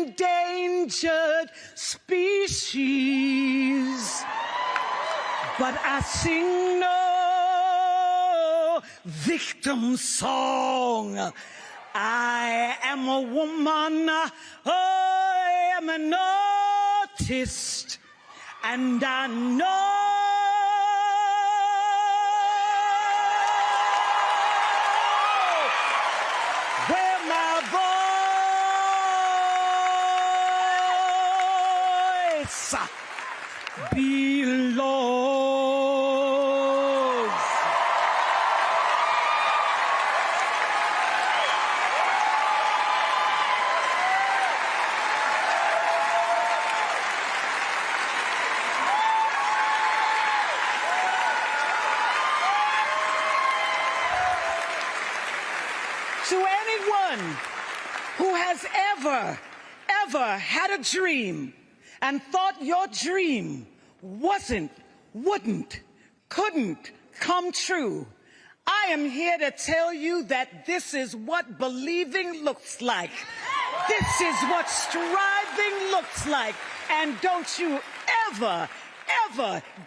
Endangered species, but I sing no victim song. I am a woman, I am an artist, and I know where my voice belongs. To anyone who has ever had a dream and thought your dream wouldn't, couldn't come true, I am here to tell you that this is what believing looks like. This is what striving looks like. And don't you ever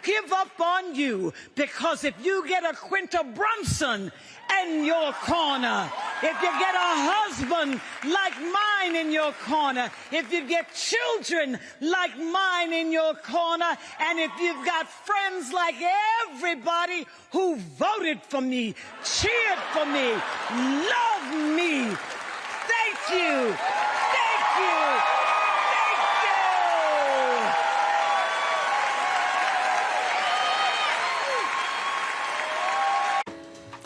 give up on you, because if you get a Quinta Brunson in your corner, if you get a husband like mine in your corner, if you get children like mine in your corner, and if you've got friends like everybody who voted for me, cheered for me, love me, thank you, thank you, thank you.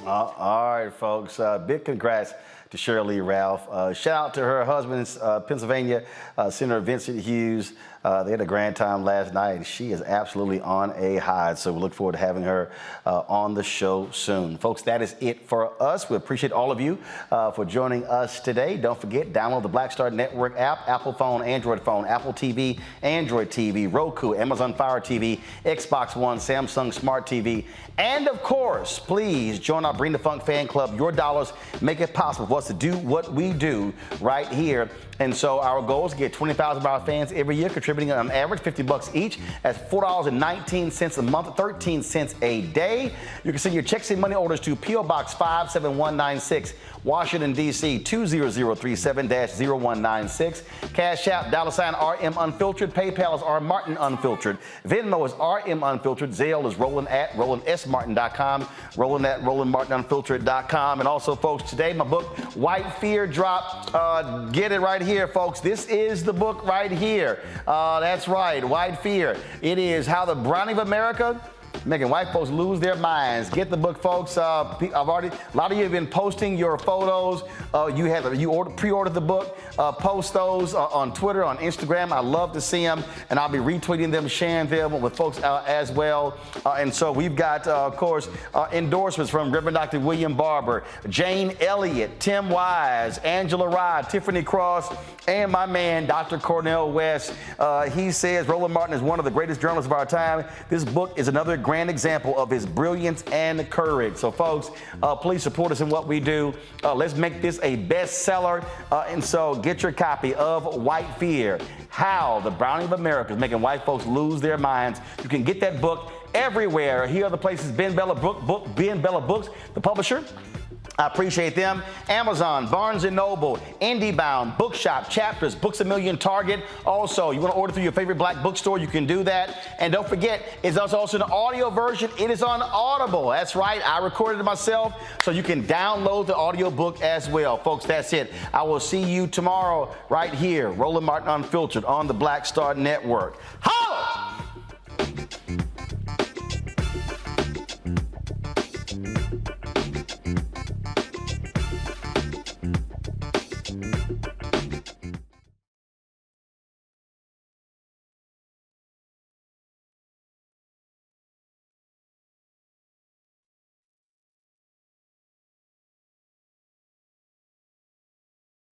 All right, folks. Big congrats to Shirley Ralph. Shout out to her husband, Pennsylvania Senator Vincent Hughes. They had a grand time last night, and she is absolutely on a high. So we look forward to having her on the show soon. Folks, that is it for us. We appreciate all of you for joining us today. Don't forget, download the Black Star Network app, Apple phone, Android phone, Apple TV, Android TV, Roku, Amazon Fire TV, Xbox One, Samsung Smart TV. And of course, please join our Bring the Funk fan club. Your dollars make it possible for us to do what we do right here. And so our goal is to get 20,000 of our fans every year, contributing on average $50 each. That's $4.19 a month, 13 cents a day. You can send your checks and money orders to P.O. Box 57196, Washington, D.C. 20037-0196. Cash App, $RM Unfiltered. PayPal is R Martin Unfiltered. Venmo is RM Unfiltered. Zelle is Roland at RolandSMartin.com. Roland at RolandMartinUnfiltered.com. And also, folks, today my book, White Fear, dropped. Get it right here, folks. This is the book right here. That's right, White Fear. It is how the browning of America making white folks lose their minds. Get the book, folks. A lot of you have been posting your photos. You pre-ordered the book. Post those on Twitter, on Instagram. I love to see them, and I'll be retweeting them, sharing them with folks as well. And so we've got, of course, endorsements from Reverend Dr. William Barber, Jane Elliott, Tim Wise, Angela Rye, Tiffany Cross, and my man, Dr. Cornel West. He says Roland Martin is one of the greatest journalists of our time. This book is another grand example of his brilliance and courage. So, folks, please support us in what we do. Let's make this a bestseller. And so get your copy of White Fear, How the Browning of America is Making White Folks Lose Their Minds. You can get that book everywhere. Here are the places: Ben Bella Books, the publisher, I appreciate them. Amazon, Barnes & Noble, IndieBound, Bookshop, Chapters, Books A Million, Target. Also, you want to order through your favorite black bookstore, you can do that. And don't forget, it's also an audio version. It is on Audible. That's right. I recorded it myself, so you can download the audio book as well. Folks, that's it. I will see you tomorrow right here, Roland Martin Unfiltered on the Black Star Network. Hi!